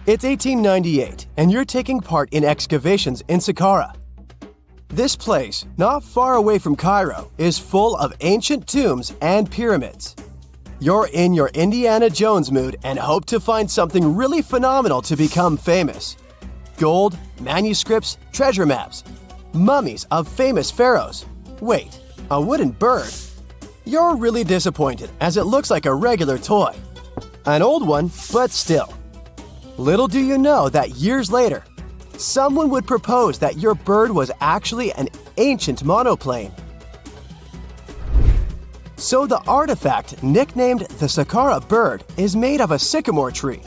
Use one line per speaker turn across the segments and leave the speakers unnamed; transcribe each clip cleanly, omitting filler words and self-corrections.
It's 1898, and you're taking part in excavations in Saqqara. This place, not far away from Cairo, is full of ancient tombs and pyramids. You're in your Indiana Jones mood and hope to find something really phenomenal to become famous. Gold, manuscripts, treasure maps, mummies of famous pharaohs. Wait, a wooden bird? You're really disappointed as it looks like a regular toy. An old one, but still. Little do you know that years later, someone would propose that your bird was actually an ancient monoplane. So the artifact, nicknamed the Saqqara bird, is made of a sycamore tree.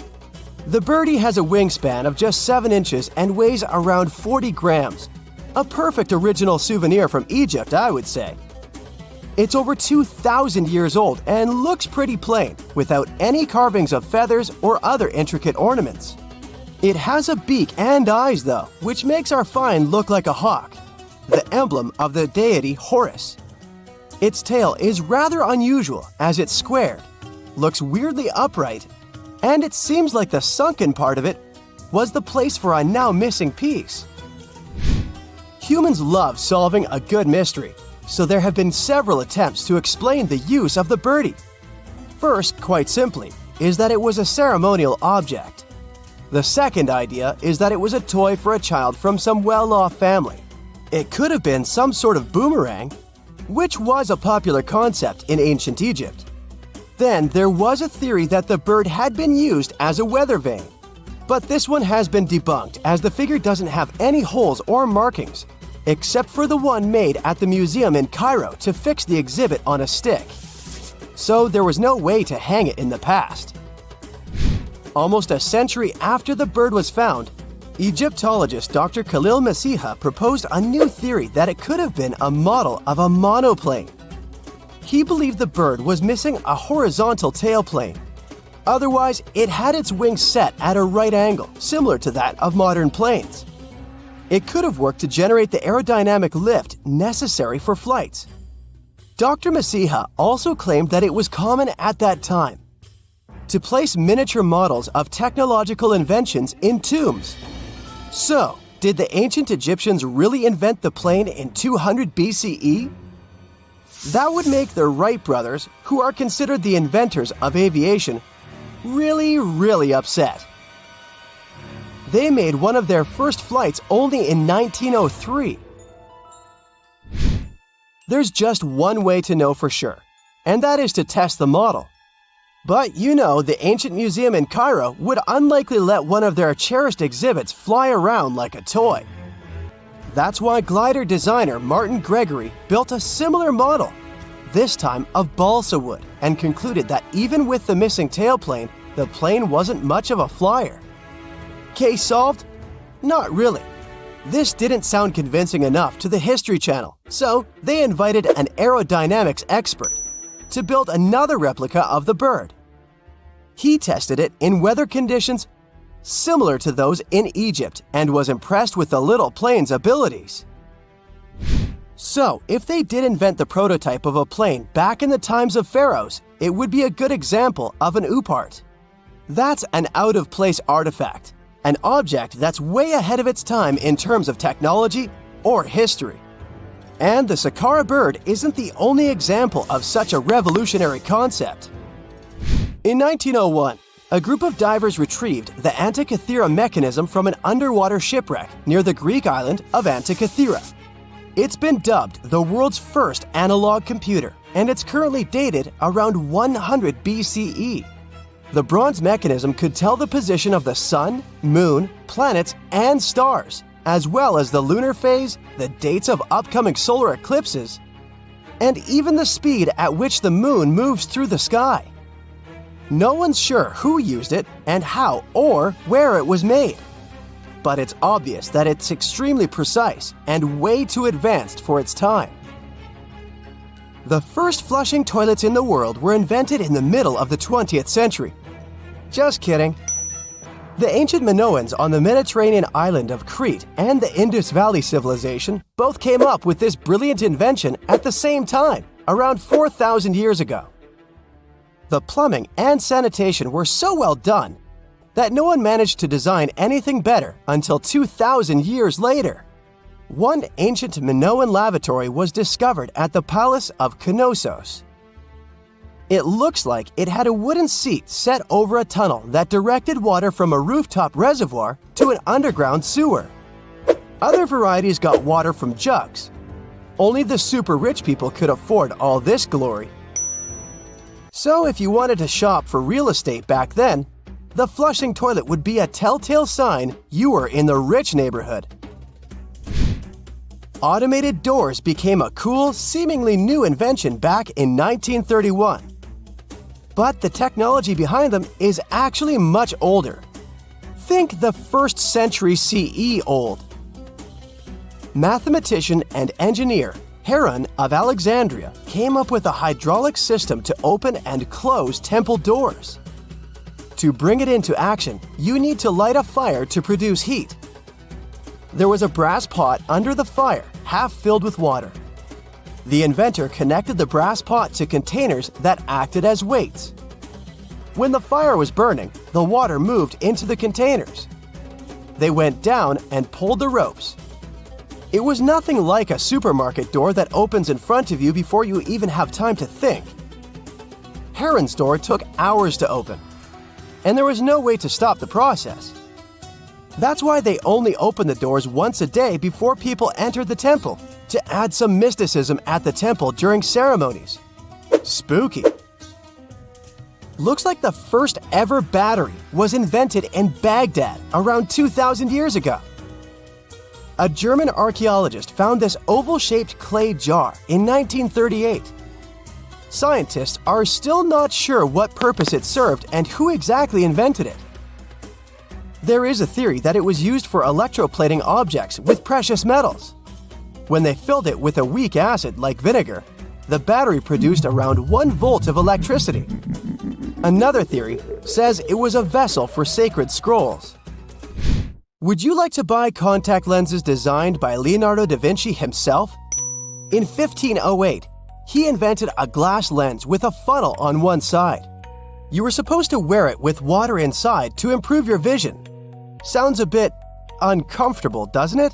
The birdie has a wingspan of just 7 inches and weighs around 40 grams. A perfect original souvenir from Egypt, I would say. It's over 2,000 years old and looks pretty plain, without any carvings of feathers or other intricate ornaments. It has a beak and eyes though, which makes our find look like a hawk, the emblem of the deity Horus. Its tail is rather unusual as it's squared, looks weirdly upright, and it seems like the sunken part of it was the place for a now missing piece. Humans love solving a good mystery, so there have been several attempts to explain the use of the birdie. First, quite simply, is that it was a ceremonial object. The second idea is that it was a toy for a child from some well-off family. It could have been some sort of boomerang, which was a popular concept in ancient Egypt. Then there was a theory that the bird had been used as a weather vane. But this one has been debunked as the figure doesn't have any holes or markings, except for the one made at the museum in Cairo to fix the exhibit on a stick. So there was no way to hang it in the past. Almost a century after the bird was found, Egyptologist Dr. Khalil Masiha proposed a new theory that it could have been a model of a monoplane. He believed the bird was missing a horizontal tailplane. Otherwise, it had its wings set at a right angle, similar to that of modern planes. It could have worked to generate the aerodynamic lift necessary for flights. Dr. Masiha also claimed that it was common at that time to place miniature models of technological inventions in tombs. So, did the ancient Egyptians really invent the plane in 200 BCE? That would make the Wright brothers, who are considered the inventors of aviation, really upset. They made one of their first flights only in 1903. There's just one way to know for sure, and that is to test the model. But you know, the ancient museum in Cairo would unlikely let one of their cherished exhibits fly around like a toy. That's why glider designer Martin Gregory built a similar model, this time of balsa wood, and concluded that even with the missing tailplane, the plane wasn't much of a flyer. Case solved? Not really. This didn't sound convincing enough to the History Channel, so they invited an aerodynamics expert to build another replica of the bird. He tested it in weather conditions similar to those in Egypt and was impressed with the little plane's abilities. So, if they did invent the prototype of a plane back in the times of pharaohs, it would be a good example of an oupart. That's an out-of-place artifact, an object that's way ahead of its time in terms of technology or history. And the Saqqara bird isn't the only example of such a revolutionary concept. In 1901, a group of divers retrieved the Antikythera mechanism from an underwater shipwreck near the Greek island of Antikythera. It's been dubbed the world's first analog computer, and it's currently dated around 100 BCE. The bronze mechanism could tell the position of the sun, moon, planets, and stars, as well as the lunar phase, the dates of upcoming solar eclipses, and even the speed at which the moon moves through the sky. No one's sure who used it and how or where it was made. But it's obvious that it's extremely precise and way too advanced for its time. The first flushing toilets in the world were invented in the middle of the 20th century. Just kidding. The ancient Minoans on the Mediterranean island of Crete and the Indus Valley civilization both came up with this brilliant invention at the same time, around 4,000 years ago. The plumbing and sanitation were so well done that no one managed to design anything better until 2,000 years later. One ancient Minoan lavatory was discovered at the Palace of Knossos. It looks like it had a wooden seat set over a tunnel that directed water from a rooftop reservoir to an underground sewer. Other varieties got water from jugs. Only the super rich people could afford all this glory. So if you wanted to shop for real estate back then, the flushing toilet would be a telltale sign you were in the rich neighborhood. Automated doors became a cool, seemingly new invention back in 1931. But the technology behind them is actually much older. Think the 1st century CE old. Mathematician and engineer Heron of Alexandria came up with a hydraulic system to open and close temple doors. To bring it into action, you need to light a fire to produce heat. There was a brass pot under the fire, half filled with water. The inventor connected the brass pot to containers that acted as weights. When the fire was burning, the water moved into the containers. They went down and pulled the ropes. It was nothing like a supermarket door that opens in front of you before you even have time to think. Heron's door took hours to open, and there was no way to stop the process. That's why they only opened the doors once a day before people entered the temple, to add some mysticism at the temple during ceremonies. Spooky. Looks like the first ever battery was invented in Baghdad around 2,000 years ago. A German archaeologist found this oval-shaped clay jar in 1938. Scientists are still not sure what purpose it served and who exactly invented it. There is a theory that it was used for electroplating objects with precious metals. When they filled it with a weak acid like vinegar, the battery produced around 1 volt of electricity. Another theory says it was a vessel for sacred scrolls. Would you like to buy contact lenses designed by Leonardo da Vinci himself? In 1508, he invented a glass lens with a funnel on one side. You were supposed to wear it with water inside to improve your vision. Sounds a bit uncomfortable, doesn't it?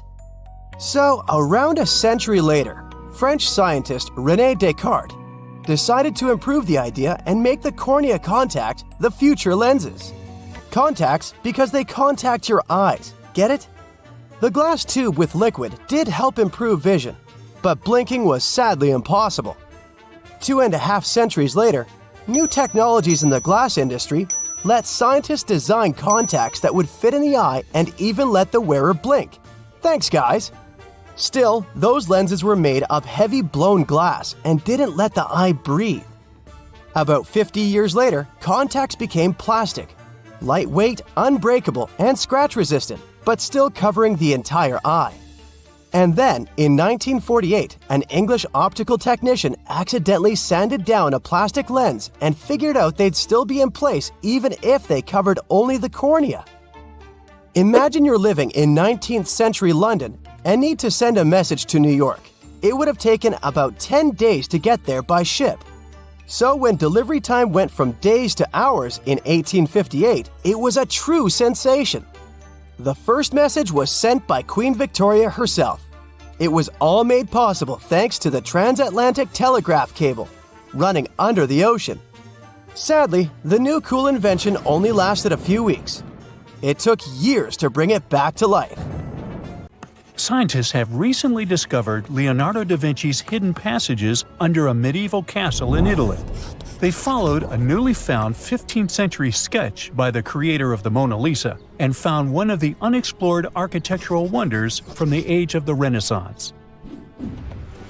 So, around a century later, French scientist René Descartes decided to improve the idea and make the cornea contact the future lenses. Contacts because they contact your eyes, get it? The glass tube with liquid did help improve vision, but blinking was sadly impossible. 2.5 centuries later, new technologies in the glass industry let scientists design contacts that would fit in the eye and even let the wearer blink. Thanks, guys! Still, those lenses were made of heavy blown glass and didn't let the eye breathe. About 50 years later, contacts became plastic, lightweight, unbreakable, and scratch-resistant, but still covering the entire eye. And then, in 1948, an English optical technician accidentally sanded down a plastic lens and figured out they'd still be in place even if they covered only the cornea. Imagine you're living in 19th century London and need to send a message to New York. It would have taken about 10 days to get there by ship. So when delivery time went from days to hours in 1858, it was a true sensation. The first message was sent by Queen Victoria herself. It was all made possible thanks to the transatlantic telegraph cable, running under the ocean. Sadly, the new cool invention only lasted a few weeks. It took years to bring it back to life.
Scientists have recently discovered Leonardo da Vinci's hidden passages under a medieval castle in Italy. They followed a newly found 15th century sketch by the creator of the Mona Lisa and found one of the unexplored architectural wonders from the age of the Renaissance.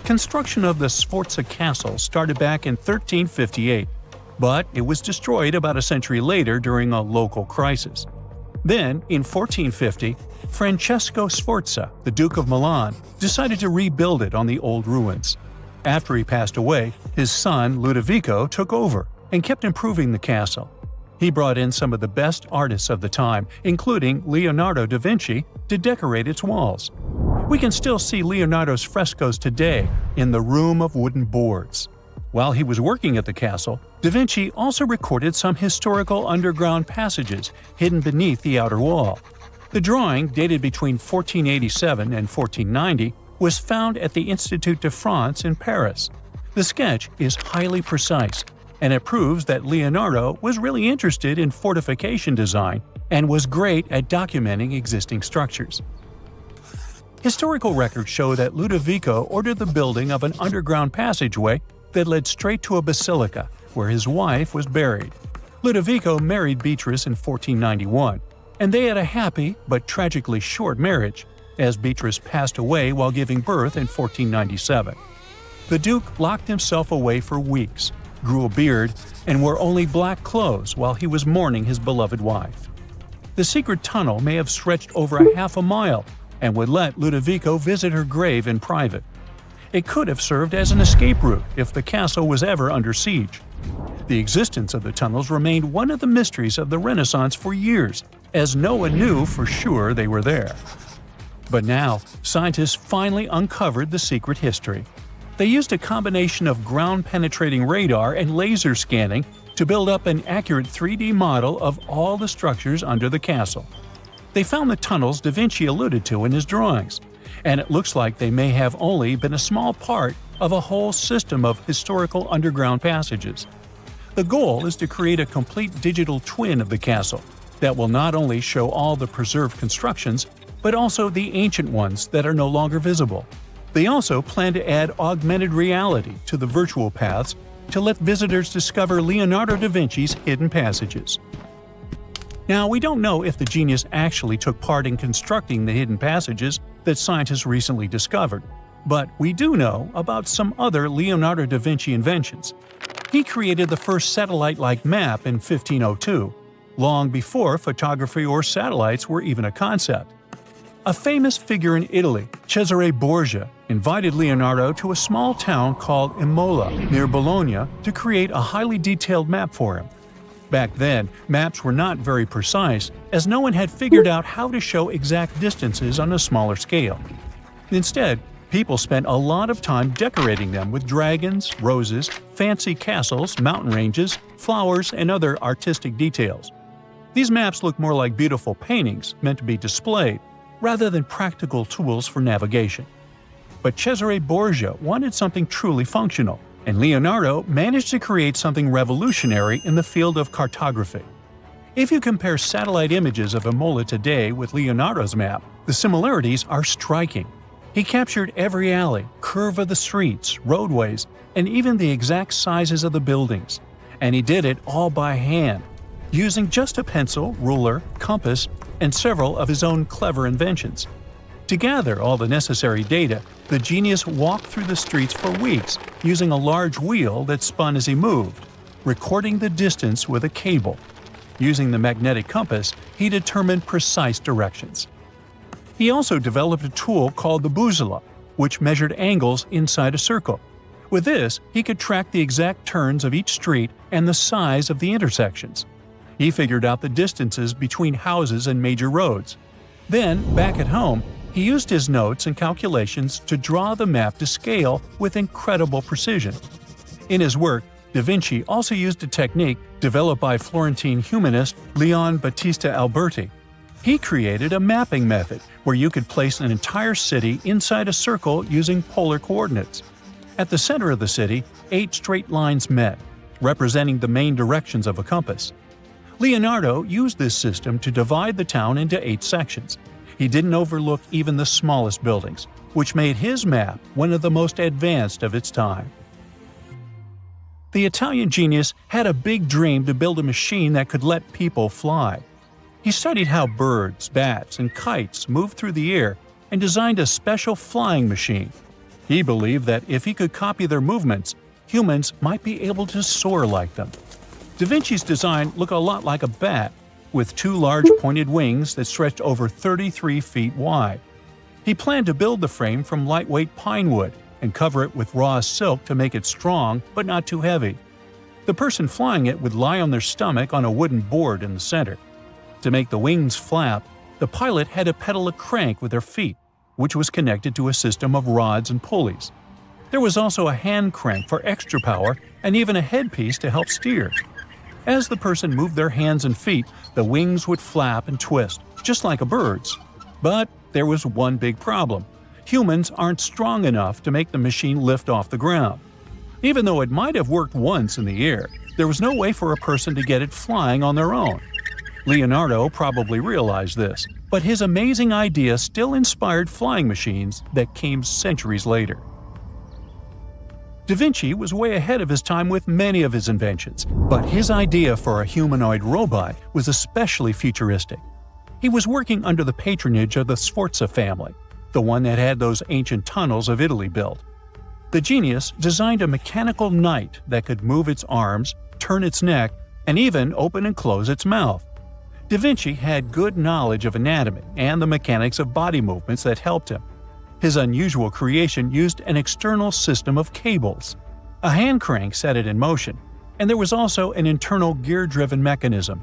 Construction of the Sforza Castle started back in 1358, but it was destroyed about a century later during a local crisis. Then, in 1450, Francesco Sforza, the Duke of Milan, decided to rebuild it on the old ruins. After he passed away, his son Ludovico took over and kept improving the castle. He brought in some of the best artists of the time, including Leonardo da Vinci, to decorate its walls. We can still see Leonardo's frescoes today in the Room of Wooden Boards. While he was working at the castle, Da Vinci also recorded some historical underground passages hidden beneath the outer wall. The drawing, dated between 1487 and 1490, was found at the Institut de France in Paris. The sketch is highly precise, and it proves that Leonardo was really interested in fortification design and was great at documenting existing structures. Historical records show that Ludovico ordered the building of an underground passageway that led straight to a basilica, where his wife was buried. Ludovico married Beatrice in 1491, and they had a happy but tragically short marriage, as Beatrice passed away while giving birth in 1497. The Duke locked himself away for weeks, grew a beard, and wore only black clothes while he was mourning his beloved wife. The secret tunnel may have stretched over a half a mile and would let Ludovico visit her grave in private. It could have served as an escape route if the castle was ever under siege. The existence of the tunnels remained one of the mysteries of the Renaissance for years, as no one knew for sure they were there. But now, scientists finally uncovered the secret history. They used a combination of ground-penetrating radar and laser scanning to build up an accurate 3D model of all the structures under the castle. They found the tunnels Da Vinci alluded to in his drawings, and it looks like they may have only been a small part of a whole system of historical underground passages. The goal is to create a complete digital twin of the castle that will not only show all the preserved constructions, but also the ancient ones that are no longer visible. They also plan to add augmented reality to the virtual paths to let visitors discover Leonardo da Vinci's hidden passages. Now, we don't know if the genius actually took part in constructing the hidden passages that scientists recently discovered, but we do know about some other Leonardo da Vinci inventions. He created the first satellite-like map in 1502, long before photography or satellites were even a concept. A famous figure in Italy, Cesare Borgia, invited Leonardo to a small town called Imola, near Bologna, to create a highly detailed map for him. Back then, maps were not very precise, as no one had figured out how to show exact distances on a smaller scale. Instead, people spent a lot of time decorating them with dragons, roses, fancy castles, mountain ranges, flowers, and other artistic details. These maps look more like beautiful paintings meant to be displayed, rather than practical tools for navigation. But Cesare Borgia wanted something truly functional, and Leonardo managed to create something revolutionary in the field of cartography. If you compare satellite images of Imola today with Leonardo's map, the similarities are striking. He captured every alley, curve of the streets, roadways, and even the exact sizes of the buildings. And he did it all by hand, using just a pencil, ruler, compass, and several of his own clever inventions. To gather all the necessary data, the genius walked through the streets for weeks using a large wheel that spun as he moved, recording the distance with a cable. Using the magnetic compass, he determined precise directions. He also developed a tool called the bussola, which measured angles inside a circle. With this, he could track the exact turns of each street and the size of the intersections. He figured out the distances between houses and major roads. Then, back at home, he used his notes and calculations to draw the map to scale with incredible precision. In his work, Da Vinci also used a technique developed by Florentine humanist Leon Battista Alberti. He created a mapping method where you could place an entire city inside a circle using polar coordinates. At the center of the city, 8 straight lines met, representing the main directions of a compass. Leonardo used this system to divide the town into 8 sections. He didn't overlook even the smallest buildings, which made his map one of the most advanced of its time. The Italian genius had a big dream to build a machine that could let people fly. He studied how birds, bats, and kites moved through the air and designed a special flying machine. He believed that if he could copy their movements, humans might be able to soar like them. Da Vinci's design looked a lot like a bat, with 2 large pointed wings that stretched over 33 feet wide. He planned to build the frame from lightweight pine wood and cover it with raw silk to make it strong but not too heavy. The person flying it would lie on their stomach on a wooden board in the center. To make the wings flap, the pilot had to pedal a crank with their feet, which was connected to a system of rods and pulleys. There was also a hand crank for extra power and even a headpiece to help steer. As the person moved their hands and feet, the wings would flap and twist, just like a bird's. But there was one big problem. Humans aren't strong enough to make the machine lift off the ground. Even though it might have worked once in the air, there was no way for a person to get it flying on their own. Leonardo probably realized this, but his amazing idea still inspired flying machines that came centuries later. Da Vinci was way ahead of his time with many of his inventions, but his idea for a humanoid robot was especially futuristic. He was working under the patronage of the Sforza family, the one that had those ancient tunnels of Italy built. The genius designed a mechanical knight that could move its arms, turn its neck, and even open and close its mouth. Da Vinci had good knowledge of anatomy and the mechanics of body movements that helped him. His unusual creation used an external system of cables. A hand crank set it in motion, and there was also an internal gear-driven mechanism.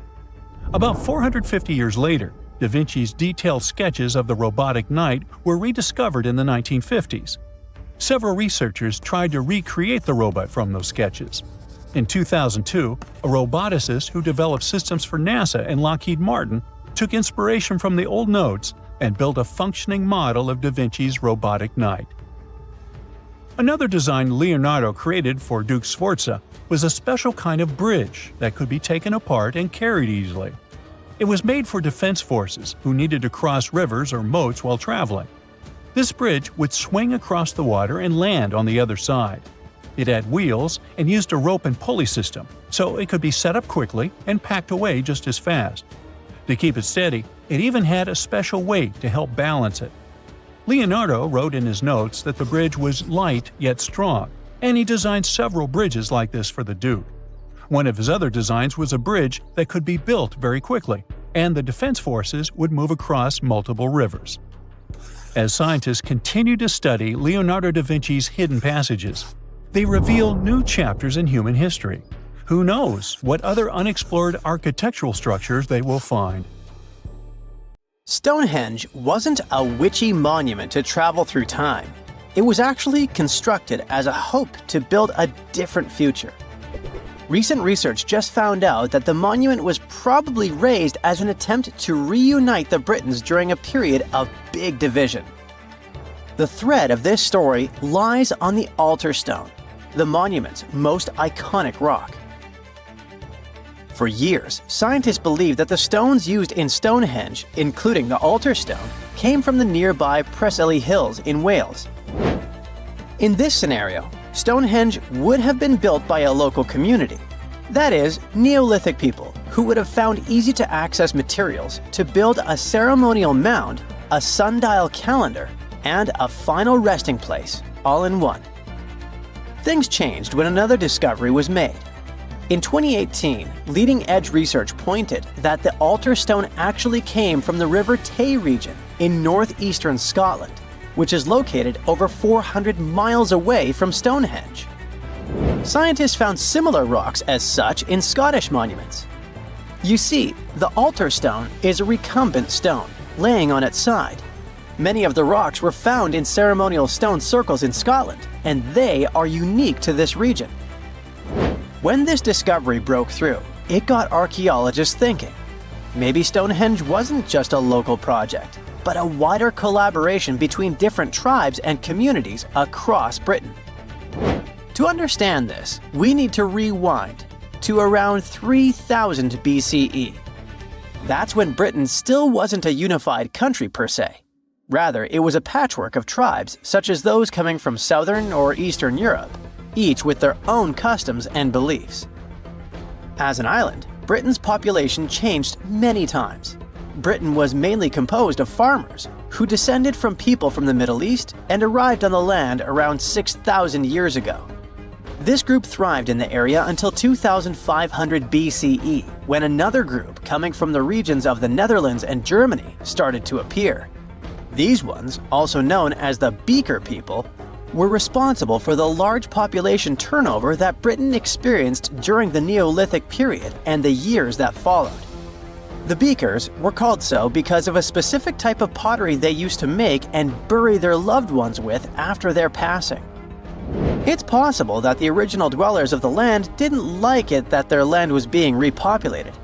About 450 years later, Da Vinci's detailed sketches of the robotic knight were rediscovered in the 1950s. Several researchers tried to recreate the robot from those sketches. In 2002, a roboticist who developed systems for NASA and Lockheed Martin took inspiration from the old notes and built a functioning model of Da Vinci's robotic knight. Another design Leonardo created for Duke Sforza was a special kind of bridge that could be taken apart and carried easily. It was made for defense forces who needed to cross rivers or moats while traveling. This bridge would swing across the water and land on the other side. It had wheels and used a rope and pulley system, so it could be set up quickly and packed away just as fast. To keep it steady, it even had a special weight to help balance it. Leonardo wrote in his notes that the bridge was light yet strong, and he designed several bridges like this for the Duke. One of his other designs was a bridge that could be built very quickly, and the defense forces would move across multiple rivers. As scientists continue to study Leonardo da Vinci's hidden passages, they reveal new chapters in human history. Who knows what other unexplored architectural structures they will find?
Stonehenge wasn't a witchy monument to travel through time. It was actually constructed as a hope to build a different future. Recent research just found out that the monument was probably raised as an attempt to reunite the Britons during a period of big division. The thread of this story lies on the altar stone, the monument's most iconic rock. For years, scientists believed that the stones used in Stonehenge, including the altar stone, came from the nearby Preseli Hills in Wales. In this scenario, Stonehenge would have been built by a local community, that is, Neolithic people who would have found easy-to-access materials to build a ceremonial mound, a sundial calendar, and a final resting place, all in one. Things changed when another discovery was made. In 2018, leading-edge research pointed that the altar stone actually came from the River Tay region in northeastern Scotland, which is located over 400 miles away from Stonehenge. Scientists found similar rocks as such in Scottish monuments. You see, the altar stone is a recumbent stone, laying on its side. Many of the rocks were found in ceremonial stone circles in Scotland, and they are unique to this region. When this discovery broke through, it got archaeologists thinking. Maybe Stonehenge wasn't just a local project, but a wider collaboration between different tribes and communities across Britain. To understand this, we need to rewind to around 3000 BCE. That's when Britain still wasn't a unified country per se. Rather, it was a patchwork of tribes such as those coming from southern or eastern Europe, each with their own customs and beliefs. As an island, Britain's population changed many times. Britain was mainly composed of farmers who descended from people from the Middle East and arrived on the land around 6,000 years ago. This group thrived in the area until 2500 BCE, when another group coming from the regions of the Netherlands and Germany started to appear. These ones, also known as the Beaker people, were responsible for the large population turnover that Britain experienced during the Neolithic period and the years that followed. The Beakers were called so because of a specific type of pottery they used to make and bury their loved ones with after their passing. It's possible that the original dwellers of the land didn't like it that their land was being repopulated.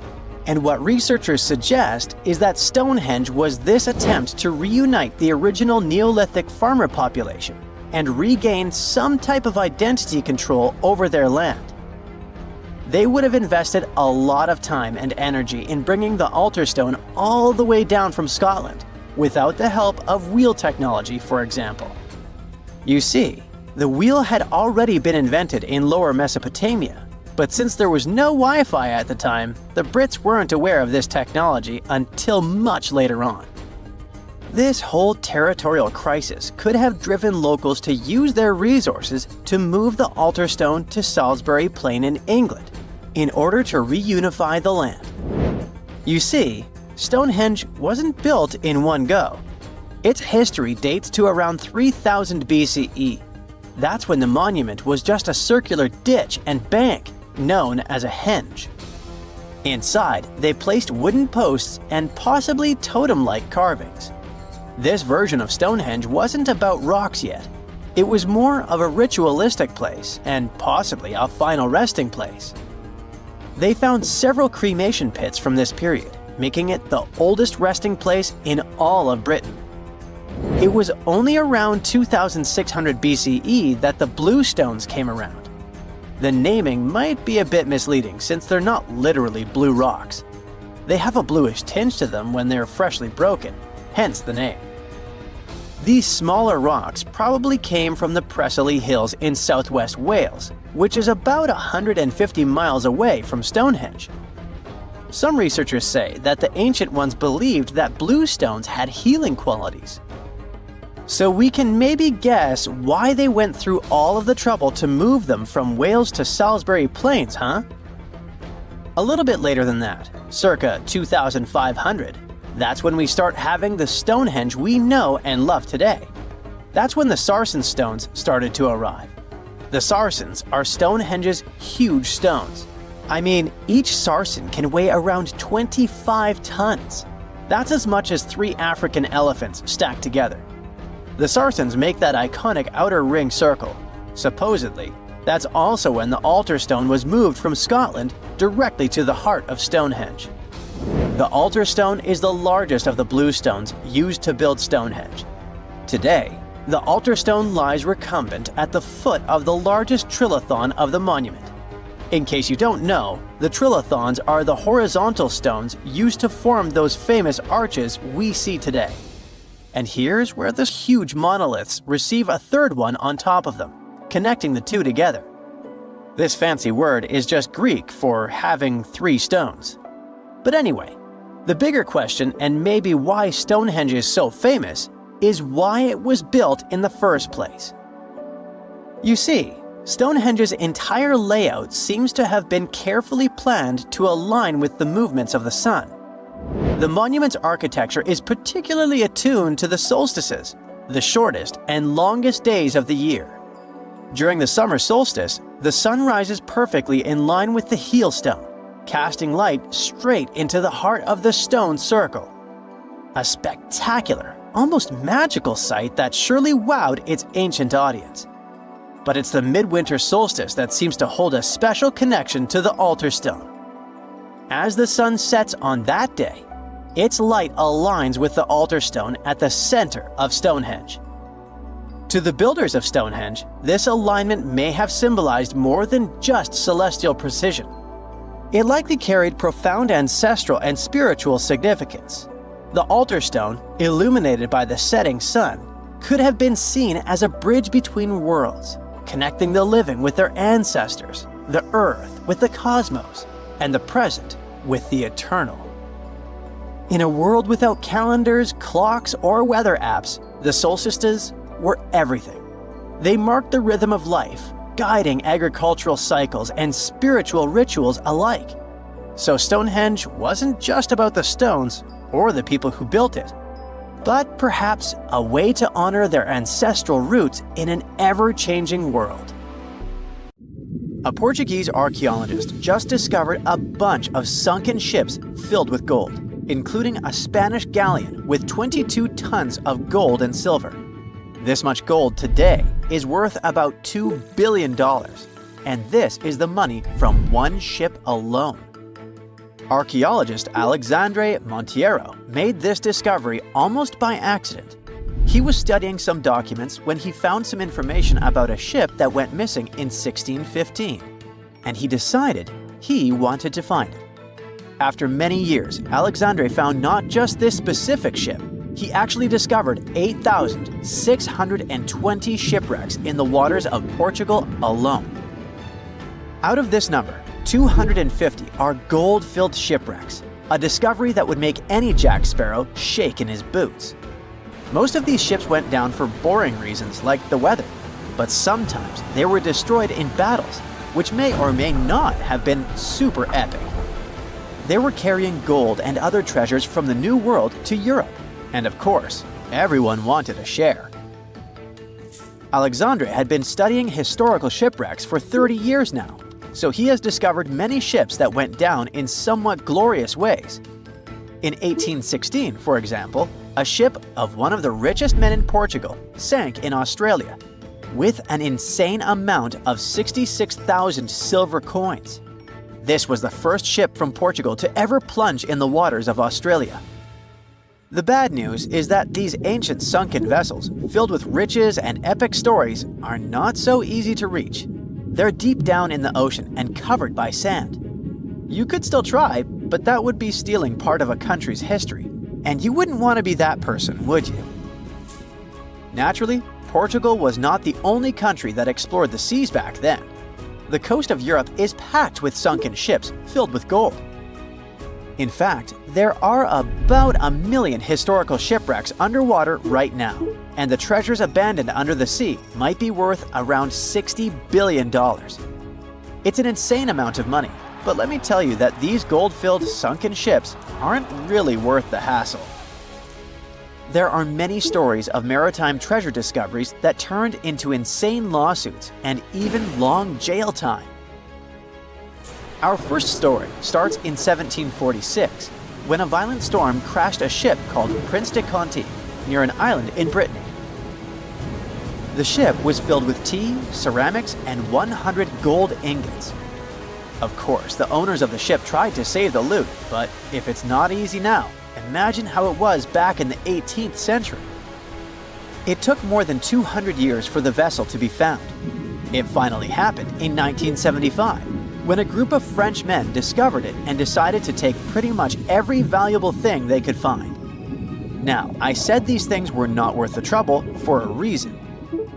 And what researchers suggest is that Stonehenge was this attempt to reunite the original Neolithic farmer population and regain some type of identity control over their land. They would have invested a lot of time and energy in bringing the altar stone all the way down from Scotland, without the help of wheel technology, for example. You see, the wheel had already been invented in Lower Mesopotamia, but since there was no Wi-Fi at the time, the Brits weren't aware of this technology until much later on. This whole territorial crisis could have driven locals to use their resources to move the altar stone to Salisbury Plain in England, in order to reunify the land. You see, Stonehenge wasn't built in one go. Its history dates to around 3000 BCE. That's when the monument was just a circular ditch and bank, known as a henge. Inside, they placed wooden posts and possibly totem-like carvings. This version of Stonehenge wasn't about rocks yet. It was more of a ritualistic place and possibly a final resting place. They found several cremation pits from this period, making it the oldest resting place in all of Britain. It was only around 2600 BCE that the blue stones came around. The naming might be a bit misleading since they're not literally blue rocks. They have a bluish tinge to them when they're freshly broken, hence the name. These smaller rocks probably came from the Preseli Hills in southwest Wales, which is about 150 miles away from Stonehenge. Some researchers say that the ancient ones believed that blue stones had healing qualities. So we can maybe guess why they went through all of the trouble to move them from Wales to Salisbury Plains, huh? A little bit later than that, circa 2500, that's when we start having the Stonehenge we know and love today. That's when the Sarsen stones started to arrive. The Sarsens are Stonehenge's huge stones. I mean, each Sarsen can weigh around 25 tons. That's as much as 3 African elephants stacked together. The Sarsens make that iconic outer ring circle. Supposedly, that's also when the altar stone was moved from Scotland directly to the heart of Stonehenge. The altar stone is the largest of the blue stones used to build Stonehenge. Today, the altar stone lies recumbent at the foot of the largest trilithon of the monument. In case you don't know, the trilithons are the horizontal stones used to form those famous arches we see today. And here's where the huge monoliths receive a third one on top of them, connecting the two together. This fancy word is just Greek for having 3 stones. But anyway, the bigger question, and maybe why Stonehenge is so famous, is why it was built in the first place. You see, Stonehenge's entire layout seems to have been carefully planned to align with the movements of the sun. The monument's architecture is particularly attuned to the solstices, the shortest and longest days of the year. During the summer solstice, the sun rises perfectly in line with the heel stone, casting light straight into the heart of the stone circle. A spectacular, almost magical sight that surely wowed its ancient audience. But it's the midwinter solstice that seems to hold a special connection to the altar stone. As the sun sets on that day, its light aligns with the altar stone at the center of Stonehenge. To the builders of Stonehenge, this alignment may have symbolized more than just celestial precision. It likely carried profound ancestral and spiritual significance. The altar stone, illuminated by the setting sun, could have been seen as a bridge between worlds, connecting the living with their ancestors, the earth with the cosmos, and the present with the eternal. In a world without calendars, clocks, or weather apps, the solstices were everything. They marked the rhythm of life, guiding agricultural cycles and spiritual rituals alike. So Stonehenge wasn't just about the stones or the people who built it, but perhaps a way to honor their ancestral roots in an ever-changing world. A Portuguese archaeologist just discovered a bunch of sunken ships filled with gold, including a Spanish galleon with 22 tons of gold and silver. This much gold today
is worth about $2 billion. And this is the money from one ship alone. Archaeologist Alexandre Monteiro made this discovery almost by accident. He was studying some documents when he found some information about a ship that went missing in 1615, and he decided he wanted to find it. After many years, Alexandre found not just this specific ship, he actually discovered 8,620 shipwrecks in the waters of Portugal alone. Out of this number, 250 are gold-filled shipwrecks, a discovery that would make any Jack Sparrow shake in his boots. Most of these ships went down for boring reasons like the weather, but sometimes they were destroyed in battles, which may or may not have been super epic. They were carrying gold and other treasures from the New World to Europe, and of course, everyone wanted a share. Alexandre had been studying historical shipwrecks for 30 years now, so he has discovered many ships that went down in somewhat glorious ways. In 1816, for example, a ship of one of the richest men in Portugal sank in Australia, with an insane amount of 66,000 silver coins. This was the first ship from Portugal to ever plunge in the waters of Australia. The bad news is that these ancient sunken vessels, filled with riches and epic stories, are not so easy to reach. They're deep down in the ocean and covered by sand. You could still try, but that would be stealing part of a country's history, and you wouldn't want to be that person, would you? Naturally, Portugal was not the only country that explored the seas back then. The coast of Europe is packed with sunken ships filled with gold. In fact, there are about 1 million historical shipwrecks underwater right now, and the treasures abandoned under the sea might be worth around $60 billion. It's an insane amount of money, but let me tell you that these gold-filled sunken ships aren't really worth the hassle. There are many stories of maritime treasure discoveries that turned into insane lawsuits and even long jail time. Our first story starts in 1746, when a violent storm crashed a ship called Prince de Conti near an island in Brittany. The ship was filled with tea, ceramics, and 100 gold ingots. Of course, the owners of the ship tried to save the loot, but if it's not easy now, imagine how it was back in the 18th century. It took more than 200 years for the vessel to be found. It finally happened in 1975, when a group of French men discovered it and decided to take pretty much every valuable thing they could find. Now, I said these things were not worth the trouble for a reason.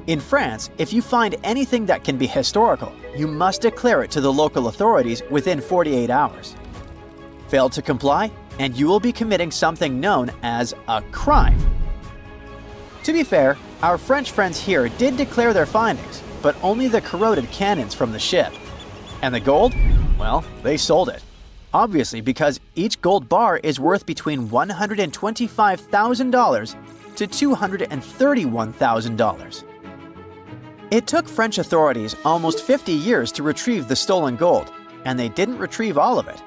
In France, if you find anything that can be historical, you must declare it to the local authorities within 48 hours. Fail to comply, and you will be committing something known as a crime. To be fair, our French friends here did declare their findings, but only the corroded cannons from the ship. And the gold? Well, they sold it. Obviously, because each gold bar is worth between $125,000 to $231,000. It took French authorities almost 50 years to retrieve the stolen gold, and they didn't retrieve all of it.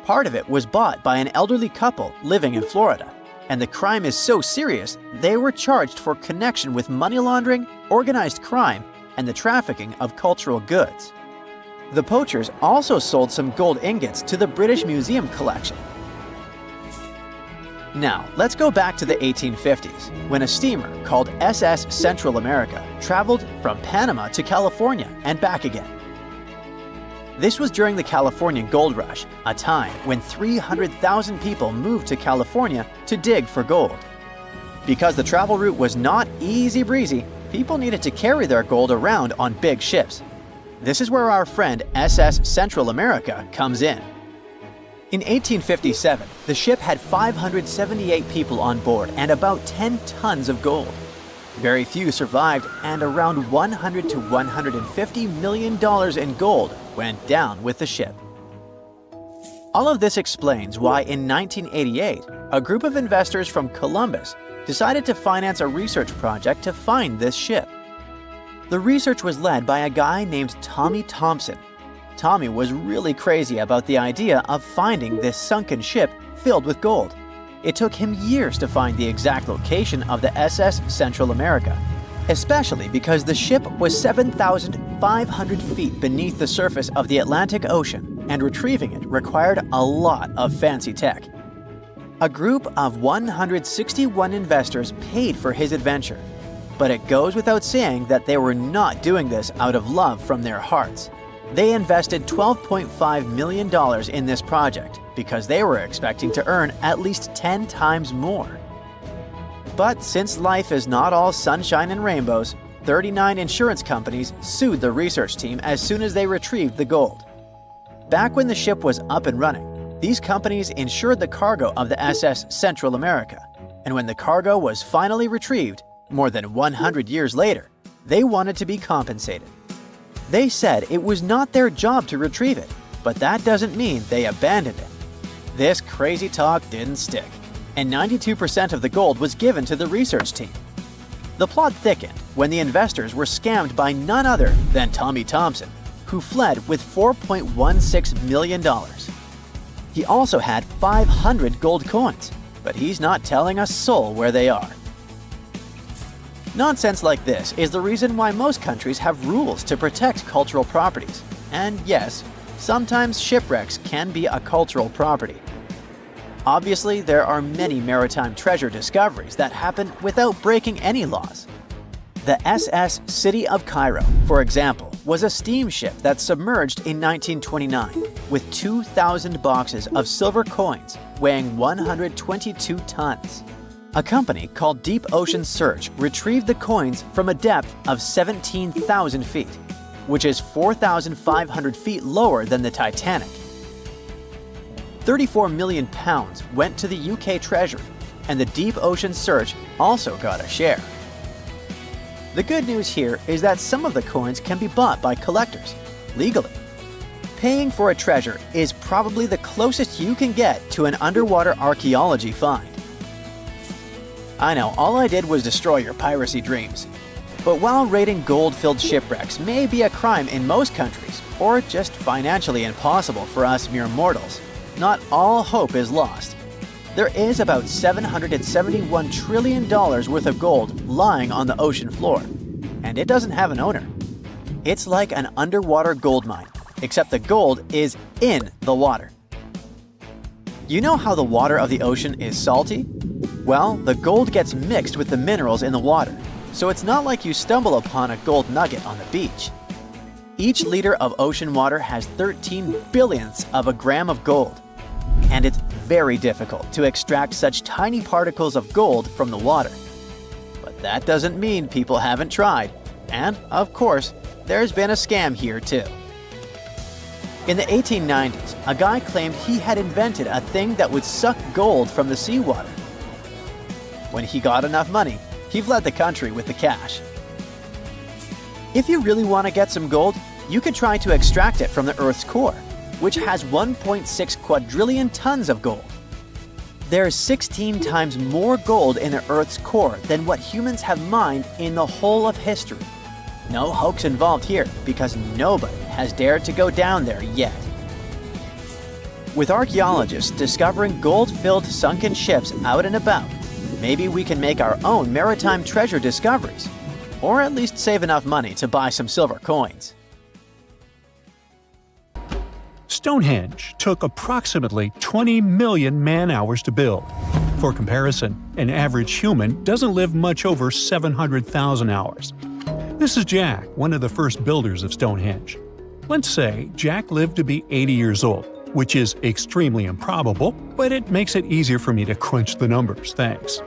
Part of it was bought by an elderly couple living in Florida, and the crime is so serious they were charged for connection with money laundering, organized crime, and the trafficking of cultural goods. The poachers also sold some gold ingots to the British Museum collection. Now, let's go back to the 1850s, when a steamer called SS Central America traveled from Panama to California and back again. This was during the Californian Gold Rush, a time when 300,000 people moved to California to dig for gold. Because the travel route was not easy breezy, people needed to carry their gold around on big ships. This is where our friend SS Central America comes in. In 1857, the ship had 578 people on board and about 10 tons of gold. Very few survived, and around $100 to $150 million in gold went down with the ship. All of this explains why in 1988, a group of investors from Columbus decided to finance a research project to find this ship. The research was led by a guy named Tommy Thompson. Tommy was really crazy about the idea of finding this sunken ship filled with gold. It took him years to find the exact location of the SS Central America. especially because the ship was 7,500 feet beneath the surface of the Atlantic Ocean, and retrieving it required a lot of fancy tech. A group of 161 investors paid for his adventure, but it goes without saying that they were not doing this out of love from their hearts. They invested $12.5 million in this project because they were expecting to earn at least 10 times more. But since life is not all sunshine and rainbows, 39 insurance companies sued the research team as soon as they retrieved the gold. Back when the ship was up and running, these companies insured the cargo of the SS Central America, and when the cargo was finally retrieved, more than 100 years later, they wanted to be compensated. They said it was not their job to retrieve it, but that doesn't mean they abandoned it. This crazy talk didn't stick, and 92% of the gold was given to the research team. The plot thickened when the investors were scammed by none other than Tommy Thompson, who fled with $4.16 million. He also had 500 gold coins, but he's not telling a soul where they are. Nonsense like this is the reason why most countries have rules to protect cultural properties. And yes, sometimes shipwrecks can be a cultural property. Obviously, there are many maritime treasure discoveries that happen without breaking any laws. The SS City of Cairo, for example, was a steamship that submerged in 1929 with 2,000 boxes of silver coins weighing 122 tons. A company called Deep Ocean Search retrieved the coins from a depth of 17,000 feet, which is 4,500 feet lower than the Titanic. 34 million pounds went to the UK Treasury, and the Deep Ocean Search also got a share. The good news here is that some of the coins can be bought by collectors, legally. Paying for a treasure is probably the closest you can get to an underwater archaeology find. I know, all I did was destroy your piracy dreams. But while raiding gold-filled shipwrecks may be a crime in most countries, or just financially impossible for us mere mortals, not all hope is lost. There is about $771 trillion worth of gold lying on the ocean floor, and it doesn't have an owner. It's like an underwater gold mine, except the gold is in the water. You know how the water of the ocean is salty? Well, the gold gets mixed with the minerals in the water, so it's not like you stumble upon a gold nugget on the beach. Each liter of ocean water has 13 billionths of a gram of gold, and it's very difficult to extract such tiny particles of gold from the water. But that doesn't mean people haven't tried, and of course, there's been a scam here too. In the 1890s, a guy claimed he had invented a thing that would suck gold from the seawater. When he got enough money, he fled the country with the cash. If you really want to get some gold, you could try to extract it from the Earth's core, which has 1.6 quadrillion tons of gold. There's 16 times more gold in the Earth's core than what humans have mined in the whole of history. No hoax involved here, because nobody has dared to go down there yet. With archaeologists discovering gold-filled sunken ships out and about, maybe we can make our own maritime treasure discoveries, or at least save enough money to buy some silver coins.
Stonehenge took approximately 20 million man-hours to build. For comparison, an average human doesn't live much over 700,000 hours. This is Jack, one of the first builders of Stonehenge. Let's say Jack lived to be 80 years old, which is extremely improbable, but it makes it easier for me to crunch the numbers, thanks.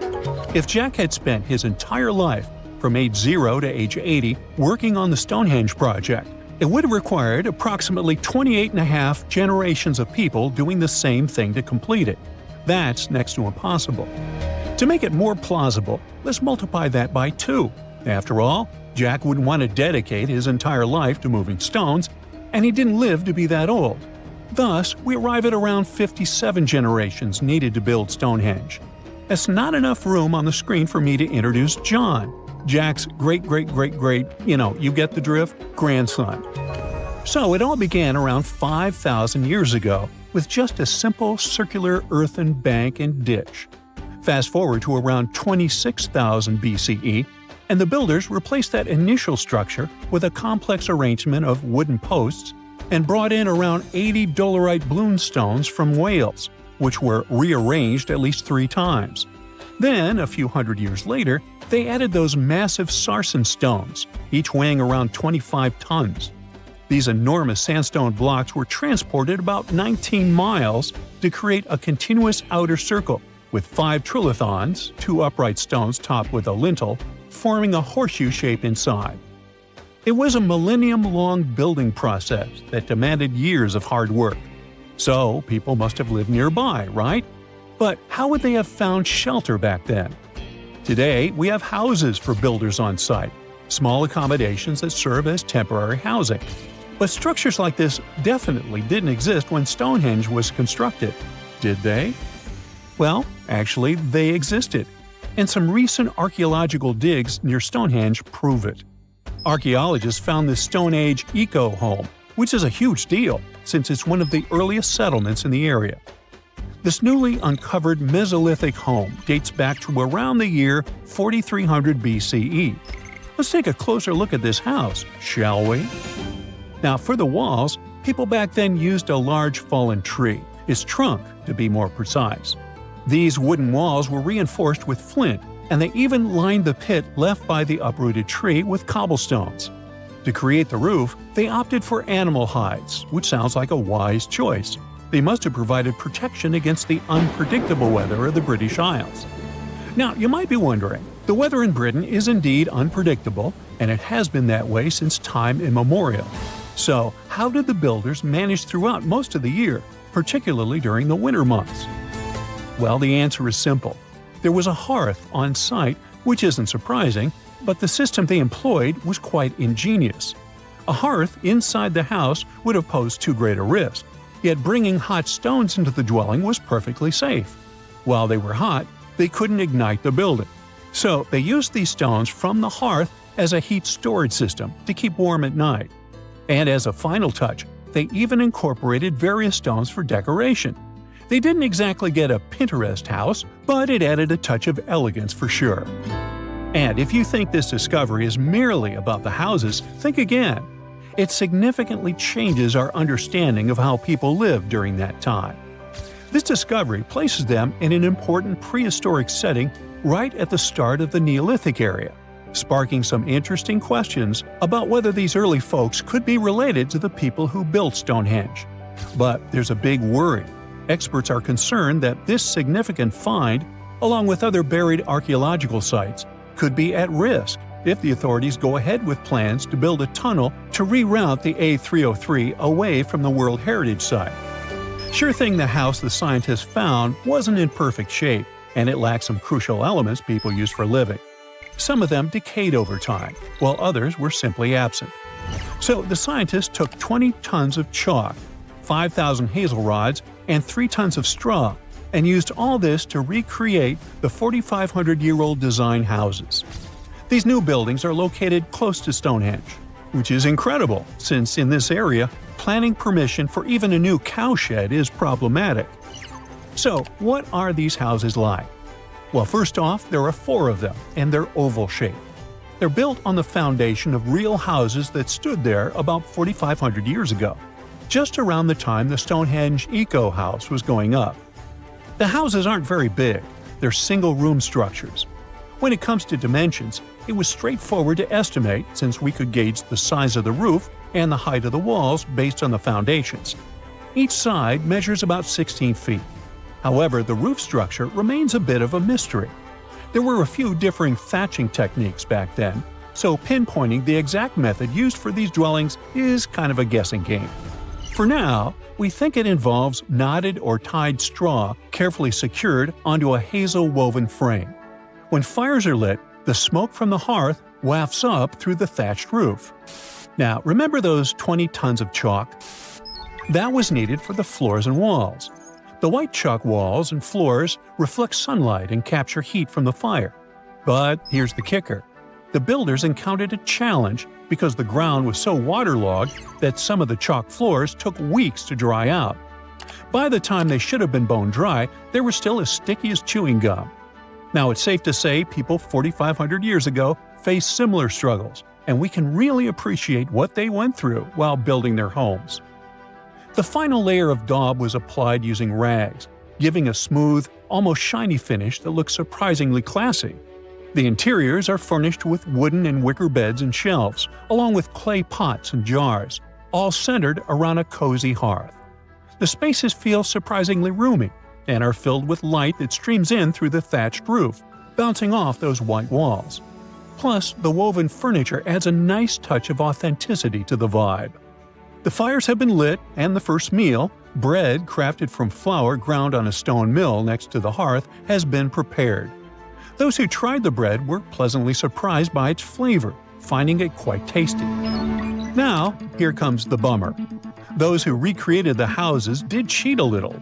If Jack had spent his entire life, from age 0 to age 80, working on the Stonehenge project, it would have required approximately 28.5 generations of people doing the same thing to complete it. That's next to impossible. To make it more plausible, let's multiply that by 2. After all, Jack wouldn't want to dedicate his entire life to moving stones, and he didn't live to be that old. Thus, we arrive at around 57 generations needed to build Stonehenge. That's not enough room on the screen for me to introduce John, Jack's great-great-great-great, you get the drift, grandson. So it all began around 5,000 years ago with just a simple circular earthen bank and ditch. Fast forward to around 26,000 BCE, and the builders replaced that initial structure with a complex arrangement of wooden posts and brought in around 80 dolerite bloom stones from Wales, which were rearranged at least 3 times. Then, a few hundred years later, they added those massive sarsen stones, each weighing around 25 tons. These enormous sandstone blocks were transported about 19 miles to create a continuous outer circle, with 5 trilithons, 2 upright stones topped with a lintel, forming a horseshoe shape inside. It was a millennium-long building process that demanded years of hard work. So, people must have lived nearby, right? But how would they have found shelter back then? Today, we have houses for builders on site, small accommodations that serve as temporary housing. But structures like this definitely didn't exist when Stonehenge was constructed, did they? Well, actually, they existed, and some recent archaeological digs near Stonehenge prove it. Archaeologists found this Stone Age eco-home, which is a huge deal since it's one of the earliest settlements in the area. This newly uncovered Mesolithic home dates back to around the year 4300 BCE. Let's take a closer look at this house, shall we? Now, for the walls, people back then used a large fallen tree, its trunk to be more precise. These wooden walls were reinforced with flint, and they even lined the pit left by the uprooted tree with cobblestones. To create the roof, they opted for animal hides, which sounds like a wise choice. They must have provided protection against the unpredictable weather of the British Isles. Now, you might be wondering, the weather in Britain is indeed unpredictable, and it has been that way since time immemorial. So, how did the builders manage throughout most of the year, particularly during the winter months? Well, the answer is simple. There was a hearth on site, which isn't surprising, but the system they employed was quite ingenious. A hearth inside the house would have posed too great a risk, yet bringing hot stones into the dwelling was perfectly safe. While they were hot, they couldn't ignite the building. So they used these stones from the hearth as a heat storage system to keep warm at night. And as a final touch, they even incorporated various stones for decoration. They didn't exactly get a Pinterest house, but it added a touch of elegance for sure. And if you think this discovery is merely about the houses, think again. It significantly changes our understanding of how people lived during that time. This discovery places them in an important prehistoric setting right at the start of the Neolithic area, sparking some interesting questions about whether these early folks could be related to the people who built Stonehenge. But there's a big worry. Experts are concerned that this significant find, along with other buried archaeological sites, could be at risk if the authorities go ahead with plans to build a tunnel to reroute the A303 away from the World Heritage Site. Sure thing the house the scientists found wasn't in perfect shape, and it lacked some crucial elements people use for living. Some of them decayed over time, while others were simply absent. So the scientists took 20 tons of chalk, 5,000 hazel rods, and 3 tons of straw, and used all this to recreate the 4,500-year-old design houses. These new buildings are located close to Stonehenge, which is incredible since in this area, planning permission for even a new cowshed is problematic. So, what are these houses like? Well, first off, there are 4 of them, and they're oval-shaped. They're built on the foundation of real houses that stood there about 4,500 years ago, just around the time the Stonehenge Eco House was going up. The houses aren't very big, they're single-room structures. When it comes to dimensions, it was straightforward to estimate since we could gauge the size of the roof and the height of the walls based on the foundations. Each side measures about 16 feet. However, the roof structure remains a bit of a mystery. There were a few differing thatching techniques back then, so pinpointing the exact method used for these dwellings is kind of a guessing game. For now, we think it involves knotted or tied straw carefully secured onto a hazel-woven frame. When fires are lit, the smoke from the hearth wafts up through the thatched roof. Now, remember those 20 tons of chalk? That was needed for the floors and walls. The white chalk walls and floors reflect sunlight and capture heat from the fire. But here's the kicker. The builders encountered a challenge because the ground was so waterlogged that some of the chalk floors took weeks to dry out. By the time they should have been bone dry, they were still as sticky as chewing gum. Now, it's safe to say people 4,500 years ago face similar struggles, and we can really appreciate what they went through while building their homes. The final layer of daub was applied using rags, giving a smooth, almost shiny finish that looks surprisingly classy. The interiors are furnished with wooden and wicker beds and shelves, along with clay pots and jars, all centered around a cozy hearth. The spaces feel surprisingly roomy and are filled with light that streams in through the thatched roof, bouncing off those white walls. Plus, the woven furniture adds a nice touch of authenticity to the vibe. The fires have been lit, and the first meal, bread crafted from flour ground on a stone mill next to the hearth, has been prepared. Those who tried the bread were pleasantly surprised by its flavor, finding it quite tasty. Now, here comes the bummer. Those who recreated the houses did cheat a little.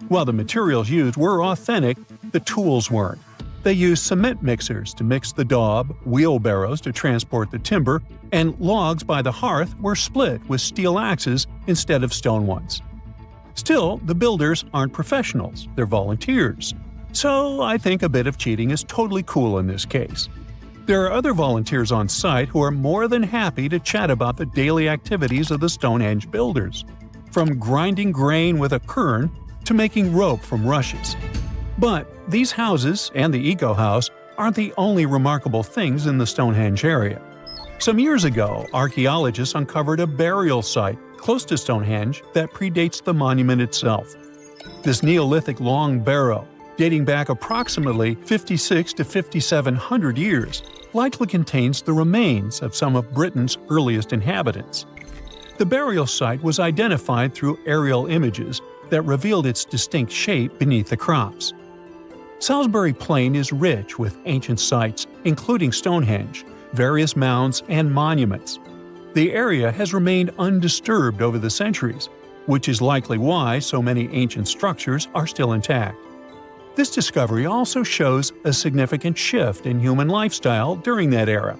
While the materials used were authentic, the tools weren't. They used cement mixers to mix the daub, wheelbarrows to transport the timber, and logs by the hearth were split with steel axes instead of stone ones. Still, the builders aren't professionals, they're volunteers. So I think a bit of cheating is totally cool in this case. There are other volunteers on site who are more than happy to chat about the daily activities of the Stonehenge builders, from grinding grain with a quern to making rope from rushes. But these houses and the Eco House aren't the only remarkable things in the Stonehenge area. Some years ago, archaeologists uncovered a burial site close to Stonehenge that predates the monument itself. This Neolithic long barrow, dating back approximately 56 to 5,700 years, likely contains the remains of some of Britain's earliest inhabitants. The burial site was identified through aerial images that revealed its distinct shape beneath the crops. Salisbury Plain is rich with ancient sites, including Stonehenge, various mounds, and monuments. The area has remained undisturbed over the centuries, which is likely why so many ancient structures are still intact. This discovery also shows a significant shift in human lifestyle during that era,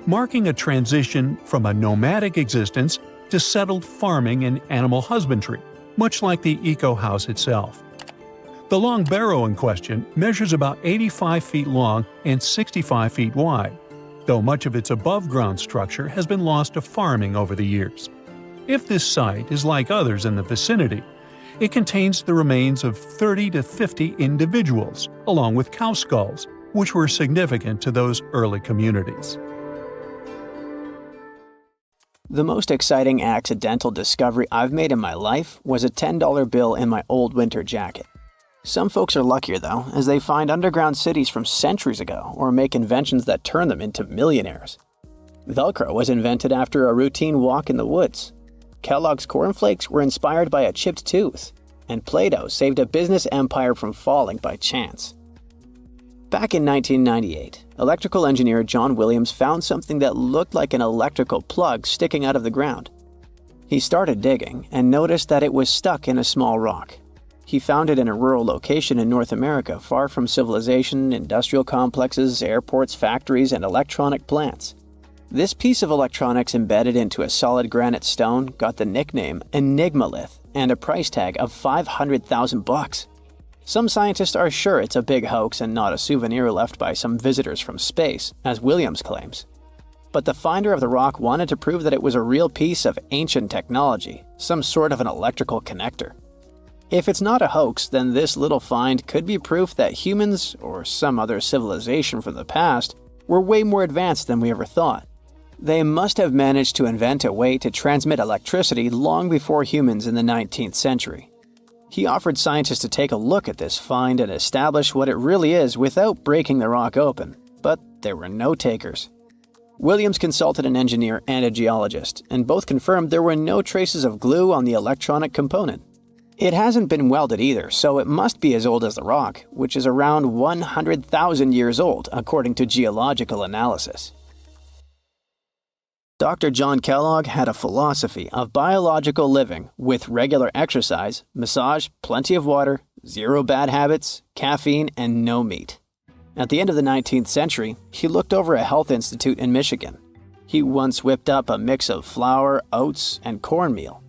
marking a transition from a nomadic existence to settled farming and animal husbandry, much like the Eco House itself. The long barrow in question measures about 85 feet long and 65 feet wide, though much of its above-ground structure has been lost to farming over the years. If this site is like others in the vicinity, it contains the remains of 30 to 50 individuals, along with cow skulls, which were significant to those early communities.
The most exciting accidental discovery I've made in my life was a $10 bill in my old winter jacket. Some folks are luckier though, as they find underground cities from centuries ago or make inventions that turn them into millionaires. Velcro was invented after a routine walk in the woods. Kellogg's cornflakes were inspired by a chipped tooth, and Play-Doh saved a business empire from falling by chance. Back in 1998, electrical engineer John Williams found something that looked like an electrical plug sticking out of the ground. He started digging and noticed that it was stuck in a small rock. He found it in a rural location in North America, far from civilization, industrial complexes, airports, factories, and electronic plants. This piece of electronics embedded into a solid granite stone got the nickname Enigmalith and a price tag of $500,000. Some scientists are sure it's a big hoax and not a souvenir left by some visitors from space, as Williams claims. But the finder of the rock wanted to prove that it was a real piece of ancient technology, some sort of an electrical connector. If it's not a hoax, then this little find could be proof that humans, or some other civilization from the past, were way more advanced than we ever thought. They must have managed to invent a way to transmit electricity long before humans in the 19th century. He offered scientists to take a look at this find and establish what it really is without breaking the rock open, but there were no takers. Williams consulted an engineer and a geologist, and both confirmed there were no traces of glue on the electronic component. It hasn't been welded either, so it must be as old as the rock, which is around 100,000 years old according to geological analysis. Dr. John Kellogg had a philosophy of biological living with regular exercise, massage, plenty of water, zero bad habits, caffeine, and no meat. At the end of the 19th century, he looked over a health institute in Michigan. He once whipped up a mix of flour, oats, and cornmeal.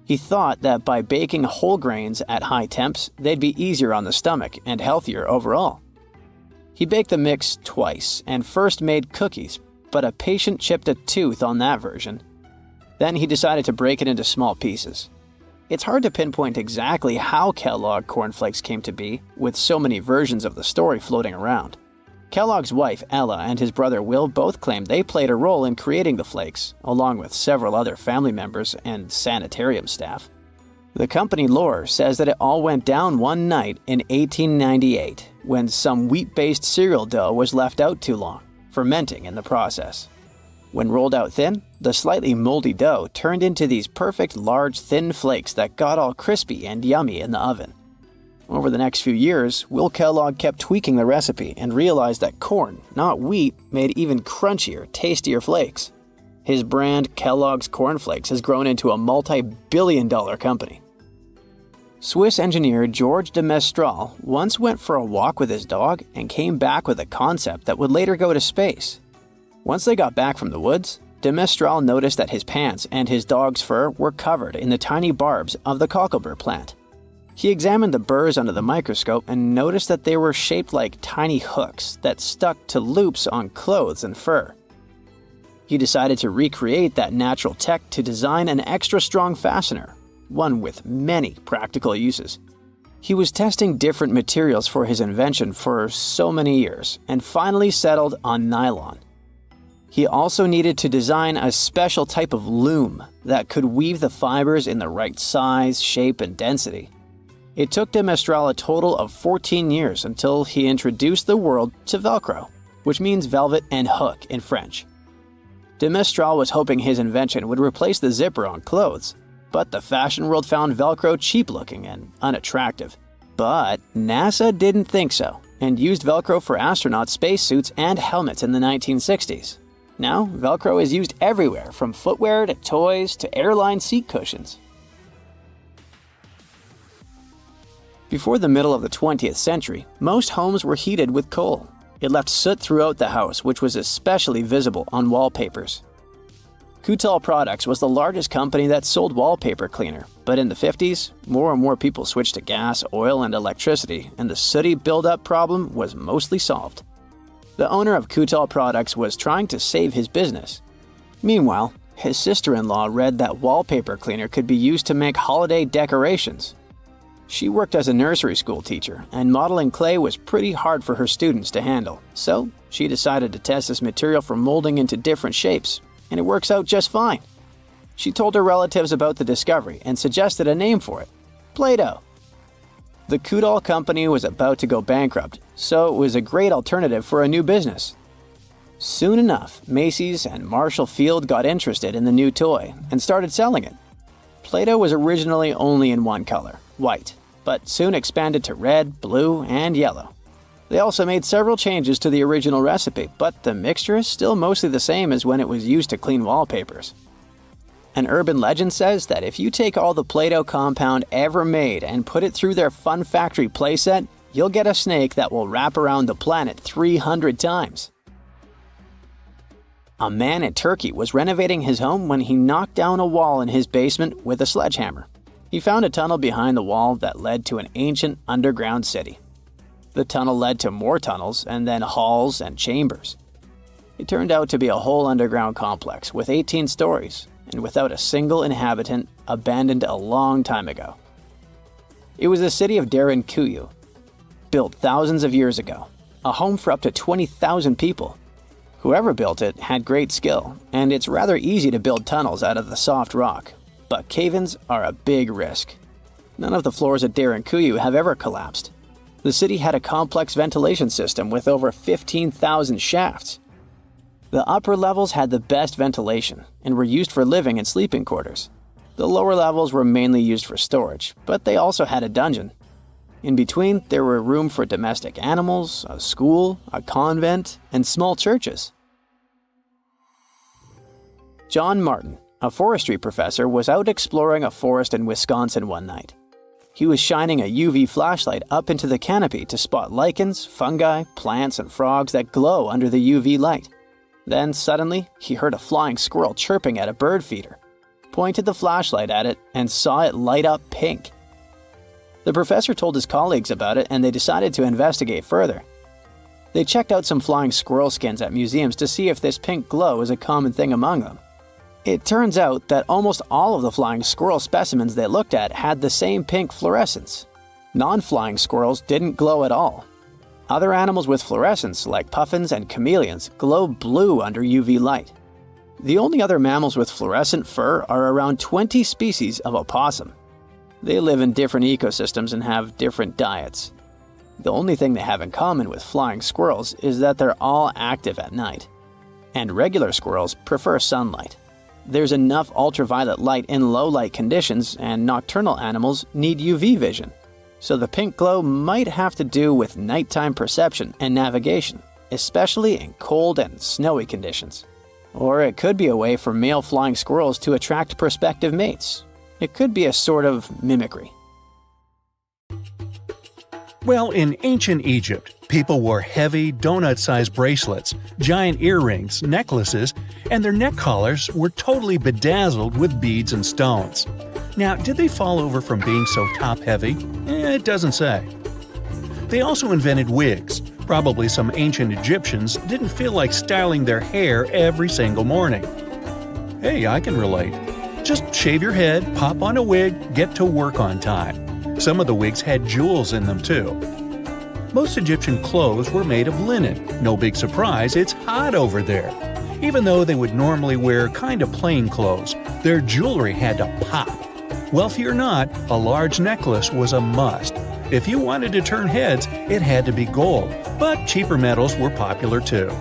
He thought that by baking whole grains at high temps, they'd be easier on the stomach and healthier overall. He baked the mix twice and first made cookies, but a patient chipped a tooth on that version. Then he decided to break it into small pieces. It's hard to pinpoint exactly how Kellogg cornflakes came to be, with so many versions of the story floating around. Kellogg's wife, Ella, and his brother Will both claimed they played a role in creating the flakes, along with several other family members and sanitarium staff. The company lore says that it all went down one night in 1898, when some wheat-based cereal dough was left out too long, fermenting in the process. When rolled out thin, the slightly moldy dough turned into these perfect large thin flakes that got all crispy and yummy in the oven. Over the next few years, Will Kellogg kept tweaking the recipe and realized that corn, not wheat, made even crunchier, tastier flakes. His brand, Kellogg's Corn Flakes, has grown into a multi-billion-dollar company. Swiss engineer Georges de Mestral once went for a walk with his dog and came back with a concept that would later go to space. Once they got back from the woods, de Mestral noticed that his pants and his dog's fur were covered in the tiny barbs of the cocklebur plant. He examined the burrs under the microscope and noticed that they were shaped like tiny hooks that stuck to loops on clothes and fur. He decided to recreate that natural tech to design an extra strong fastener, one with many practical uses. He was testing different materials for his invention for so many years and finally settled on nylon. He also needed to design a special type of loom that could weave the fibers in the right size, shape, and density. It took de Mestral a total of 14 years until he introduced the world to Velcro, which means velvet and hook in French. De Mestral was hoping his invention would replace the zipper on clothes, but the fashion world found Velcro cheap-looking and unattractive. But NASA didn't think so, and used Velcro for astronaut spacesuits and helmets in the 1960s. Now, Velcro is used everywhere, from footwear to toys to airline seat cushions. Before the middle of the 20th century, most homes were heated with coal. It left soot throughout the house, which was especially visible on wallpapers. Kutal Products was the largest company that sold wallpaper cleaner, but in the 50s, more and more people switched to gas, oil, and electricity, and the sooty buildup problem was mostly solved. The owner of Kutal Products was trying to save his business. Meanwhile, his sister-in-law read that wallpaper cleaner could be used to make holiday decorations. She worked as a nursery school teacher, and modeling clay was pretty hard for her students to handle, so she decided to test this material for molding into different shapes, and it works out just fine. She told her relatives about the discovery and suggested a name for it: Play-Doh. The Kutal company was about to go bankrupt, so it was a great alternative for a new business. Soon enough, Macy's and Marshall Field got interested in the new toy and started selling it. Play-Doh was originally only in one color, white, but soon expanded to red, blue, and yellow. They also made several changes to the original recipe, but the mixture is still mostly the same as when it was used to clean wallpapers. An urban legend says that if you take all the Play-Doh compound ever made and put it through their Fun Factory playset, you'll get a snake that will wrap around the planet 300 times. A man in Turkey was renovating his home when he knocked down a wall in his basement with a sledgehammer. He found a tunnel behind the wall that led to an ancient underground city. The tunnel led to more tunnels and then halls and chambers. It turned out to be a whole underground complex with 18 stories and without a single inhabitant, abandoned a long time ago. It was the city of Derinkuyu, built thousands of years ago, a home for up to 20,000 people. Whoever built it had great skill, and it's rather easy to build tunnels out of the soft rock, but cave-ins are a big risk. None of the floors at Derinkuyu have ever collapsed. The city had a complex ventilation system with over 15,000 shafts. The upper levels had the best ventilation and were used for living and sleeping quarters. The lower levels were mainly used for storage, but they also had a dungeon. In between, there were room for domestic animals, a school, a convent, and small churches. John Martin, a forestry professor, was out exploring a forest in Wisconsin one night. He was shining a UV flashlight up into the canopy to spot lichens, fungi, plants, and frogs that glow under the UV light. Then, suddenly, he heard a flying squirrel chirping at a bird feeder, pointed the flashlight at it, and saw it light up pink. The professor told his colleagues about it, and they decided to investigate further. They checked out some flying squirrel skins at museums to see if this pink glow is a common thing among them. It turns out that almost all of the flying squirrel specimens they looked at had the same pink fluorescence. Non-flying squirrels didn't glow at all. Other animals with fluorescence, like puffins and chameleons, glow blue under UV light. The only other mammals with fluorescent fur are around 20 species of opossum. They live in different ecosystems and have different diets. The only thing they have in common with flying squirrels is that they're all active at night. And regular squirrels prefer sunlight. There's enough ultraviolet light in low light conditions, and nocturnal animals need UV vision. So the pink glow might have to do with nighttime perception and navigation, especially in cold and snowy conditions. Or it could be a way for male flying squirrels to attract prospective mates. It could be a sort of mimicry.
Well, in ancient Egypt, people wore heavy, donut-sized bracelets, giant earrings, necklaces, and their neck collars were totally bedazzled with beads and stones. Now, did they fall over from being so top-heavy? It doesn't say. They also invented wigs. Probably some ancient Egyptians didn't feel like styling their hair every single morning. Hey, I can relate. Just shave your head, pop on a wig, get to work on time. Some of the wigs had jewels in them too. Most Egyptian clothes were made of linen. No big surprise, it's hot over there. Even though they would normally wear kind of plain clothes, their jewelry had to pop. Wealthy or not, a large necklace was a must. If you wanted to turn heads, it had to be gold, but cheaper metals were popular too.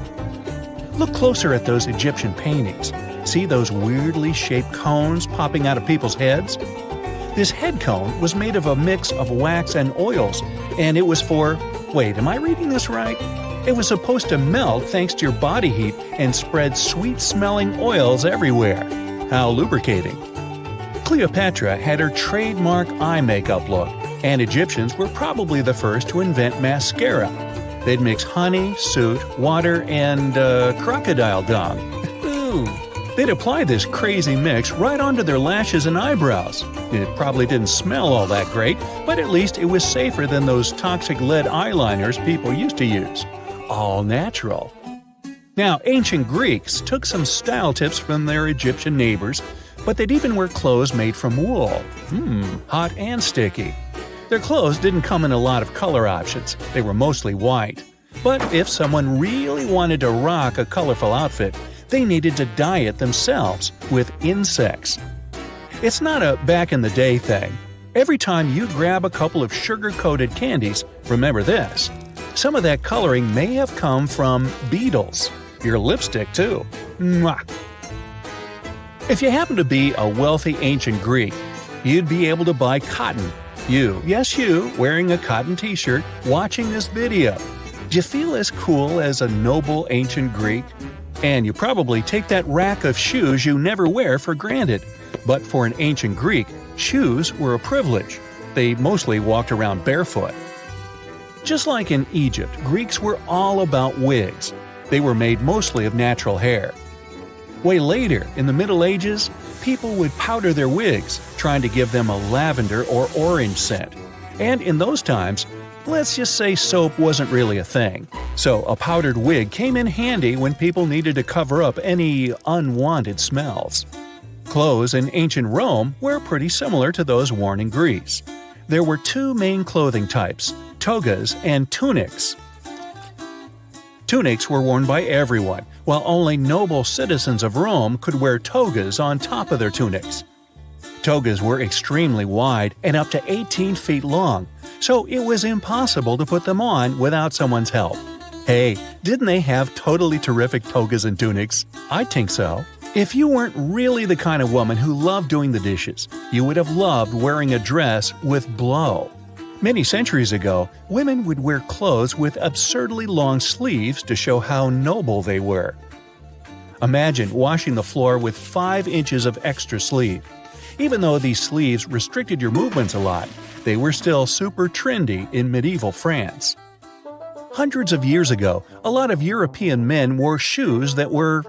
Look closer at those Egyptian paintings. See those weirdly shaped cones popping out of people's heads? This head cone was made of a mix of wax and oils, and it was for… wait, am I reading this right? It was supposed to melt thanks to your body heat and spread sweet-smelling oils everywhere. How lubricating. Cleopatra had her trademark eye makeup look, and Egyptians were probably the first to invent mascara. They'd mix honey, soot, water, and crocodile dung. Ooh. They'd apply this crazy mix right onto their lashes and eyebrows. It probably didn't smell all that great, but at least it was safer than those toxic lead eyeliners people used to use. All natural. Now, ancient Greeks took some style tips from their Egyptian neighbors, but they'd even wear clothes made from wool. Hot and sticky. Their clothes didn't come in a lot of color options. They were mostly white. But if someone really wanted to rock a colorful outfit, they needed to dye it themselves with insects. It's not a back-in-the-day thing. Every time you grab a couple of sugar-coated candies, remember this. Some of that coloring may have come from beetles. Your lipstick, too. Mwah! If you happen to be a wealthy ancient Greek, you'd be able to buy cotton. You, yes you, wearing a cotton t-shirt, watching this video. Do you feel as cool as a noble ancient Greek? And you probably take that rack of shoes you never wear for granted. But for an ancient Greek, shoes were a privilege. They mostly walked around barefoot. Just like in Egypt, Greeks were all about wigs. They were made mostly of natural hair. Way later, in the Middle Ages, people would powder their wigs, trying to give them a lavender or orange scent. And in those times, let's just say soap wasn't really a thing. So a powdered wig came in handy when people needed to cover up any unwanted smells. Clothes in ancient Rome were pretty similar to those worn in Greece. There were two main clothing types, togas and tunics. Tunics were worn by everyone, while only noble citizens of Rome could wear togas on top of their tunics. Togas were extremely wide and up to 18 feet long, so it was impossible to put them on without someone's help. Hey, didn't they have totally terrific togas and tunics? I think so. If you weren't really the kind of woman who loved doing the dishes, you would have loved wearing a dress with blow. Many centuries ago, women would wear clothes with absurdly long sleeves to show how noble they were. Imagine washing the floor with 5 inches of extra sleeve. Even though these sleeves restricted your movements a lot, they were still super trendy in medieval France. Hundreds of years ago, a lot of European men wore shoes that were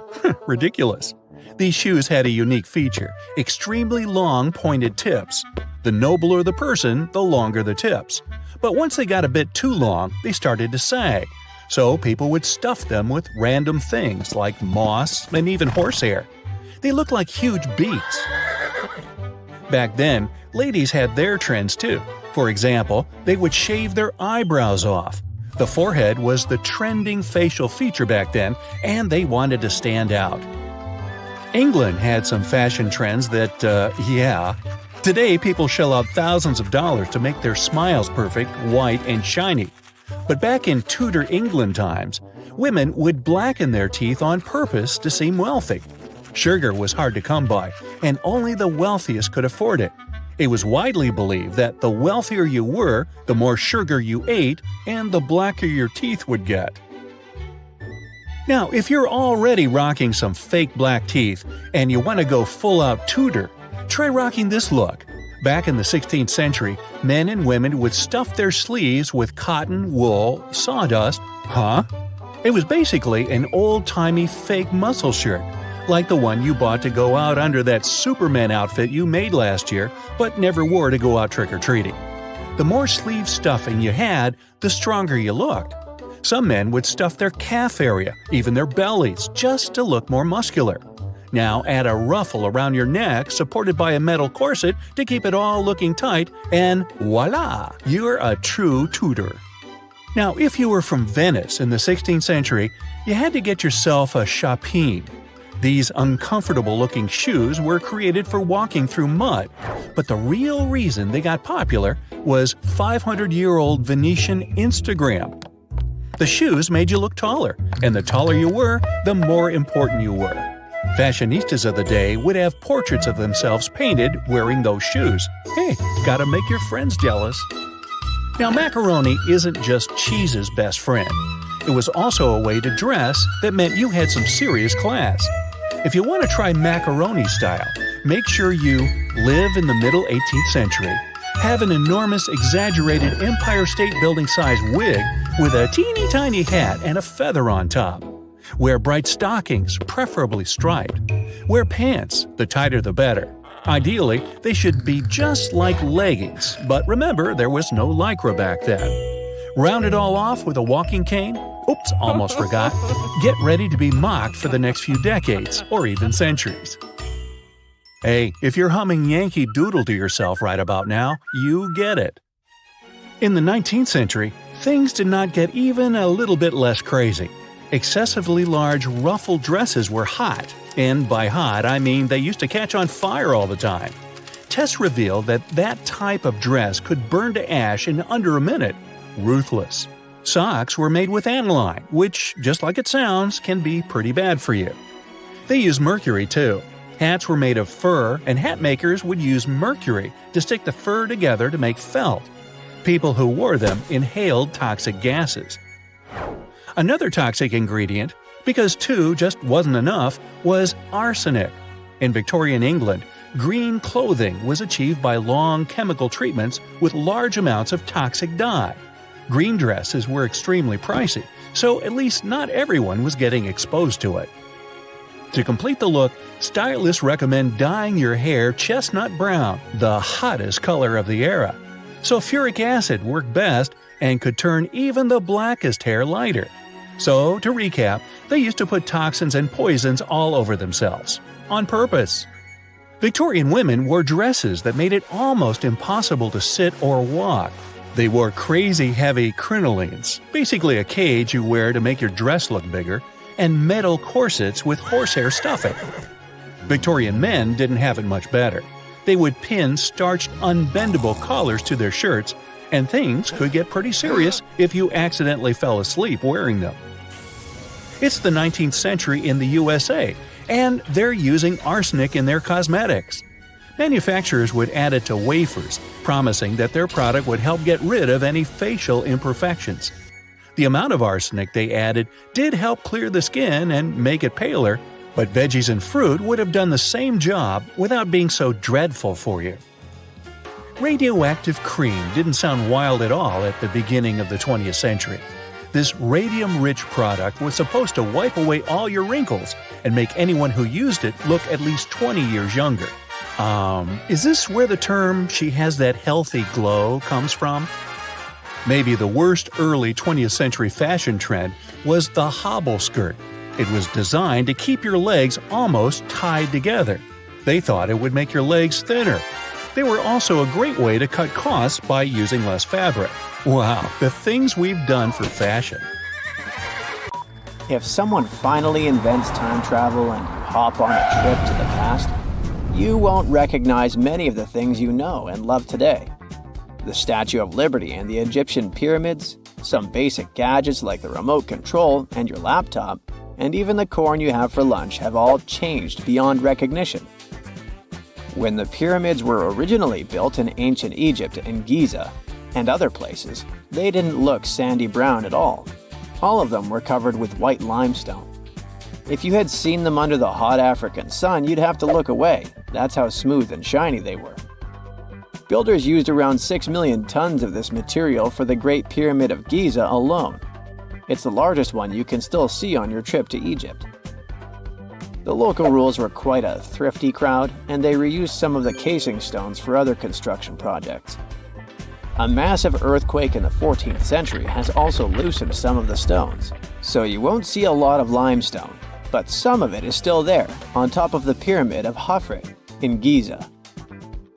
ridiculous. These shoes had a unique feature: extremely long pointed tips. The nobler the person, the longer the tips. But once they got a bit too long, they started to sag. So people would stuff them with random things like moss and even horsehair. They looked like huge beaks. Back then, ladies had their trends too. For example, they would shave their eyebrows off. The forehead was the trending facial feature back then, and they wanted to stand out. England had some fashion trends that, Today, people shell out thousands of dollars to make their smiles perfect, white, and shiny. But back in Tudor England times, women would blacken their teeth on purpose to seem wealthy. Sugar was hard to come by, and only the wealthiest could afford it. It was widely believed that the wealthier you were, the more sugar you ate, and the blacker your teeth would get. Now, if you're already rocking some fake black teeth and you want to go full-out Tudor, try rocking this look. Back in the 16th century, men and women would stuff their sleeves with cotton, wool, sawdust. It was basically an old-timey fake muscle shirt, like the one you bought to go out under that Superman outfit you made last year but never wore to go out trick-or-treating. The more sleeve stuffing you had, the stronger you looked. Some men would stuff their calf area, even their bellies, just to look more muscular. Now add a ruffle around your neck supported by a metal corset to keep it all looking tight, and voila! You're a true Tudor. Now, if you were from Venice in the 16th century, you had to get yourself a chapine. These uncomfortable-looking shoes were created for walking through mud, but the real reason they got popular was 500-year-old Venetian Instagram. The shoes made you look taller, and the taller you were, the more important you were. Fashionistas of the day would have portraits of themselves painted wearing those shoes. Hey, gotta make your friends jealous. Now, macaroni isn't just cheese's best friend. It was also a way to dress that meant you had some serious class. If you want to try macaroni style, make sure you live in the middle 18th century, have an enormous exaggerated Empire State Building-sized wig with a teeny tiny hat and a feather on top. Wear bright stockings, preferably striped. Wear pants, the tighter the better. Ideally, they should be just like leggings, but remember there was no Lycra back then. Round it all off with a walking cane. Oops, almost forgot. Get ready to be mocked for the next few decades, or even centuries. Hey, if you're humming Yankee Doodle to yourself right about now, you get it. In the 19th century, things did not get even a little bit less crazy. Excessively large ruffled dresses were hot, and by hot I mean they used to catch on fire all the time. Tests revealed that that type of dress could burn to ash in under a minute. Ruthless. Socks were made with aniline, which, just like it sounds, can be pretty bad for you. They used mercury too. Hats were made of fur, and hat makers would use mercury to stick the fur together to make felt. People who wore them inhaled toxic gases. Another toxic ingredient, because two just wasn't enough, was arsenic. In Victorian England, green clothing was achieved by long chemical treatments with large amounts of toxic dye. Green dresses were extremely pricey, so at least not everyone was getting exposed to it. To complete the look, stylists recommend dyeing your hair chestnut brown, the hottest color of the era. Sulfuric acid worked best and could turn even the blackest hair lighter. So, to recap, they used to put toxins and poisons all over themselves. On purpose. Victorian women wore dresses that made it almost impossible to sit or walk. They wore crazy heavy crinolines, basically a cage you wear to make your dress look bigger, and metal corsets with horsehair stuffing. Victorian men didn't have it much better. They would pin starched, unbendable collars to their shirts, and things could get pretty serious if you accidentally fell asleep wearing them. It's the 19th century in the USA, and they're using arsenic in their cosmetics. Manufacturers would add it to wafers, promising that their product would help get rid of any facial imperfections. The amount of arsenic they added did help clear the skin and make it paler, but veggies and fruit would have done the same job without being so dreadful for you. Radioactive cream didn't sound wild at all at the beginning of the 20th century. This radium-rich product was supposed to wipe away all your wrinkles and make anyone who used it look at least 20 years younger. Is this where the term "she has that healthy glow" comes from? Maybe the worst early 20th century fashion trend was the hobble skirt. It was designed to keep your legs almost tied together. They thought it would make your legs thinner. They were also a great way to cut costs by using less fabric. Wow, the things we've done for fashion.
If someone finally invents time travel and you hop on a trip to the past, you won't recognize many of the things you know and love today. The Statue of Liberty and the Egyptian pyramids, some basic gadgets like the remote control and your laptop, and even the corn you have for lunch have all changed beyond recognition. When the pyramids were originally built in ancient Egypt and Giza and other places, they didn't look sandy brown at all. All of them were covered with white limestone. If you had seen them under the hot African sun, you'd have to look away. That's how smooth and shiny they were. Builders used around 6 million tons of this material for the Great Pyramid of Giza alone. It's the largest one you can still see on your trip to Egypt. The local rules were quite a thrifty crowd, and they reused some of the casing stones for other construction projects. A massive earthquake in the 14th century has also loosened some of the stones, so you won't see a lot of limestone, but some of it is still there, on top of the Pyramid of Khafre in Giza.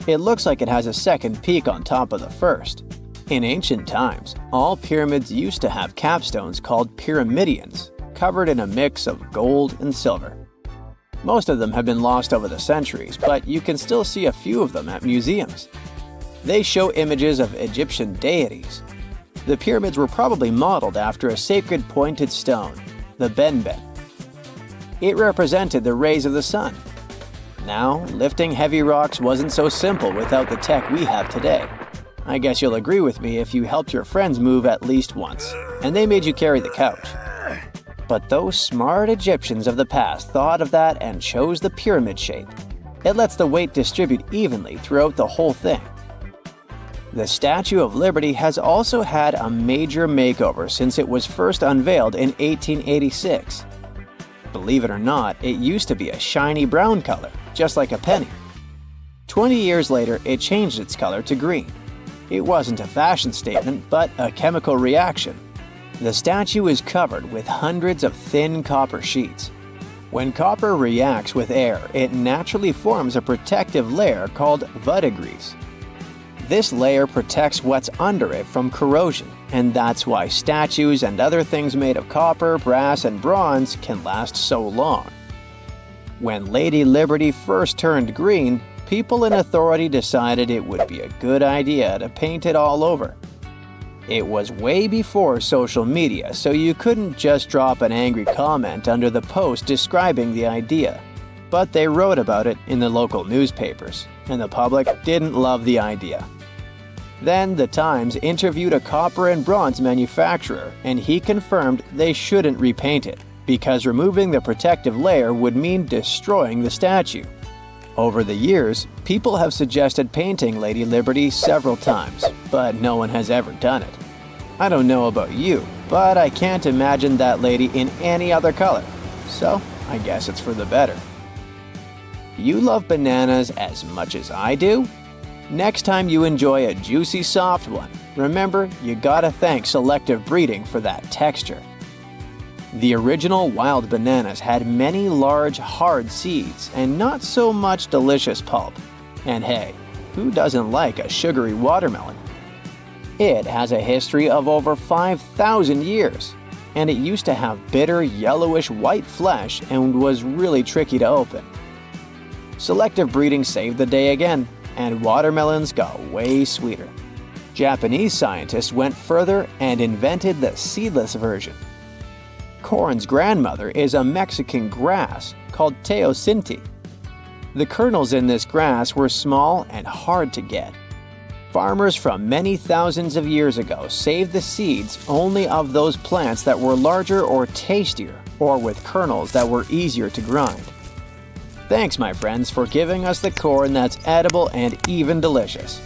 It looks like it has a second peak on top of the first. In ancient times, all pyramids used to have capstones called pyramidions, covered in a mix of gold and silver. Most of them have been lost over the centuries, but you can still see a few of them at museums. They show images of Egyptian deities. The pyramids were probably modeled after a sacred pointed stone, the benben. It represented the rays of the sun. Now, lifting heavy rocks wasn't so simple without the tech we have today. I guess you'll agree with me if you helped your friends move at least once, and they made you carry the couch. But those smart Egyptians of the past thought of that and chose the pyramid shape. It lets the weight distribute evenly throughout the whole thing. The Statue of Liberty has also had a major makeover since it was first unveiled in 1886. Believe it or not, it used to be a shiny brown color, just like a penny. 20 years later, it changed its color to green. It wasn't a fashion statement, but a chemical reaction. The statue is covered with hundreds of thin copper sheets. When copper reacts with air, it naturally forms a protective layer called verdigris. This layer protects what's under it from corrosion, and that's why statues and other things made of copper, brass, and bronze can last so long. When Lady Liberty first turned green, people in authority decided it would be a good idea to paint it all over. It was way before social media, so you couldn't just drop an angry comment under the post describing the idea. But they wrote about it in the local newspapers, and the public didn't love the idea. Then the Times interviewed a copper and bronze manufacturer, and he confirmed they shouldn't repaint it, because removing the protective layer would mean destroying the statue. Over the years, people have suggested painting Lady Liberty several times, but no one has ever done it. I don't know about you, but I can't imagine that lady in any other color, so I guess it's for the better. You love bananas as much as I do? Next time you enjoy a juicy soft one, remember you gotta thank selective breeding for that texture. The original wild bananas had many large, hard seeds and not so much delicious pulp. And hey, who doesn't like a sugary watermelon? It has a history of over 5,000 years, and it used to have bitter yellowish white flesh and was really tricky to open. Selective breeding saved the day again, and watermelons got way sweeter. Japanese scientists went further and invented the seedless version. Corn's grandmother is a Mexican grass called teosinte. The kernels in this grass were small and hard to get. Farmers from many thousands of years ago saved the seeds only of those plants that were larger or tastier, or with kernels that were easier to grind. Thanks, my friends, for giving us the corn that's edible and even delicious.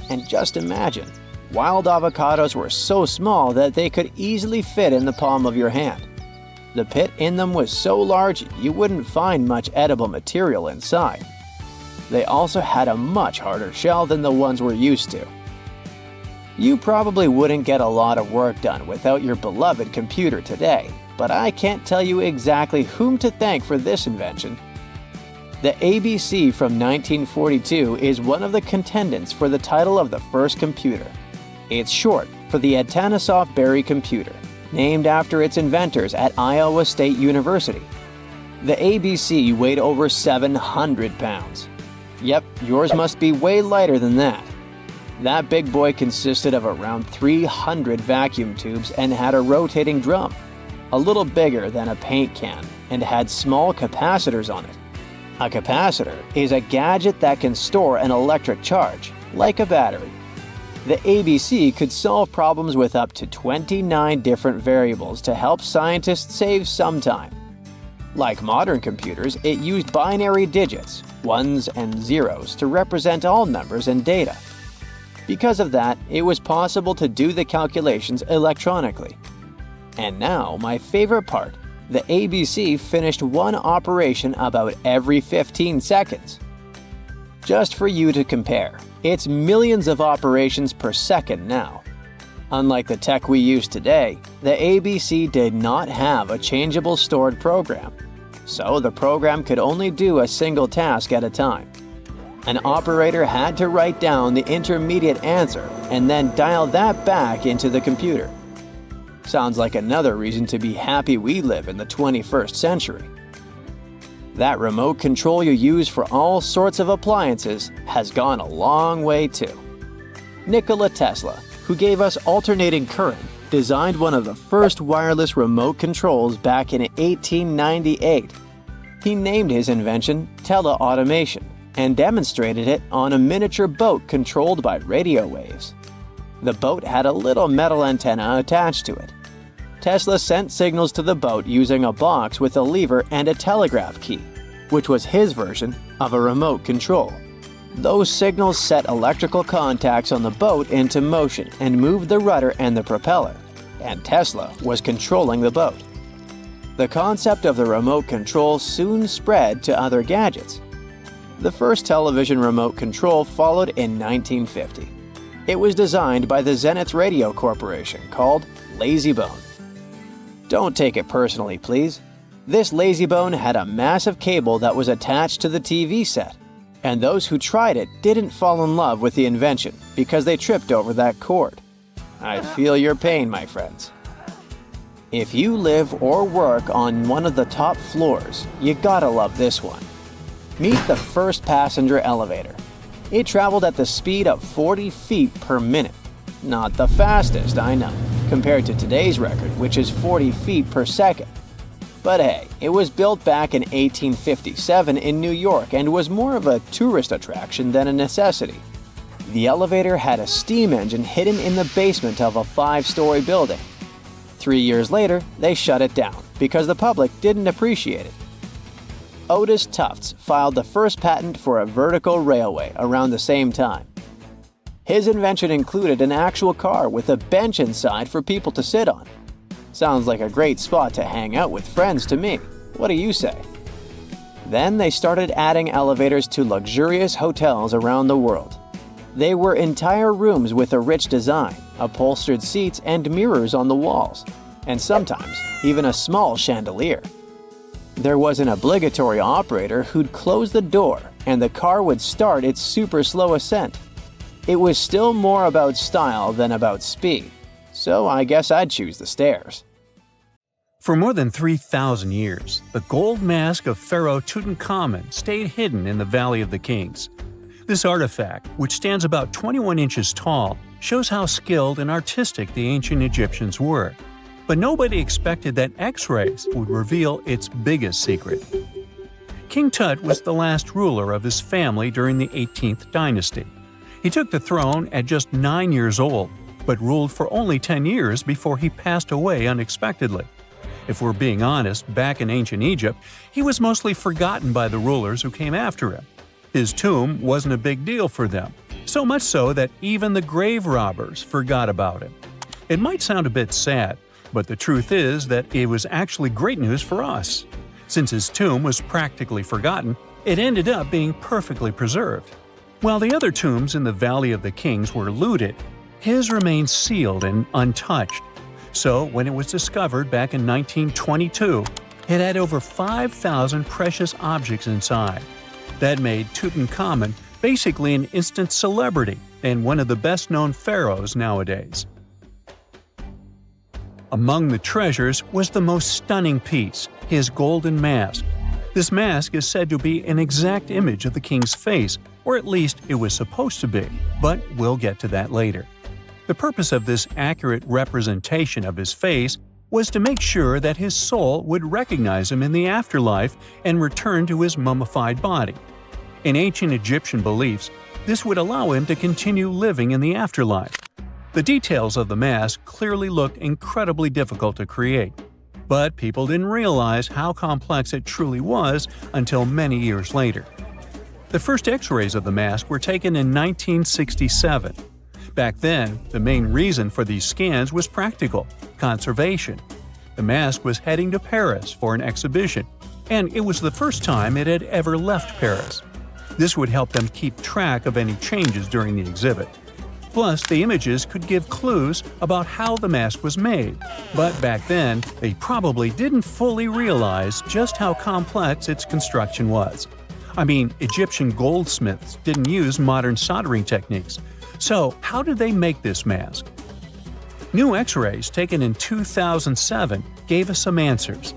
And just imagine, wild avocados were so small that they could easily fit in the palm of your hand. The pit in them was so large you wouldn't find much edible material inside. They also had a much harder shell than the ones we're used to. You probably wouldn't get a lot of work done without your beloved computer today, but I can't tell you exactly whom to thank for this invention. The ABC from 1942 is one of the contendants for the title of the first computer. It's short for the Atanasoff Berry computer, named after its inventors at Iowa State University. The ABC weighed over 700 pounds. Yep, yours must be way lighter than that. That big boy consisted of around 300 vacuum tubes and had a rotating drum, a little bigger than a paint can, and had small capacitors on it. A capacitor is a gadget that can store an electric charge, like a battery. The ABC could solve problems with up to 29 different variables to help scientists save some time. Like modern computers, it used binary digits, ones and zeros, to represent all numbers and data. Because of that, it was possible to do the calculations electronically. And now, my favorite part, the ABC finished one operation about every 15 seconds. Just for you to compare, it's millions of operations per second now. Unlike the tech we use today, the ABC did not have a changeable stored program, so the program could only do a single task at a time. An operator had to write down the intermediate answer and then dial that back into the computer. Sounds like another reason to be happy we live in the 21st century. That remote control you use for all sorts of appliances has gone a long way too. Nikola Tesla, who gave us alternating current, designed one of the first wireless remote controls back in 1898. He named his invention teleautomation and demonstrated it on a miniature boat controlled by radio waves. The boat had a little metal antenna attached to it. Tesla sent signals to the boat using a box with a lever and a telegraph key, which was his version of a remote control. Those signals set electrical contacts on the boat into motion and moved the rudder and the propeller, and Tesla was controlling the boat. The concept of the remote control soon spread to other gadgets. The first television remote control followed in 1950. It was designed by the Zenith Radio Corporation called LazyBone. Don't take it personally, please. This LazyBone had a massive cable that was attached to the TV set, and those who tried it didn't fall in love with the invention because they tripped over that cord. I feel your pain, my friends. If you live or work on one of the top floors, you gotta love this one. Meet the first passenger elevator. It traveled at the speed of 40 feet per minute. Not the fastest, I know, compared to today's record, which is 40 feet per second. But hey, it was built back in 1857 in New York and was more of a tourist attraction than a necessity. The elevator had a steam engine hidden in the basement of a 5-story building. 3 years later, they shut it down because the public didn't appreciate it. Otis Tufts filed the first patent for a vertical railway around the same time. His invention included an actual car with a bench inside for people to sit on. Sounds like a great spot to hang out with friends to me. What do you say? Then they started adding elevators to luxurious hotels around the world. They were entire rooms with a rich design, upholstered seats and mirrors on the walls, and sometimes even a small chandelier. There was an obligatory operator who'd close the door and the car would start its super slow ascent. It was still more about style than about speed, so I guess I'd choose the stairs.
For more than 3,000 years, the gold mask of Pharaoh Tutankhamun stayed hidden in the Valley of the Kings. This artifact, which stands about 21 inches tall, shows how skilled and artistic the ancient Egyptians were. But nobody expected that X-rays would reveal its biggest secret. King Tut was the last ruler of his family during the 18th dynasty. He took the throne at just 9 years old, but ruled for only 10 years before he passed away unexpectedly. If we're being honest, back in ancient Egypt, he was mostly forgotten by the rulers who came after him. His tomb wasn't a big deal for them, so much so that even the grave robbers forgot about him. It might sound a bit sad, but the truth is that it was actually great news for us. Since his tomb was practically forgotten, it ended up being perfectly preserved. While the other tombs in the Valley of the Kings were looted, His remained sealed and untouched. So when it was discovered back in 1922, it had over 5,000 precious objects inside. That made Tutankhamun basically an instant celebrity and one of the best-known pharaohs nowadays. Among the treasures was the most stunning piece, his golden mask. This mask is said to be an exact image of the king's face, or at least it was supposed to be, but we'll get to that later. The purpose of this accurate representation of his face was to make sure that his soul would recognize him in the afterlife and return to his mummified body. In ancient Egyptian beliefs, this would allow him to continue living in the afterlife. The details of the mask clearly looked incredibly difficult to create, but people didn't realize how complex it truly was until many years later. The first X-rays of the mask were taken in 1967. Back then, the main reason for these scans was practical – conservation. The mask was heading to Paris for an exhibition, and it was the first time it had ever left Paris. This would help them keep track of any changes during the exhibit. Plus, the images could give clues about how the mask was made, but back then, they probably didn't fully realize just how complex its construction was. I mean, Egyptian goldsmiths didn't use modern soldering techniques. So, how did they make this mask? New X-rays taken in 2007 gave us some answers.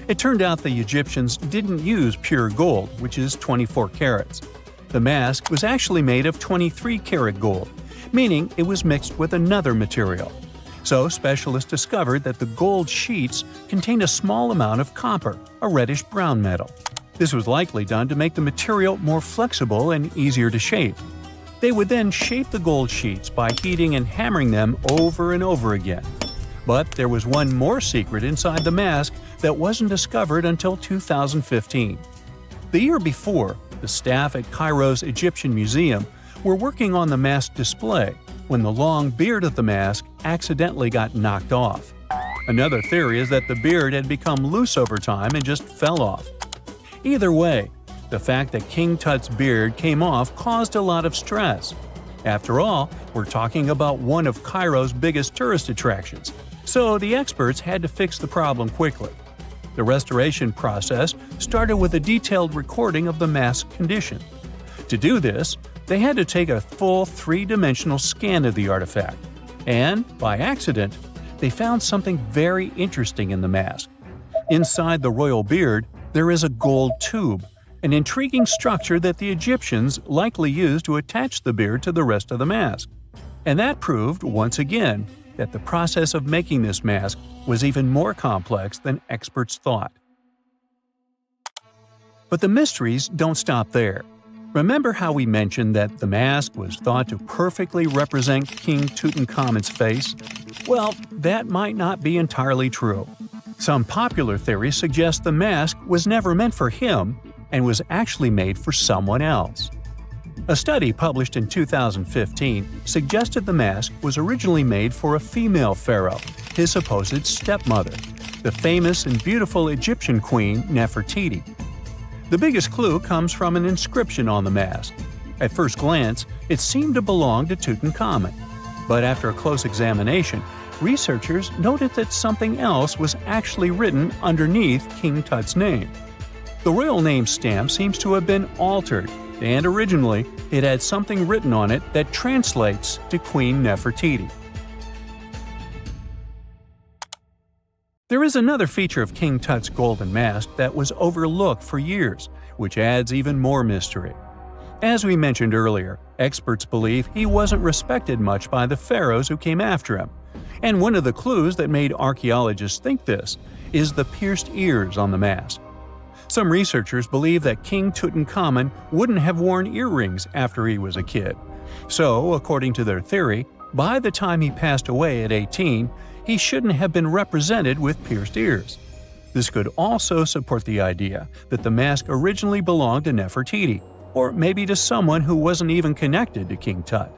It turned out the Egyptians didn't use pure gold, which is 24 carats. The mask was actually made of 23-karat gold, meaning it was mixed with another material. So specialists discovered that the gold sheets contained a small amount of copper, a reddish-brown metal. This was likely done to make the material more flexible and easier to shape. They would then shape the gold sheets by heating and hammering them over and over again. But there was one more secret inside the mask that wasn't discovered until 2015. The year before, the staff at Cairo's Egyptian Museum were working on the mask display when the long beard of the mask accidentally got knocked off. Another theory is that the beard had become loose over time and just fell off. Either way, the fact that King Tut's beard came off caused a lot of stress. After all, we're talking about one of Cairo's biggest tourist attractions, so the experts had to fix the problem quickly. The restoration process started with a detailed recording of the mask's condition. To do this, they had to take a full three-dimensional scan of the artifact, and, by accident, they found something very interesting in the mask. Inside the royal beard, there is a gold tube, an intriguing structure that the Egyptians likely used to attach the beard to the rest of the mask. And that proved, once again, that the process of making this mask was even more complex than experts thought. But the mysteries don't stop there. Remember how we mentioned that the mask was thought to perfectly represent King Tutankhamun's face? Well, that might not be entirely true. Some popular theories suggest the mask was never meant for him and was actually made for someone else. A study published in 2015 suggested the mask was originally made for a female pharaoh, his supposed stepmother, the famous and beautiful Egyptian queen Nefertiti. The biggest clue comes from an inscription on the mask. At first glance, it seemed to belong to Tutankhamun, but after a close examination, researchers noted that something else was actually written underneath King Tut's name. The royal name stamp seems to have been altered, and originally it had something written on it that translates to Queen Nefertiti. There is another feature of King Tut's golden mask that was overlooked for years, which adds even more mystery. As we mentioned earlier, experts believe he wasn't respected much by the pharaohs who came after him. And one of the clues that made archaeologists think this is the pierced ears on the mask. Some researchers believe that King Tutankhamun wouldn't have worn earrings after he was a kid. So, according to their theory, by the time he passed away at 18, he shouldn't have been represented with pierced ears. This could also support the idea that the mask originally belonged to Nefertiti, or maybe to someone who wasn't even connected to King Tut.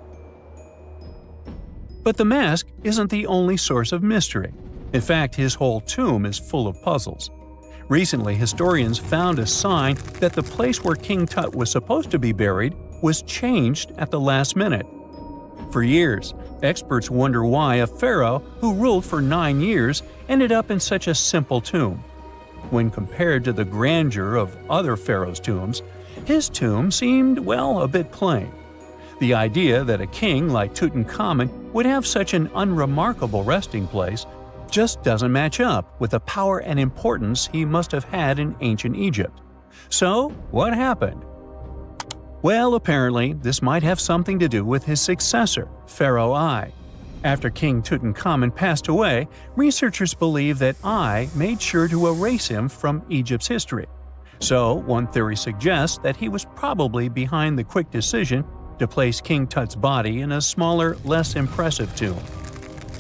But the mask isn't the only source of mystery. In fact, his whole tomb is full of puzzles. Recently, historians found a sign that the place where King Tut was supposed to be buried was changed at the last minute. For years, experts wonder why a pharaoh who ruled for 9 years ended up in such a simple tomb. When compared to the grandeur of other pharaohs' tombs, his tomb seemed, well, a bit plain. The idea that a king like Tutankhamun would have such an unremarkable resting place just doesn't match up with the power and importance he must have had in ancient Egypt. So, what happened? Well, apparently, this might have something to do with his successor, Pharaoh I. After King Tutankhamun passed away, researchers believe that I made sure to erase him from Egypt's history. So, one theory suggests that he was probably behind the quick decision to place King Tut's body in a smaller, less impressive tomb.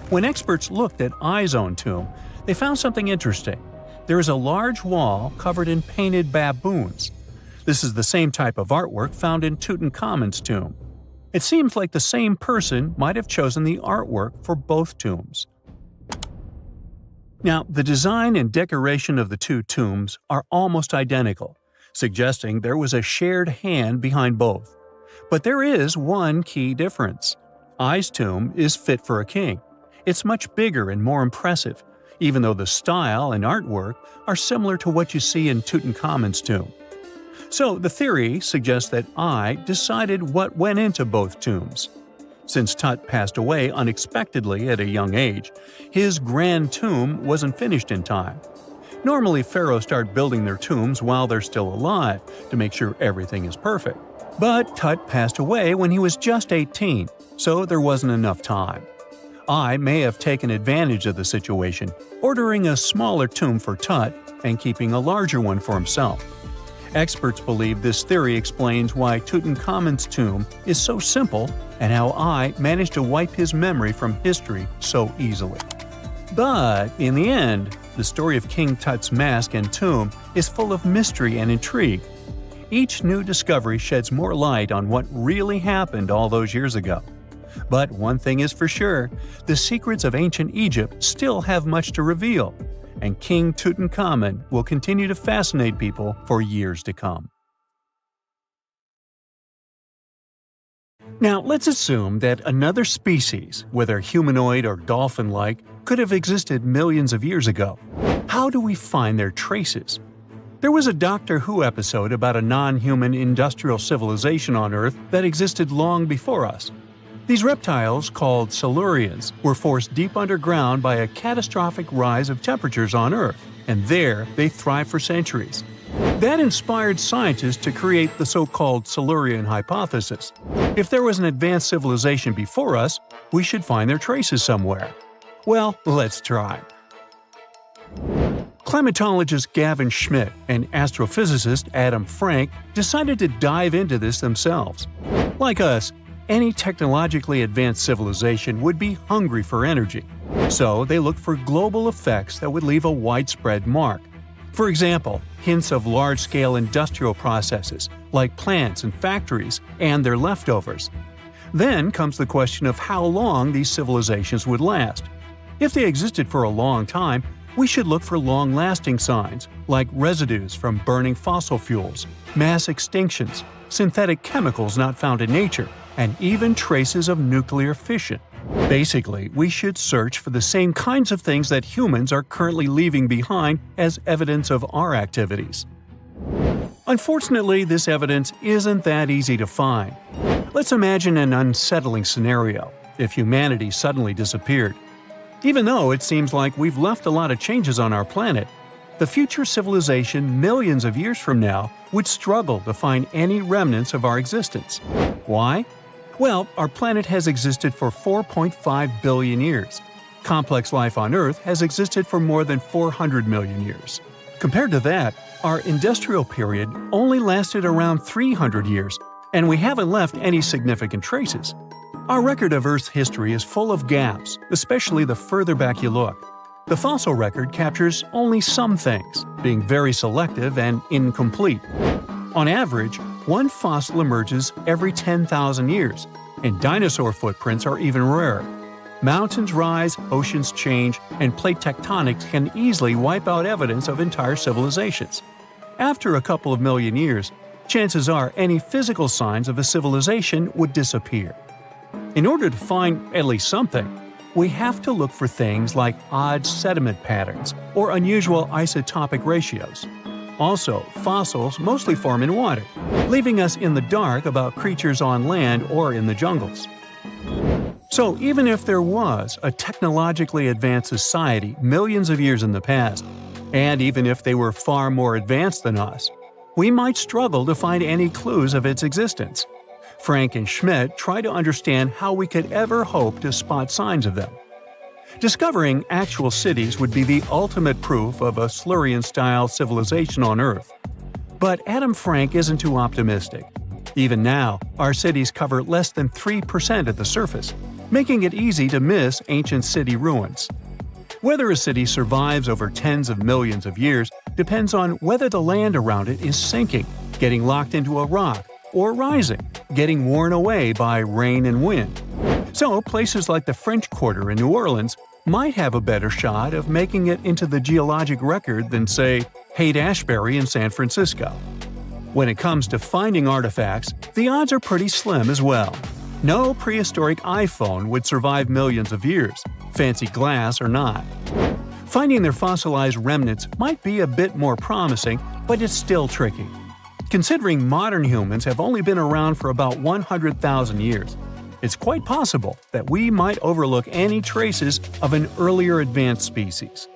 When experts looked at I's own tomb, they found something interesting. There is a large wall covered in painted baboons. This is the same type of artwork found in Tutankhamun's tomb. It seems like the same person might have chosen the artwork for both tombs. Now, the design and decoration of the two tombs are almost identical, suggesting there was a shared hand behind both. But there is one key difference. I's tomb is fit for a king. It's much bigger and more impressive, even though the style and artwork are similar to what you see in Tutankhamun's tomb. So the theory suggests that I decided what went into both tombs. Since Tut passed away unexpectedly at a young age, his grand tomb wasn't finished in time. Normally, pharaohs start building their tombs while they're still alive to make sure everything is perfect. But Tut passed away when he was just 18, so there wasn't enough time. I may have taken advantage of the situation, ordering a smaller tomb for Tut and keeping a larger one for himself. Experts believe this theory explains why Tutankhamun's tomb is so simple and how I managed to wipe his memory from history so easily. But in the end, the story of King Tut's mask and tomb is full of mystery and intrigue. Each new discovery sheds more light on what really happened all those years ago. But one thing is for sure, the secrets of ancient Egypt still have much to reveal, and King Tutankhamun will continue to fascinate people for years to come. Now, let's assume that another species, whether humanoid or dolphin-like, could have existed millions of years ago. How do we find their traces? There was a Doctor Who episode about a non-human industrial civilization on Earth that existed long before us. These reptiles, called Silurians, were forced deep underground by a catastrophic rise of temperatures on Earth, and there they thrived for centuries. That inspired scientists to create the so-called Silurian hypothesis. If there was an advanced civilization before us, we should find their traces somewhere. Well, let's try. Climatologist Gavin Schmidt and astrophysicist Adam Frank decided to dive into this themselves. Like us, any technologically advanced civilization would be hungry for energy, so they looked for global effects that would leave a widespread mark. For example, hints of large-scale industrial processes, like plants and factories, and their leftovers. Then comes the question of how long these civilizations would last. If they existed for a long time, we should look for long-lasting signs, like residues from burning fossil fuels, mass extinctions, synthetic chemicals not found in nature, and even traces of nuclear fission. Basically, we should search for the same kinds of things that humans are currently leaving behind as evidence of our activities. Unfortunately, this evidence isn't that easy to find. Let's imagine an unsettling scenario if humanity suddenly disappeared. Even though it seems like we've left a lot of changes on our planet, the future civilization millions of years from now would struggle to find any remnants of our existence. Why? Well, our planet has existed for 4.5 billion years. Complex life on Earth has existed for more than 400 million years. Compared to that, our industrial period only lasted around 300 years, and we haven't left any significant traces. Our record of Earth's history is full of gaps, especially the further back you look. The fossil record captures only some things, being very selective and incomplete. On average, one fossil emerges every 10,000 years, and dinosaur footprints are even rarer. Mountains rise, oceans change, and plate tectonics can easily wipe out evidence of entire civilizations. After a couple of million years, chances are any physical signs of a civilization would disappear. In order to find at least something, we have to look for things like odd sediment patterns or unusual isotopic ratios. Also, fossils mostly form in water, leaving us in the dark about creatures on land or in the jungles. So even if there was a technologically advanced society millions of years in the past, and even if they were far more advanced than us, we might struggle to find any clues of its existence. Frank and Schmidt try to understand how we could ever hope to spot signs of them. Discovering actual cities would be the ultimate proof of a Silurian-style civilization on Earth. But Adam Frank isn't too optimistic. Even now, our cities cover less than 3% of the surface, making it easy to miss ancient city ruins. Whether a city survives over tens of millions of years depends on whether the land around it is sinking, getting locked into a rock, or rising, getting worn away by rain and wind. So places like the French Quarter in New Orleans might have a better shot of making it into the geologic record than, say, Haight-Ashbury in San Francisco. When it comes to finding artifacts, the odds are pretty slim as well. No prehistoric iPhone would survive millions of years, fancy glass or not. Finding their fossilized remnants might be a bit more promising, but it's still tricky. Considering modern humans have only been around for about 100,000 years, it's quite possible that we might overlook any traces of an earlier advanced species.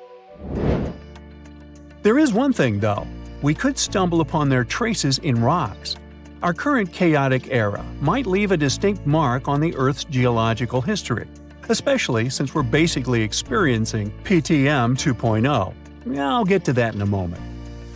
There is one thing, though. We could stumble upon their traces in rocks. Our current chaotic era might leave a distinct mark on the Earth's geological history, especially since we're basically experiencing PTM 2.0. I'll get to that in a moment.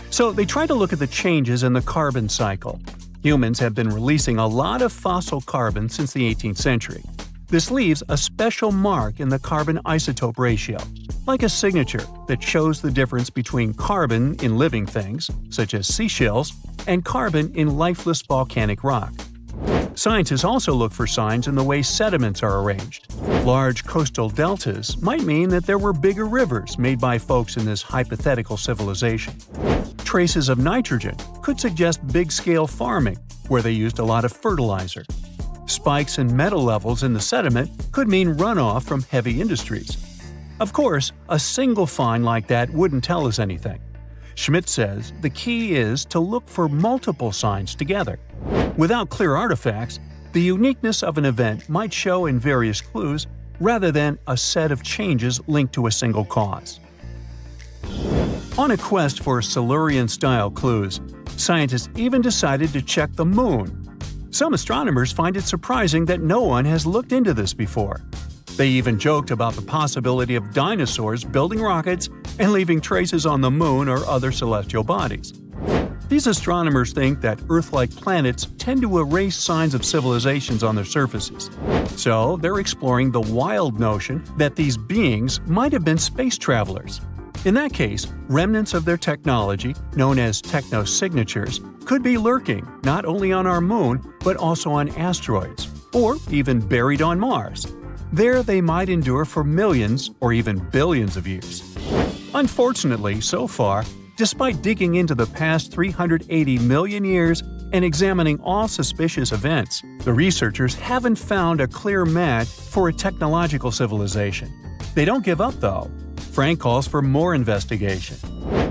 So they try to look at the changes in the carbon cycle. Humans have been releasing a lot of fossil carbon since the 18th century. This leaves a special mark in the carbon isotope ratio, like a signature that shows the difference between carbon in living things, such as seashells, and carbon in lifeless volcanic rock. Scientists also look for signs in the way sediments are arranged. Large coastal deltas might mean that there were bigger rivers made by folks in this hypothetical civilization. Traces of nitrogen could suggest big-scale farming, where they used a lot of fertilizer. Spikes in metal levels in the sediment could mean runoff from heavy industries. Of course, a single find like that wouldn't tell us anything. Schmidt says the key is to look for multiple signs together. Without clear artifacts, the uniqueness of an event might show in various clues rather than a set of changes linked to a single cause. On a quest for Silurian-style clues, scientists even decided to check the Moon. Some astronomers find it surprising that no one has looked into this before. They even joked about the possibility of dinosaurs building rockets and leaving traces on the Moon or other celestial bodies. These astronomers think that Earth-like planets tend to erase signs of civilizations on their surfaces. So they're exploring the wild notion that these beings might have been space travelers. In that case, remnants of their technology, known as technosignatures, could be lurking not only on our Moon, but also on asteroids, or even buried on Mars. There they might endure for millions or even billions of years. Unfortunately, so far, despite digging into the past 380 million years and examining all suspicious events, the researchers haven't found a clear match for a technological civilization. They don't give up, though. Frank calls for more investigation.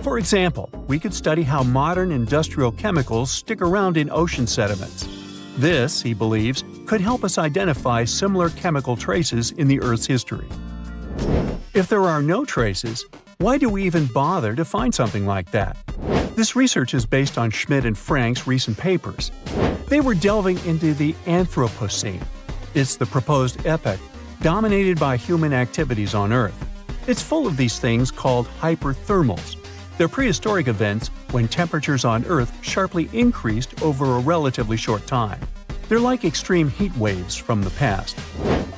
For example, we could study how modern industrial chemicals stick around in ocean sediments. This, he believes, could help us identify similar chemical traces in the Earth's history. If there are no traces, why do we even bother to find something like that? This research is based on Schmidt and Frank's recent papers. They were delving into the Anthropocene. It's the proposed epoch, dominated by human activities on Earth. It's full of these things called hyperthermals. They're prehistoric events when temperatures on Earth sharply increased over a relatively short time. They're like extreme heat waves from the past.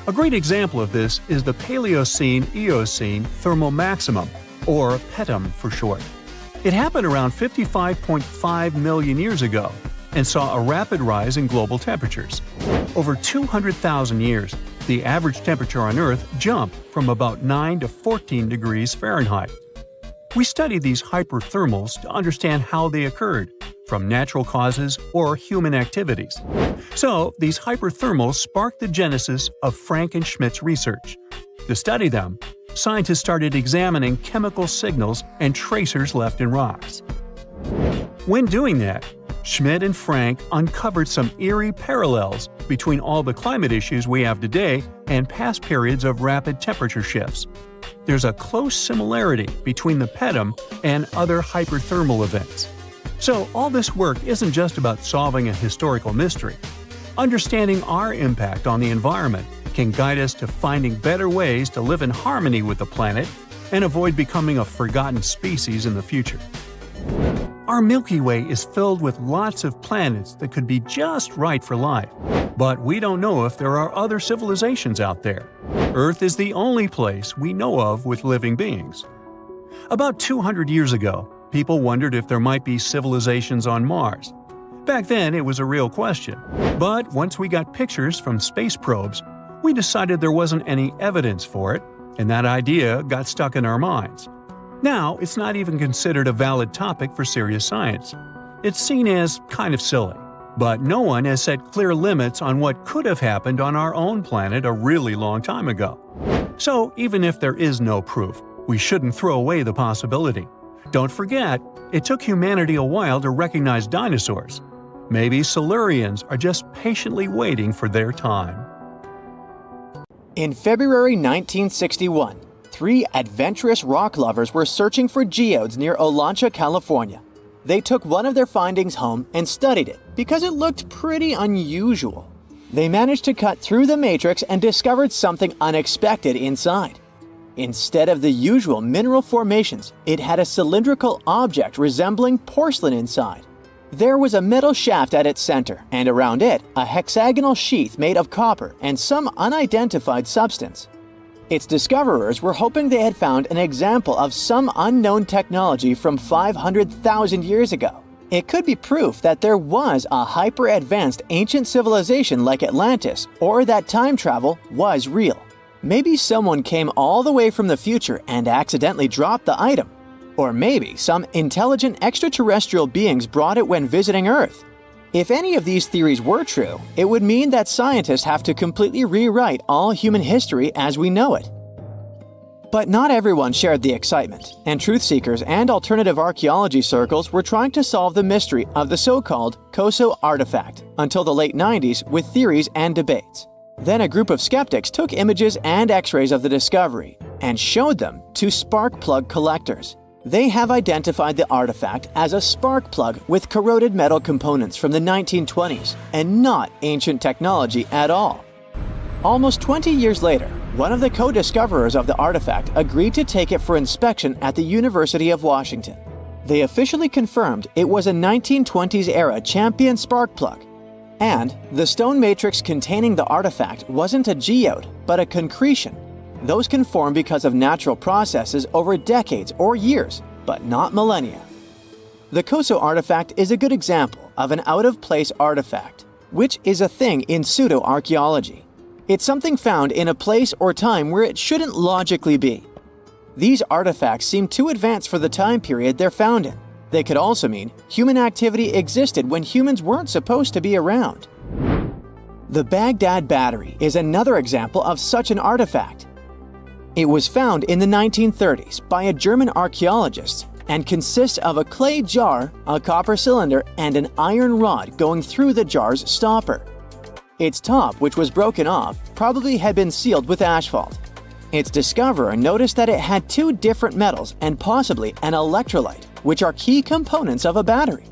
A great example of this is the Paleocene-Eocene thermal maximum, or PETM for short. It happened around 55.5 million years ago and saw a rapid rise in global temperatures. Over 200,000 years, the average temperature on Earth jumped from about 9 to 14 degrees Fahrenheit. We study these hyperthermals to understand how they occurred, from natural causes or human activities. So, these hyperthermals sparked the genesis of Frank and Schmidt's research. To study them, scientists started examining chemical signals and tracers left in rocks. When doing that, Schmidt and Frank uncovered some eerie parallels between all the climate issues we have today and past periods of rapid temperature shifts. There's a close similarity between the pedum and other hyperthermal events. So all this work isn't just about solving a historical mystery. Understanding our impact on the environment can guide us to finding better ways to live in harmony with the planet and avoid becoming a forgotten species in the future. Our Milky Way is filled with lots of planets that could be just right for life, but we don't know if there are other civilizations out there. Earth is the only place we know of with living beings. About 200 years ago, people wondered if there might be civilizations on Mars. Back then, it was a real question, but once we got pictures from space probes, we decided there wasn't any evidence for it, and that idea got stuck in our minds. Now, it's not even considered a valid topic for serious science. It's seen as kind of silly. But no one has set clear limits on what could have happened on our own planet a really long time ago. So, even if there is no proof, we shouldn't throw away the possibility. Don't forget, it took humanity a while to recognize dinosaurs. Maybe Silurians are just patiently waiting for their time.
In February 1961, 3 adventurous rock lovers were searching for geodes near Olancha, California. They took one of their findings home and studied it because it looked pretty unusual. They managed to cut through the matrix and discovered something unexpected inside. Instead of the usual mineral formations, it had a cylindrical object resembling porcelain inside. There was a metal shaft at its center, and around it, a hexagonal sheath made of copper and some unidentified substance. Its discoverers were hoping they had found an example of some unknown technology from 500,000 years ago. It could be proof that there was a hyper-advanced ancient civilization like Atlantis, or that time travel was real. Maybe someone came all the way from the future and accidentally dropped the item. Or maybe some intelligent extraterrestrial beings brought it when visiting Earth. If any of these theories were true, it would mean that scientists have to completely rewrite all human history as we know it. But not everyone shared the excitement, and truth seekers and alternative archaeology circles were trying to solve the mystery of the so-called Koso artifact until the late 90s with theories and debates. Then a group of skeptics took images and x-rays of the discovery and showed them to spark plug collectors. They have identified the artifact as a spark plug with corroded metal components from the 1920s and not ancient technology at all. Almost 20 years later, one of the co-discoverers of the artifact agreed to take it for inspection at the University of Washington. They officially confirmed it was a 1920s-era champion spark plug. And the stone matrix containing the artifact wasn't a geode, but a concretion. Those can form because of natural processes over decades or years, but not millennia. The Koso artifact is a good example of an out-of-place artifact, which is a thing in pseudo-archaeology. It's something found in a place or time where it shouldn't logically be. These artifacts seem too advanced for the time period they're found in. They could also mean human activity existed when humans weren't supposed to be around. The Baghdad Battery is another example of such an artifact. It was found in the 1930s by a German archaeologist and consists of a clay jar, a copper cylinder, and an iron rod going through the jar's stopper. Its top, which was broken off, probably had been sealed with asphalt. Its discoverer noticed that it had 2 different metals and possibly an electrolyte, which are key components of a battery.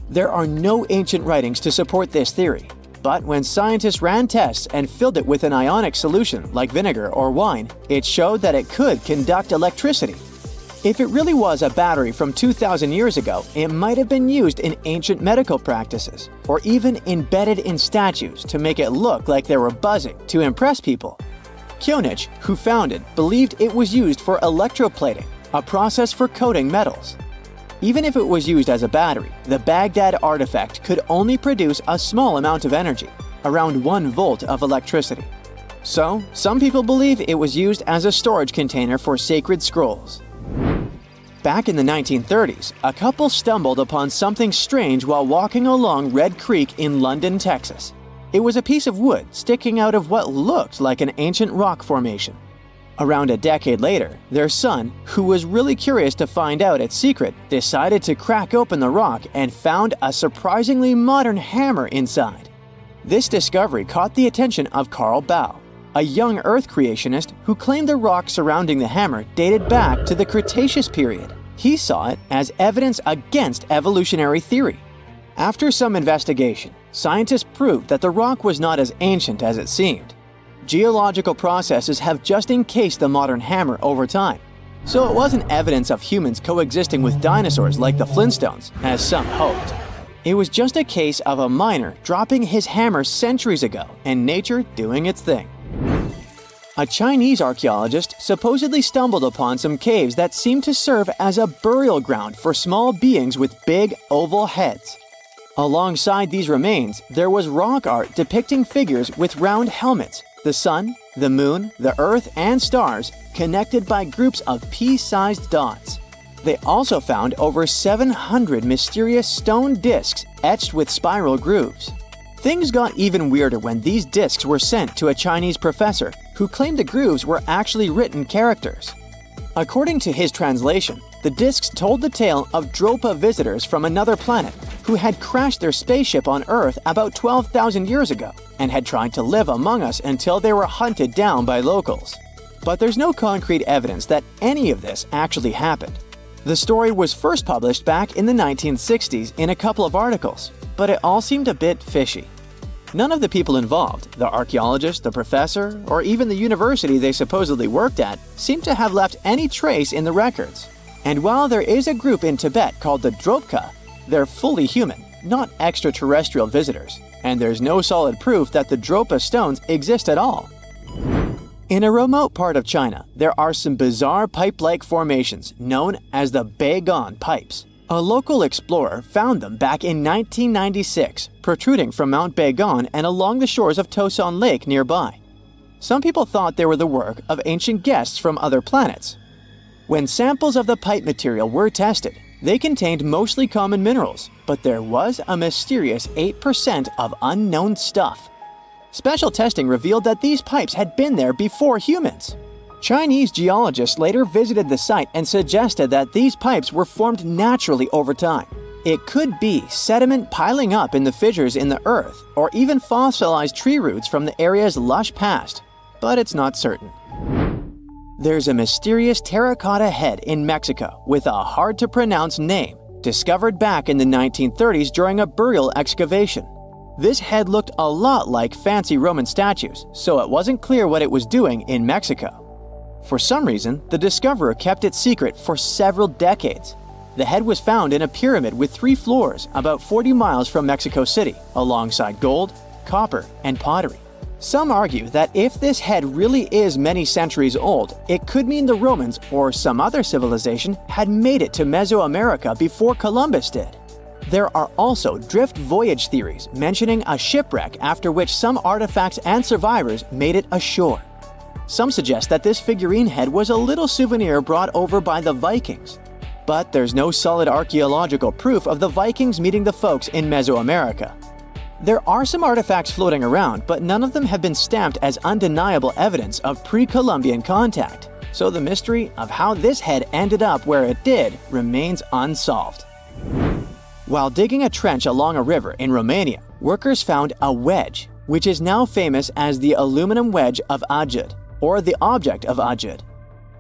There are no ancient writings to support this theory. But when scientists ran tests and filled it with an ionic solution like vinegar or wine, it showed that it could conduct electricity. If it really was a battery from 2,000 years ago, it might have been used in ancient medical practices, or even embedded in statues to make it look like they were buzzing to impress people. Kionich, who found it, believed it was used for electroplating, a process for coating metals. Even if it was used as a battery, the Baghdad artifact could only produce a small amount of energy, around 1 volt of electricity. So, some people believe it was used as a storage container for sacred scrolls. Back in the 1930s, a couple stumbled upon something strange while walking along Red Creek in London, Texas. It was a piece of wood sticking out of what looked like an ancient rock formation. Around a decade later, their son, who was really curious to find out its secret, decided to crack open the rock and found a surprisingly modern hammer inside. This discovery caught the attention of Carl Baugh, a young Earth creationist who claimed the rock surrounding the hammer dated back to the Cretaceous period. He saw it as evidence against evolutionary theory. After some investigation, scientists proved that the rock was not as ancient as it seemed. Geological processes have just encased the modern hammer over time, so it wasn't evidence of humans coexisting with dinosaurs like the Flintstones, as some hoped. It was just a case of a miner dropping his hammer centuries ago and nature doing its thing. A Chinese archaeologist supposedly stumbled upon some caves that seemed to serve as a burial ground for small beings with big, oval heads. Alongside these remains, there was rock art depicting figures with round helmets, the sun, the moon, the earth, and stars connected by groups of pea-sized dots. They also found over 700 mysterious stone discs etched with spiral grooves. Things got even weirder when these discs were sent to a Chinese professor who claimed the grooves were actually written characters. According to his translation, the discs told the tale of Dropa visitors from another planet who had crashed their spaceship on Earth about 12,000 years ago and had tried to live among us until they were hunted down by locals. But there's no concrete evidence that any of this actually happened. The story was first published back in the 1960s in a couple of articles, but it all seemed a bit fishy. None of the people involved, the archaeologist, the professor, or even the university they supposedly worked at, seemed to have left any trace in the records. And while there is a group in Tibet called the Dropka, they're fully human, not extraterrestrial visitors, and there's no solid proof that the Dropa stones exist at all. In a remote part of China, there are some bizarre pipe-like formations known as the Baghdad pipes. A local explorer found them back in 1996, protruding from Mount Baghdad and along the shores of Tosan Lake nearby. Some people thought they were the work of ancient guests from other planets. When samples of the pipe material were tested, they contained mostly common minerals, but there was a mysterious 8% of unknown stuff. Special testing revealed that these pipes had been there before humans. Chinese geologists later visited the site and suggested that these pipes were formed naturally over time. It could be sediment piling up in the fissures in the earth, or even fossilized tree roots from the area's lush past, but it's not certain. There's a mysterious terracotta head in Mexico with a hard-to-pronounce name, discovered back in the 1930s during a burial excavation. This head looked a lot like fancy Roman statues, so it wasn't clear what it was doing in Mexico. For some reason, the discoverer kept it secret for several decades. The head was found in a pyramid with 3 floors about 40 miles from Mexico City, alongside gold, copper, and pottery. Some argue that if this head really is many centuries old, it could mean the Romans or some other civilization had made it to Mesoamerica before Columbus did. There are also drift voyage theories mentioning a shipwreck after which some artifacts and survivors made it ashore. Some suggest that this figurine head was a little souvenir brought over by the Vikings. But there's no solid archaeological proof of the Vikings meeting the folks in Mesoamerica. There are some artifacts floating around, but none of them have been stamped as undeniable evidence of pre-Columbian contact, so the mystery of how this head ended up where it did remains unsolved. While digging a trench along a river in Romania, workers found a wedge, which is now famous as the aluminum wedge of Ajud, or the object of Ajud.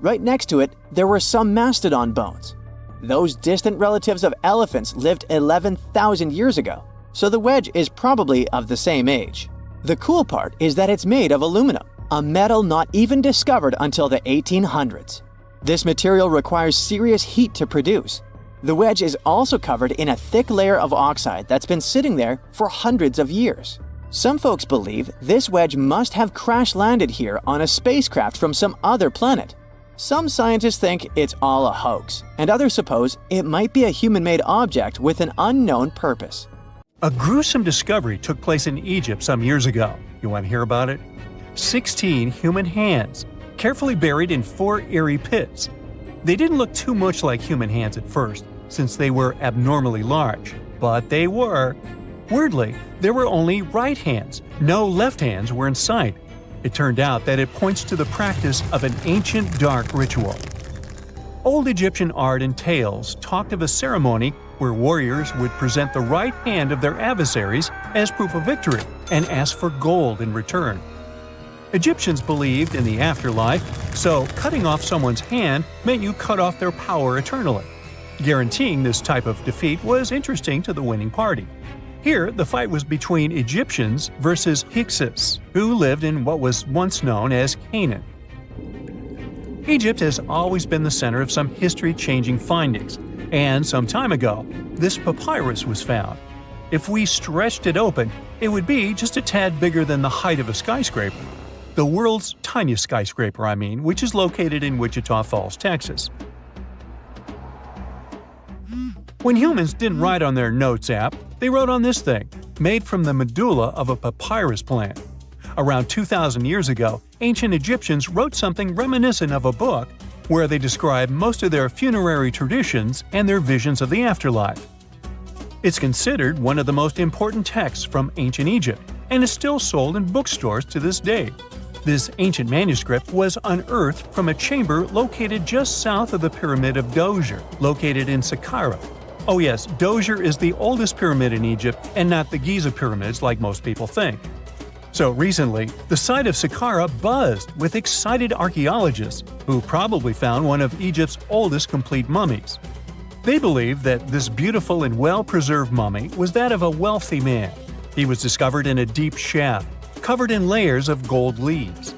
Right next to it, there were some mastodon bones. Those distant relatives of elephants lived 11,000 years ago, so the wedge is probably of the same age. The cool part is that it's made of aluminum, a metal not even discovered until the 1800s. This material requires serious heat to produce. The wedge is also covered in a thick layer of oxide that's been sitting there for hundreds of years. Some folks believe this wedge must have crash-landed here on a spacecraft from some other planet. Some scientists think it's all a hoax, and others suppose it might be a human-made object with an unknown purpose.
A gruesome discovery took place in Egypt some years ago. You want to hear about it? 16 human hands, carefully buried in 4 eerie pits. They didn't look too much like human hands at first, since they were abnormally large, but they were. Weirdly, there were only right hands, no left hands were in sight. It turned out that it points to the practice of an ancient dark ritual. Old Egyptian art and tales talked of a ceremony where warriors would present the right hand of their adversaries as proof of victory and ask for gold in return. Egyptians believed in the afterlife, so cutting off someone's hand meant you cut off their power eternally. Guaranteeing this type of defeat was interesting to the winning party. Here, the fight was between Egyptians versus Hyksos, who lived in what was once known as Canaan. Egypt has always been the center of some history-changing findings, and some time ago, this papyrus was found. If we stretched it open, it would be just a tad bigger than the height of a skyscraper. The world's tiniest skyscraper, which is located in Wichita Falls, Texas. When humans didn't write on their notes app, they wrote on this thing, made from the medulla of a papyrus plant. Around 2,000 years ago, ancient Egyptians wrote something reminiscent of a book where they describe most of their funerary traditions and their visions of the afterlife. It's considered one of the most important texts from ancient Egypt and is still sold in bookstores to this day. This ancient manuscript was unearthed from a chamber located just south of the Pyramid of Djoser, located in Saqqara. Oh yes, Djoser is the oldest pyramid in Egypt and not the Giza pyramids like most people think. So recently, the site of Saqqara buzzed with excited archaeologists who probably found one of Egypt's oldest complete mummies. They believe that this beautiful and well-preserved mummy was that of a wealthy man. He was discovered in a deep shaft, covered in layers of gold leaves.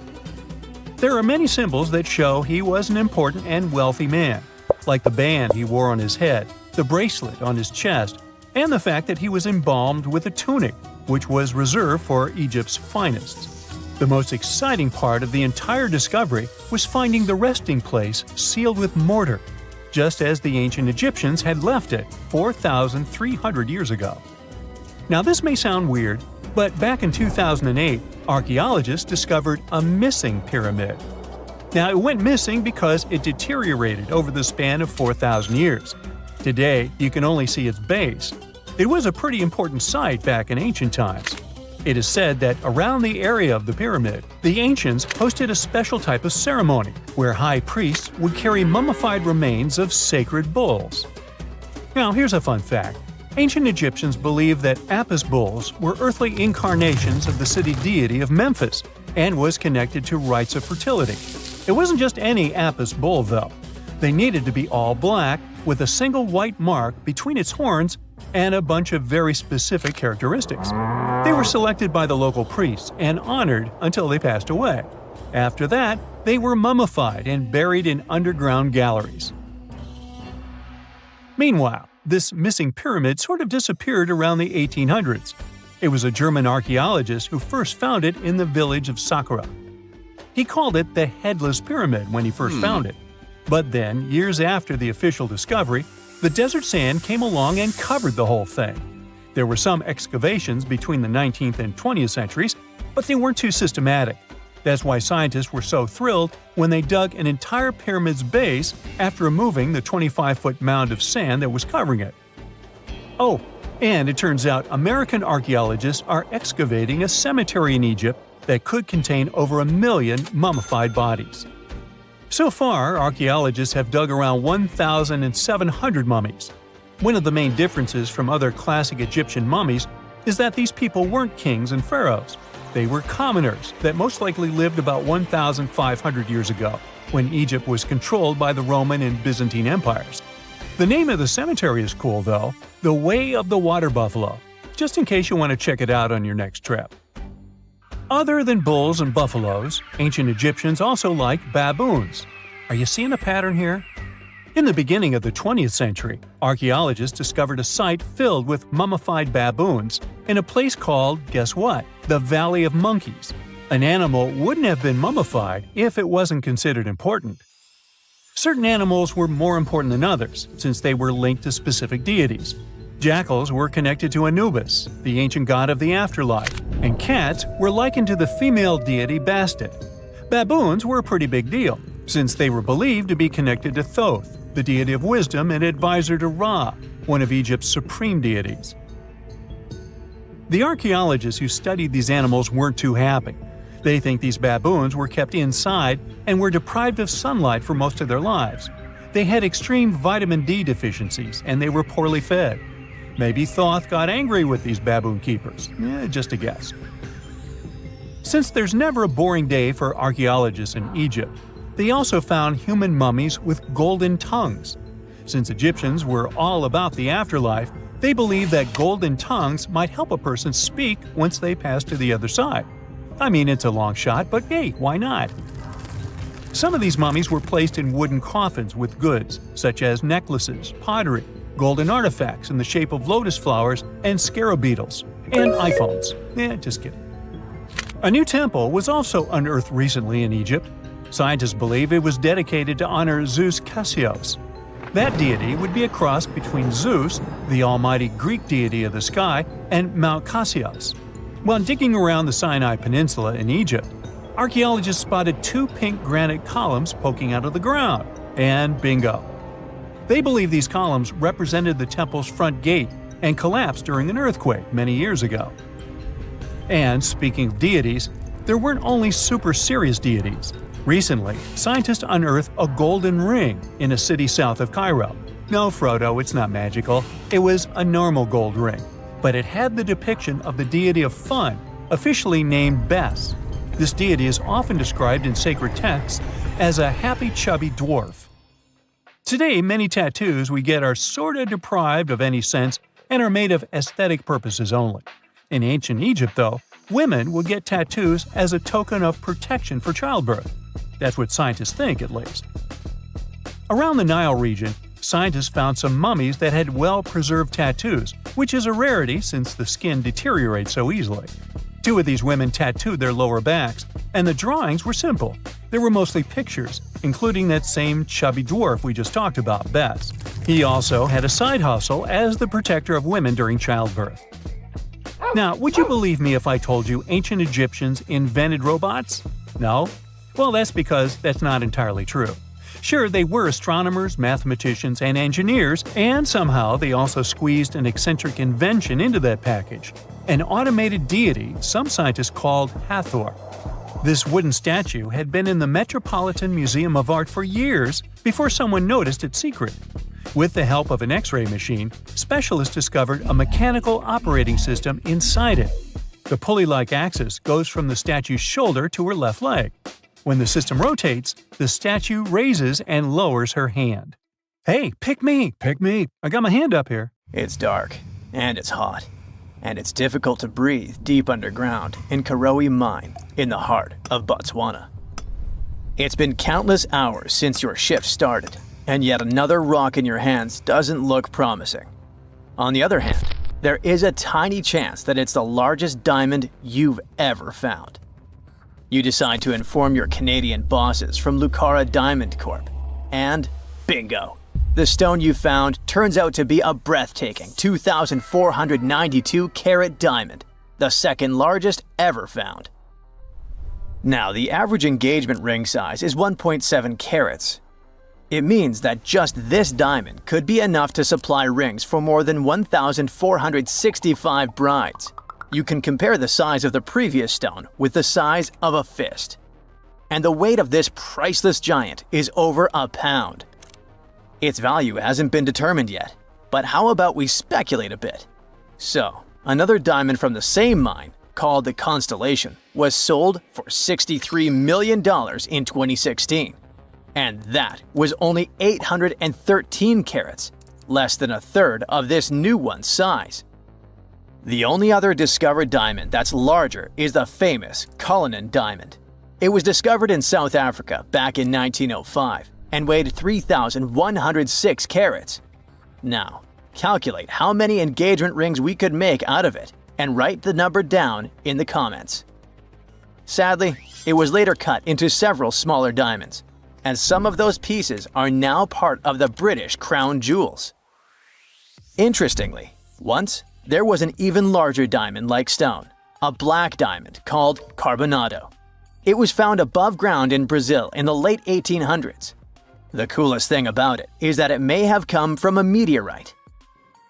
There are many symbols that show he was an important and wealthy man, like the band he wore on his head, the bracelet on his chest, and the fact that he was embalmed with a tunic, which was reserved for Egypt's finest. The most exciting part of the entire discovery was finding the resting place sealed with mortar, just as the ancient Egyptians had left it 4,300 years ago. Now this may sound weird, but back in 2008, archaeologists discovered a missing pyramid. Now it went missing because it deteriorated over the span of 4,000 years. Today, you can only see its base. It was a pretty important site back in ancient times. It is said that around the area of the pyramid, the ancients hosted a special type of ceremony where high priests would carry mummified remains of sacred bulls. Now here's a fun fact. Ancient Egyptians believed that Apis bulls were earthly incarnations of the city deity of Memphis and was connected to rites of fertility. It wasn't just any Apis bull though. They needed to be all black with a single white mark between its horns and a bunch of very specific characteristics. They were selected by the local priests and honored until they passed away. After that, they were mummified and buried in underground galleries. Meanwhile, this missing pyramid sort of disappeared around the 1800s. It was a German archaeologist who first found it in the village of Saqqara. He called it the Headless Pyramid when he first found it. But then, years after the official discovery, the desert sand came along and covered the whole thing. There were some excavations between the 19th and 20th centuries, but they weren't too systematic. That's why scientists were so thrilled when they dug an entire pyramid's base after removing the 25-foot mound of sand that was covering it. Oh, and it turns out American archaeologists are excavating a cemetery in Egypt that could contain over 1 million mummified bodies. So far, archaeologists have dug around 1,700 mummies. One of the main differences from other classic Egyptian mummies is that these people weren't kings and pharaohs. They were commoners that most likely lived about 1,500 years ago, when Egypt was controlled by the Roman and Byzantine empires. The name of the cemetery is cool though, the Way of the Water Buffalo, just in case you want to check it out on your next trip. Other than bulls and buffaloes, ancient Egyptians also liked baboons. Are you seeing a pattern here? In the beginning of the 20th century, archaeologists discovered a site filled with mummified baboons in a place called, guess what? The Valley of Monkeys. An animal wouldn't have been mummified if it wasn't considered important. Certain animals were more important than others, since they were linked to specific deities. Jackals were connected to Anubis, the ancient god of the afterlife, and cats were likened to the female deity Bastet. Baboons were a pretty big deal, since they were believed to be connected to Thoth, the deity of wisdom and advisor to Ra, one of Egypt's supreme deities. The archaeologists who studied these animals weren't too happy. They think these baboons were kept inside and were deprived of sunlight for most of their lives. They had extreme vitamin D deficiencies and they were poorly fed. Maybe Thoth got angry with these baboon keepers. Just a guess. Since there's never a boring day for archaeologists in Egypt, they also found human mummies with golden tongues. Since Egyptians were all about the afterlife, they believed that golden tongues might help a person speak once they pass to the other side. I mean, it's a long shot, but hey, why not? Some of these mummies were placed in wooden coffins with goods, such as necklaces, pottery, golden artifacts in the shape of lotus flowers and scarab beetles, and iPhones. Just kidding. A new temple was also unearthed recently in Egypt. Scientists believe it was dedicated to honor Zeus Cassios. That deity would be a cross between Zeus, the almighty Greek deity of the sky, and Mount Cassios. While digging around the Sinai Peninsula in Egypt, archaeologists spotted 2 pink granite columns poking out of the ground, and bingo. They believe these columns represented the temple's front gate and collapsed during an earthquake many years ago. And speaking of deities, there weren't only super serious deities. Recently, scientists unearthed a golden ring in a city south of Cairo. No, Frodo, it's not magical. It was a normal gold ring, but it had the depiction of the deity of fun, officially named Bes. This deity is often described in sacred texts as a happy chubby dwarf. Today, many tattoos we get are sorta deprived of any sense and are made of aesthetic purposes only. In ancient Egypt, though, women would get tattoos as a token of protection for childbirth. That's what scientists think, at least. Around the Nile region, scientists found some mummies that had well-preserved tattoos, which is a rarity since the skin deteriorates so easily. 2 of these women tattooed their lower backs, and the drawings were simple. They were mostly pictures, including that same chubby dwarf we just talked about, Bes. He also had a side hustle as the protector of women during childbirth. Now, would you believe me if I told you ancient Egyptians invented robots? No? Well, that's because that's not entirely true. Sure, they were astronomers, mathematicians, and engineers, and somehow they also squeezed an eccentric invention into that package. An automated deity some scientists called Hathor. This wooden statue had been in the Metropolitan Museum of Art for years before someone noticed its secret. With the help of an X-ray machine, specialists discovered a mechanical operating system inside it. The pulley-like axis goes from the statue's shoulder to her left leg. When the system rotates, the statue raises and lowers her hand. Hey, pick me! Pick me! I got my hand up here.
It's dark, and it's hot, and it's difficult to breathe deep underground in Karowe Mine in the heart of Botswana. It's been countless hours since your shift started, and yet another rock in your hands doesn't look promising. On the other hand, there is a tiny chance that it's the largest diamond you've ever found. You decide to inform your Canadian bosses from Lucara Diamond Corp. And bingo! The stone you found turns out to be a breathtaking 2,492 carat diamond, the second largest ever found. Now, the average engagement ring size is 1.7 carats. It means that just this diamond could be enough to supply rings for more than 1,465 brides. You can compare the size of the previous stone with the size of a fist. And the weight of this priceless giant is over a pound. Its value hasn't been determined yet, but how about we speculate a bit? So, another diamond from the same mine, called the Constellation, was sold for $63 million in 2016. And that was only 813 carats, less than a third of this new one's size. The only other discovered diamond that's larger is the famous Cullinan diamond. It was discovered in South Africa back in 1905 and weighed 3,106 carats. Now, calculate how many engagement rings we could make out of it and write the number down in the comments. Sadly, it was later cut into several smaller diamonds, and some of those pieces are now part of the British crown jewels. Interestingly, once there was an even larger diamond-like stone, a black diamond called Carbonado. It was found above ground in Brazil in the late 1800s. The coolest thing about it is that it may have come from a meteorite.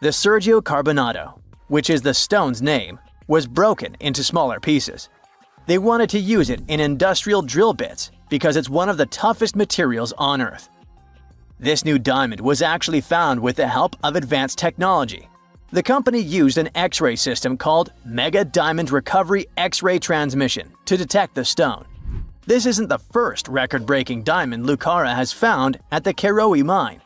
The Sergio Carbonado, which is the stone's name, was broken into smaller pieces. They wanted to use it in industrial drill bits because it's one of the toughest materials on Earth. This new diamond was actually found with the help of advanced technology. The company used an X-ray system called Mega Diamond Recovery X-ray Transmission to detect the stone. This isn't the first record-breaking diamond Lucara has found at the Karowe mine.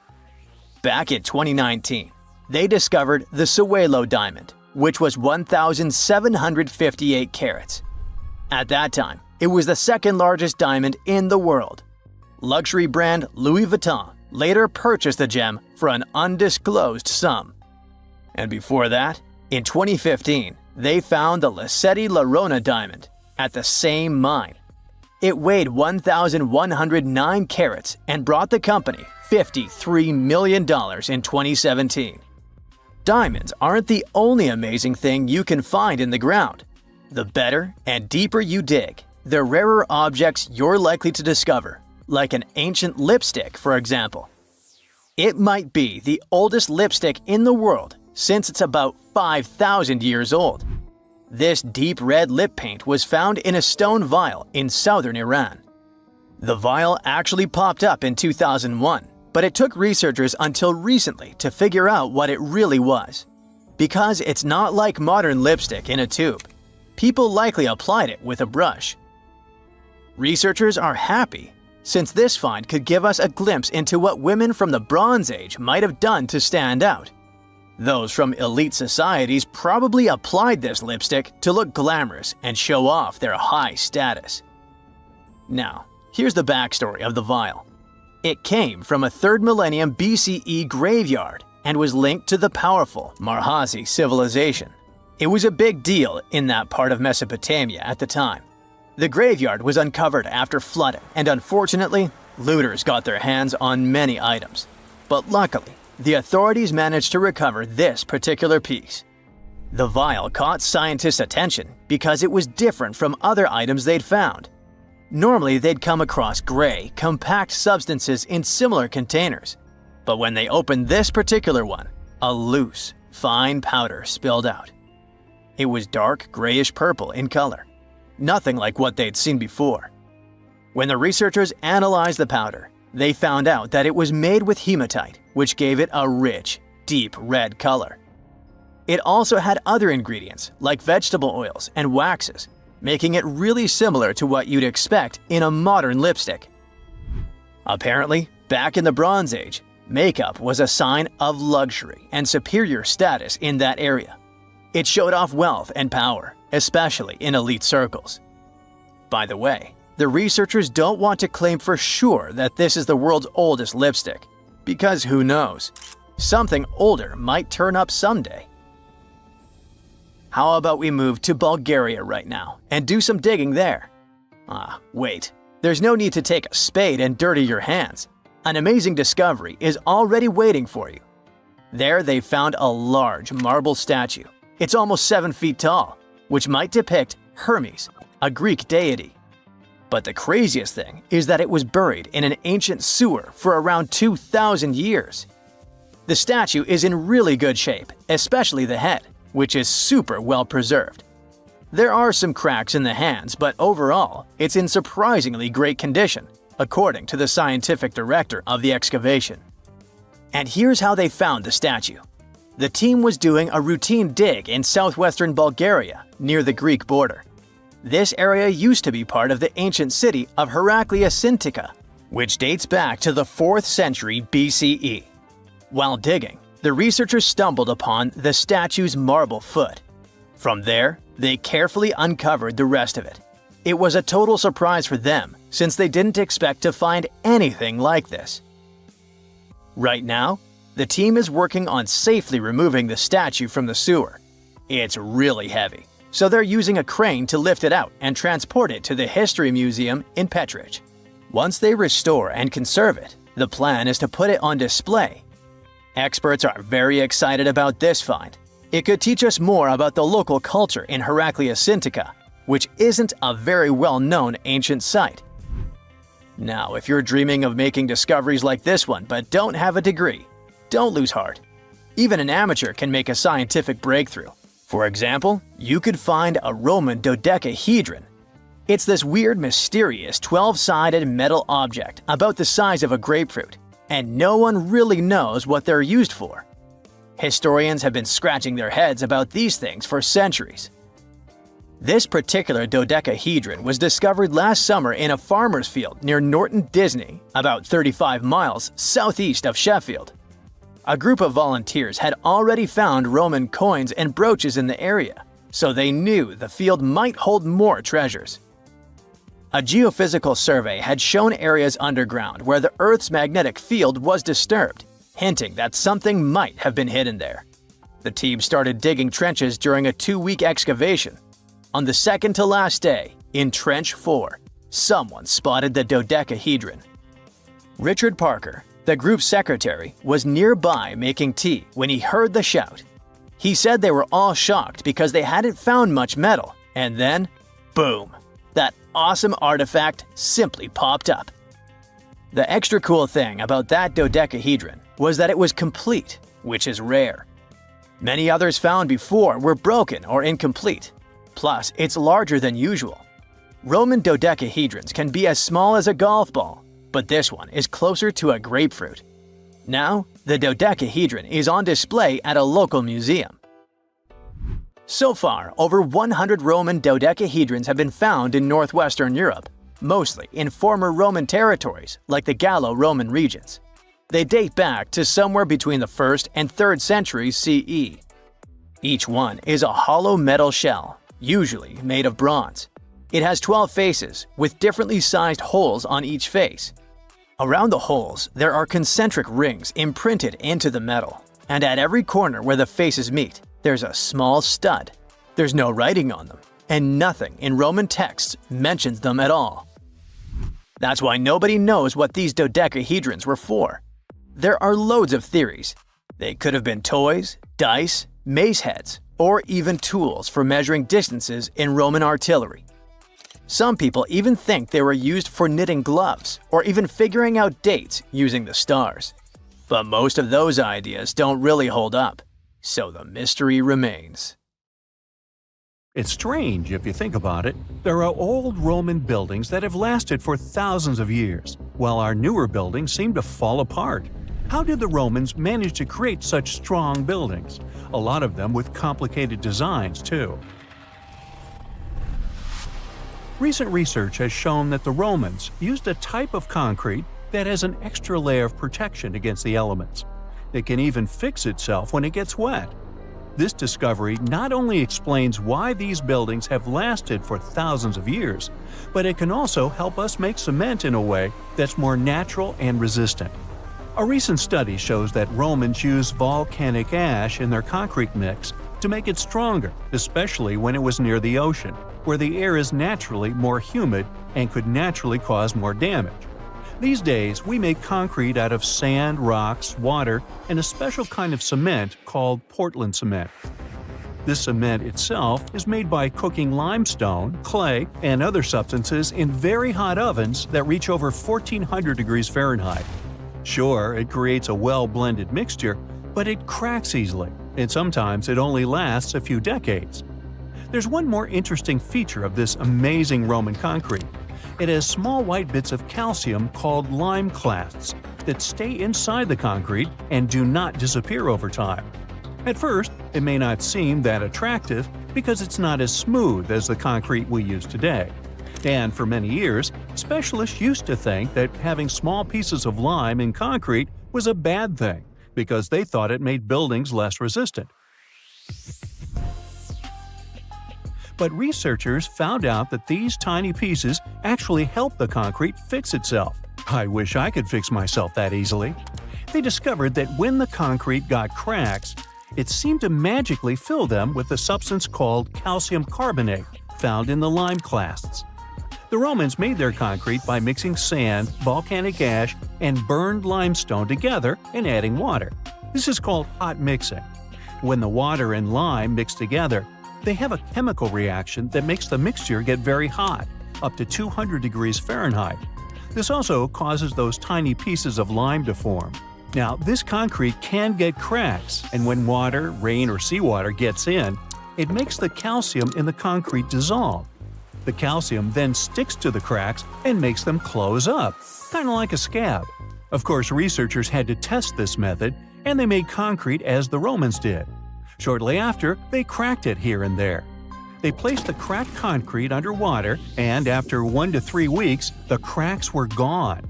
Back in 2019, they discovered the Suelo diamond, which was 1,758 carats. At that time, it was the second largest diamond in the world. Luxury brand Louis Vuitton later purchased the gem for an undisclosed sum. And before that, in 2015, they found the Lascetti La Rona diamond at the same mine. It weighed 1,109 carats and brought the company $53 million in 2017. Diamonds aren't the only amazing thing you can find in the ground. The better and deeper you dig, the rarer objects you're likely to discover, like an ancient lipstick, for example. It might be the oldest lipstick in the world since it's about 5,000 years old. This deep red lip paint was found in a stone vial in southern Iran. The vial actually popped up in 2001, but it took researchers until recently to figure out what it really was. Because it's not like modern lipstick in a tube. People likely applied it with a brush. Researchers are happy, since this find could give us a glimpse into what women from the Bronze Age might have done to stand out. Those from elite societies probably applied this lipstick to look glamorous and show off their high status. Now, here's the backstory of the vial. It came from a 3rd millennium BCE graveyard and was linked to the powerful Marhazi civilization. It was a big deal in that part of Mesopotamia at the time. The graveyard was uncovered after flooding, and unfortunately, looters got their hands on many items. But luckily, the authorities managed to recover this particular piece. The vial caught scientists' attention because it was different from other items they'd found. Normally, they'd come across gray, compact substances in similar containers. But when they opened this particular one, a loose, fine powder spilled out. It was dark grayish purple in color, nothing like what they'd seen before. When the researchers analyzed the powder, they found out that it was made with hematite, which gave it a rich, deep red color. It also had other ingredients like vegetable oils and waxes, making it really similar to what you'd expect in a modern lipstick. Apparently, back in the Bronze Age, makeup was a sign of luxury and superior status in that area. It showed off wealth and power, especially in elite circles. By the way, the researchers don't want to claim for sure that this is the world's oldest lipstick, because who knows? Something older might turn up someday. How about we move to Bulgaria right now and do some digging there? Wait, there's no need to take a spade and dirty your hands. An amazing discovery is already waiting for you. There they found a large marble statue. It's almost 7 feet tall, which might depict Hermes, a Greek deity. But the craziest thing is that it was buried in an ancient sewer for around 2,000 years. The statue is in really good shape, especially the head, which is super well preserved. There are some cracks in the hands, but overall, it's in surprisingly great condition, according to the scientific director of the excavation. And here's how they found the statue. The team was doing a routine dig in southwestern Bulgaria, near the Greek border. This area used to be part of the ancient city of Heraclea Sintica, which dates back to the 4th century BCE. While digging, the researchers stumbled upon the statue's marble foot. From there, they carefully uncovered the rest of it. It was a total surprise for them, since they didn't expect to find anything like this. Right now, the team is working on safely removing the statue from the sewer. It's really heavy, so they're using a crane to lift it out and transport it to the History Museum in Petrich. Once they restore and conserve it, the plan is to put it on display. Experts are very excited about this find. It could teach us more about the local culture in Heraclea Sintica, which isn't a very well-known ancient site. Now, if you're dreaming of making discoveries like this one but don't have a degree, don't lose heart. Even an amateur can make a scientific breakthrough. For example, you could find a Roman dodecahedron. It's this weird, mysterious 12-sided metal object about the size of a grapefruit, and no one really knows what they're used for. Historians have been scratching their heads about these things for centuries. This particular dodecahedron was discovered last summer in a farmer's field near Norton Disney, about 35 miles southeast of Sheffield. A group of volunteers had already found Roman coins and brooches in the area, so they knew the field might hold more treasures. A geophysical survey had shown areas underground where the Earth's magnetic field was disturbed, hinting that something might have been hidden there. The team started digging trenches during a 2-week excavation. On the second to last day, in Trench 4, someone spotted the dodecahedron. Richard Parker, the group's secretary, was nearby making tea when he heard the shout. He said they were all shocked because they hadn't found much metal, and then, boom, that awesome artifact simply popped up. The extra cool thing about that dodecahedron was that it was complete, which is rare. Many others found before were broken or incomplete. Plus, it's larger than usual. Roman dodecahedrons can be as small as a golf ball, but this one is closer to a grapefruit. Now, the dodecahedron is on display at a local museum. So far, over 100 Roman dodecahedrons have been found in northwestern Europe, mostly in former Roman territories like the Gallo-Roman regions. They date back to somewhere between the 1st and 3rd centuries CE. Each one is a hollow metal shell, usually made of bronze. It has 12 faces, with differently sized holes on each face. Around the holes, there are concentric rings imprinted into the metal, and at every corner where the faces meet, there's a small stud. There's no writing on them, and nothing in Roman texts mentions them at all. That's why nobody knows what these dodecahedrons were for. There are loads of theories. They could have been toys, dice, mace heads, or even tools for measuring distances in Roman artillery. Some people even think they were used for knitting gloves or even figuring out dates using the stars. But most of those ideas don't really hold up, so the mystery remains.
It's strange if you think about it. There are old Roman buildings that have lasted for thousands of years, while our newer buildings seem to fall apart. How did the Romans manage to create such strong buildings? A lot of them with complicated designs, too. Recent research has shown that the Romans used a type of concrete that has an extra layer of protection against the elements. It can even fix itself when it gets wet. This discovery not only explains why these buildings have lasted for thousands of years, but it can also help us make cement in a way that's more natural and resistant. A recent study shows that Romans used volcanic ash in their concrete mix to make it stronger, especially when it was near the ocean, where the air is naturally more humid and could naturally cause more damage. These days, we make concrete out of sand, rocks, water, and a special kind of cement called Portland cement. This cement itself is made by cooking limestone, clay, and other substances in very hot ovens that reach over 1400 degrees Fahrenheit. Sure, it creates a well-blended mixture, but it cracks easily, and sometimes it only lasts a few decades. There's one more interesting feature of this amazing Roman concrete. It has small white bits of calcium called lime clasts that stay inside the concrete and do not disappear over time. At first, it may not seem that attractive because it's not as smooth as the concrete we use today. And for many years, specialists used to think that having small pieces of lime in concrete was a bad thing because they thought it made buildings less resistant. But researchers found out that these tiny pieces actually help the concrete fix itself. I wish I could fix myself that easily. They discovered that when the concrete got cracks, it seemed to magically fill them with a substance called calcium carbonate found in the lime clasts. The Romans made their concrete by mixing sand, volcanic ash, and burned limestone together and adding water. This is called hot mixing. When the water and lime mix together, They have a chemical reaction that makes the mixture get very hot, up to 200 degrees Fahrenheit. This also causes those tiny pieces of lime to form. Now, this concrete can get cracks, and when water, rain, or seawater gets in, it makes the calcium in the concrete dissolve. The calcium then sticks to the cracks and makes them close up, kind of like a scab. Of course, researchers had to test this method, and they made concrete as the Romans did. Shortly after, they cracked it here and there. They placed the cracked concrete under water, and after 1 to 3 weeks, the cracks were gone.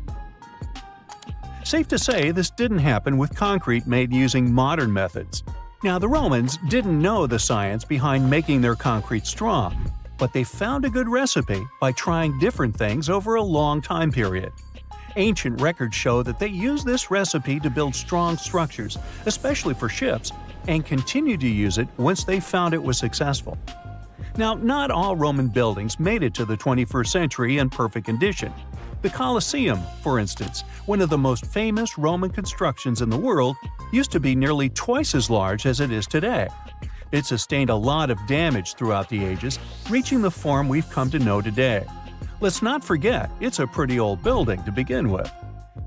Safe to say, this didn't happen with concrete made using modern methods. Now, the Romans didn't know the science behind making their concrete strong, but they found a good recipe by trying different things over a long time period. Ancient records show that they used this recipe to build strong structures, especially for ships, and continued to use it once they found it was successful. Now, not all Roman buildings made it to the 21st century in perfect condition. The Colosseum, for instance, one of the most famous Roman constructions in the world, used to be nearly twice as large as it is today. It sustained a lot of damage throughout the ages, reaching the form we've come to know today. Let's not forget, it's a pretty old building to begin with.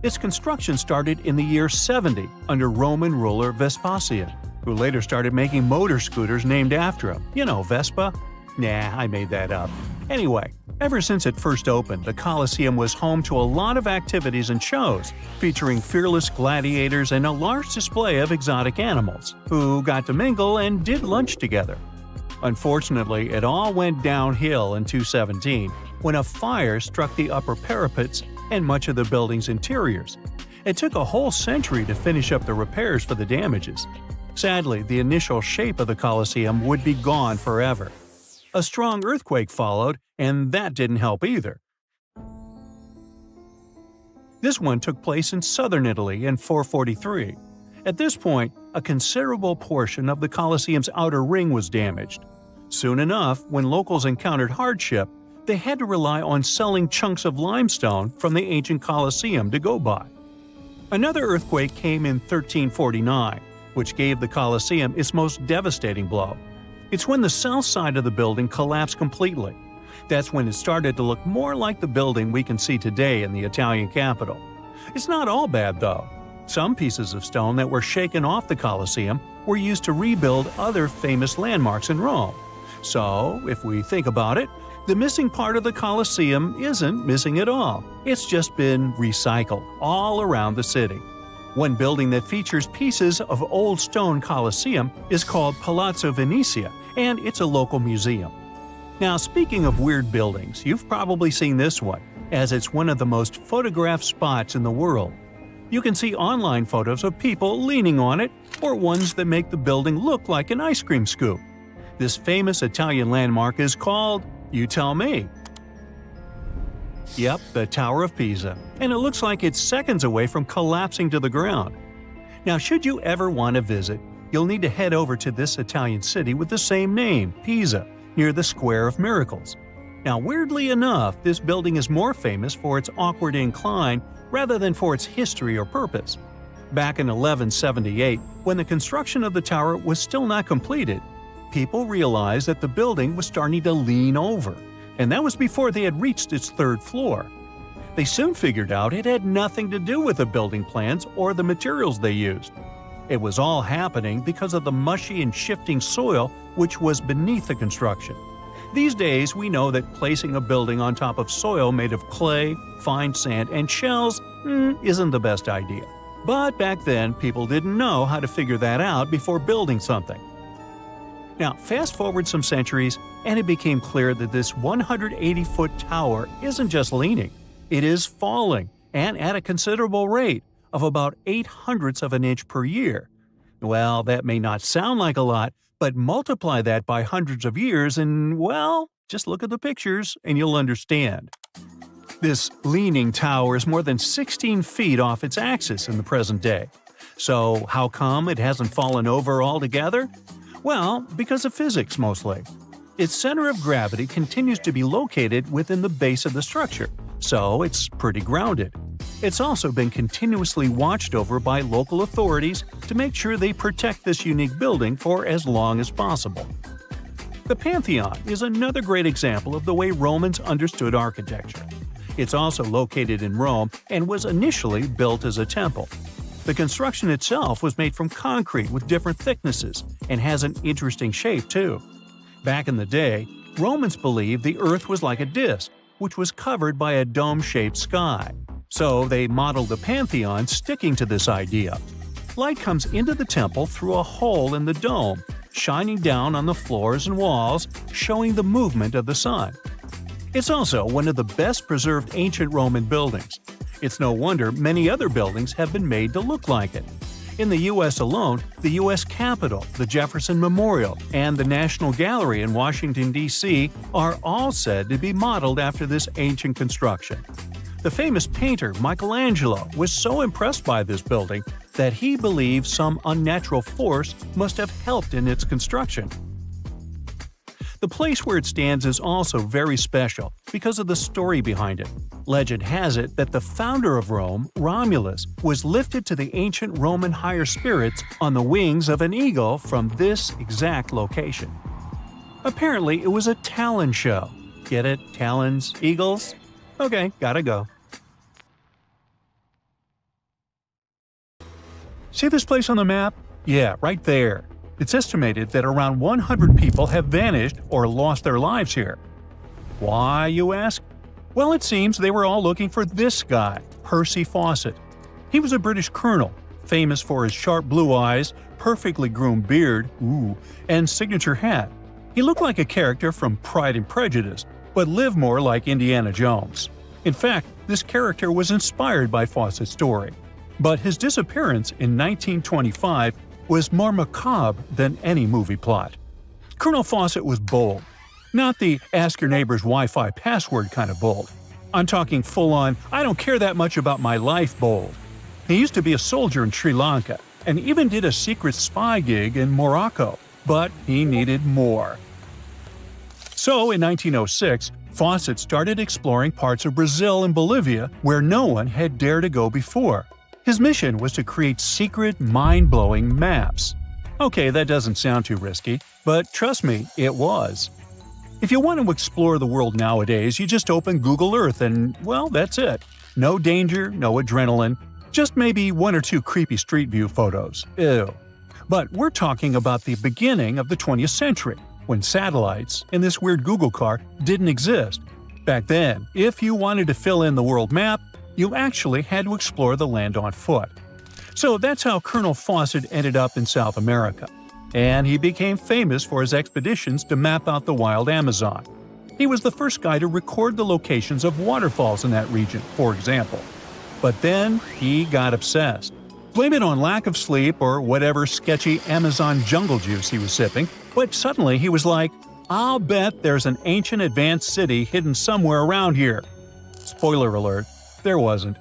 Its construction started in the year 70 under Roman ruler Vespasian, who later started making motor scooters named after him. You know, Vespa? Nah, I made that up. Anyway, ever since it first opened, the Colosseum was home to a lot of activities and shows, featuring fearless gladiators and a large display of exotic animals, who got to mingle and did lunch together. Unfortunately, it all went downhill in 217, when a fire struck the upper parapets and much of the building's interiors. It took a whole century to finish up the repairs for the damages. Sadly, the initial shape of the Colosseum would be gone forever. A strong earthquake followed, and that didn't help either. This one took place in southern Italy in 443. At this point, a considerable portion of the Colosseum's outer ring was damaged. Soon enough, when locals encountered hardship, they had to rely on selling chunks of limestone from the ancient Colosseum to go by. Another earthquake came in 1349, which gave the Colosseum its most devastating blow. It's when the south side of the building collapsed completely. That's when it started to look more like the building we can see today in the Italian capital. It's not all bad, though. Some pieces of stone that were shaken off the Colosseum were used to rebuild other famous landmarks in Rome. So, if we think about it, the missing part of the Colosseum isn't missing at all. It's just been recycled all around the city. One building that features pieces of old stone Colosseum is called Palazzo Venezia, and it's a local museum. Now, speaking of weird buildings, you've probably seen this one, as it's one of the most photographed spots in the world. You can see online photos of people leaning on it, or ones that make the building look like an ice cream scoop. This famous Italian landmark is called, you tell me. Yep, the Tower of Pisa, and it looks like it's seconds away from collapsing to the ground. Now, should you ever want to visit, you'll need to head over to this Italian city with the same name, Pisa, near the Square of Miracles. Now, weirdly enough, this building is more famous for its awkward incline rather than for its history or purpose. Back in 1178, when the construction of the tower was still not completed, people realized that the building was starting to lean over, and that was before they had reached its third floor. They soon figured out it had nothing to do with the building plans or the materials they used. It was all happening because of the mushy and shifting soil which was beneath the construction. These days, we know that placing a building on top of soil made of clay, fine sand, and shells isn't the best idea. But back then, people didn't know how to figure that out before building something. Now, fast forward some centuries, and it became clear that this 180-foot tower isn't just leaning, it is falling, and at a considerable rate of about 0.08 of an inch per year. Well, that may not sound like a lot, but multiply that by hundreds of years and, well, just look at the pictures and you'll understand. This leaning tower is more than 16 feet off its axis in the present day. So how come it hasn't fallen over altogether? Well, because of physics mostly. Its center of gravity continues to be located within the base of the structure, so it's pretty grounded. It's also been continuously watched over by local authorities to make sure they protect this unique building for as long as possible. The Pantheon is another great example of the way Romans understood architecture. It's also located in Rome and was initially built as a temple. The construction itself was made from concrete with different thicknesses and has an interesting shape too. Back in the day, Romans believed the Earth was like a disc, which was covered by a dome-shaped sky. So they modeled the Pantheon sticking to this idea. Light comes into the temple through a hole in the dome, shining down on the floors and walls, showing the movement of the sun. It's also one of the best preserved ancient Roman buildings. It's no wonder many other buildings have been made to look like it. In the U.S. alone, the U.S. Capitol, the Jefferson Memorial, and the National Gallery in Washington, D.C. are all said to be modeled after this ancient construction. The famous painter Michelangelo was so impressed by this building that he believed some unnatural force must have helped in its construction. The place where it stands is also very special because of the story behind it. Legend has it that the founder of Rome, Romulus, was lifted to the ancient Roman higher spirits on the wings of an eagle from this exact location. Apparently, it was a talon show. Get it? Talons? Eagles? Okay, gotta go. See this place on the map? Yeah, right there. It's estimated that around 100 people have vanished or lost their lives here. Why, you ask? Well, it seems they were all looking for this guy, Percy Faucet. He was a British colonel, famous for his sharp blue eyes, perfectly groomed beard, and signature hat. He looked like a character from Pride and Prejudice, but lived more like Indiana Jones. In fact, this character was inspired by Faucet's story. But his disappearance in 1925 was more macabre than any movie plot. Colonel Faucet was bold. Not the ask-your-neighbor's Wi-Fi password kind of bold. I'm talking full-on, I don't care that much about my life bold. He used to be a soldier in Sri Lanka and even did a secret spy gig in Morocco, but he needed more. So in 1906, Faucet started exploring parts of Brazil and Bolivia where no one had dared to go before. His mission was to create secret, mind-blowing maps. Okay, that doesn't sound too risky, but trust me, it was. If you want to explore the world nowadays, you just open Google Earth and, well, that's it. No danger, no adrenaline, just maybe one or two creepy street view photos. Ew. But we're talking about the beginning of the 20th century, when satellites and this weird Google car didn't exist. Back then, if you wanted to fill in the world map, you actually had to explore the land on foot. So that's how Colonel Faucet ended up in South America. And he became famous for his expeditions to map out the wild Amazon. He was the first guy to record the locations of waterfalls in that region, for example. But then he got obsessed. Blame it on lack of sleep or whatever sketchy Amazon jungle juice he was sipping, but suddenly he was like, I'll bet there's an ancient advanced city hidden somewhere around here. Spoiler alert. There wasn't.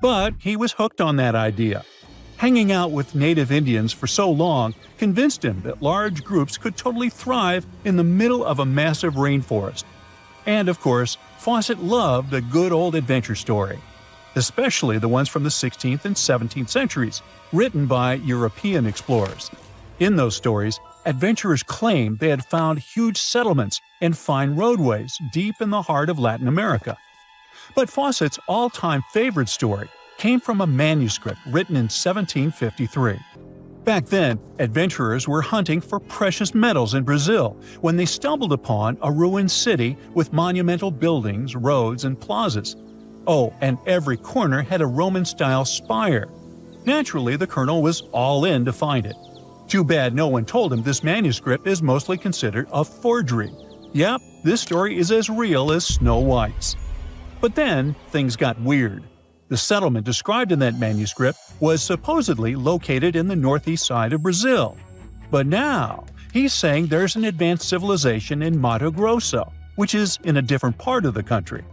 But he was hooked on that idea. Hanging out with native Indians for so long convinced him that large groups could totally thrive in the middle of a massive rainforest. And of course, Faucet loved a good old adventure story, especially the ones from the 16th and 17th centuries, written by European explorers. In those stories, adventurers claimed they had found huge settlements and fine roadways deep in the heart of Latin America. But Faucet's all-time favorite story came from a manuscript written in 1753. Back then, adventurers were hunting for precious metals in Brazil when they stumbled upon a ruined city with monumental buildings, roads, and plazas. Oh, and every corner had a Roman-style spire. Naturally, the colonel was all in to find it. Too bad no one told him this manuscript is mostly considered a forgery. Yep, this story is as real as Snow White's. But then, things got weird. The settlement described in that manuscript was supposedly located in the northeast side of Brazil. But now, he's saying there's an advanced civilization in Mato Grosso, which is in a different part of the country.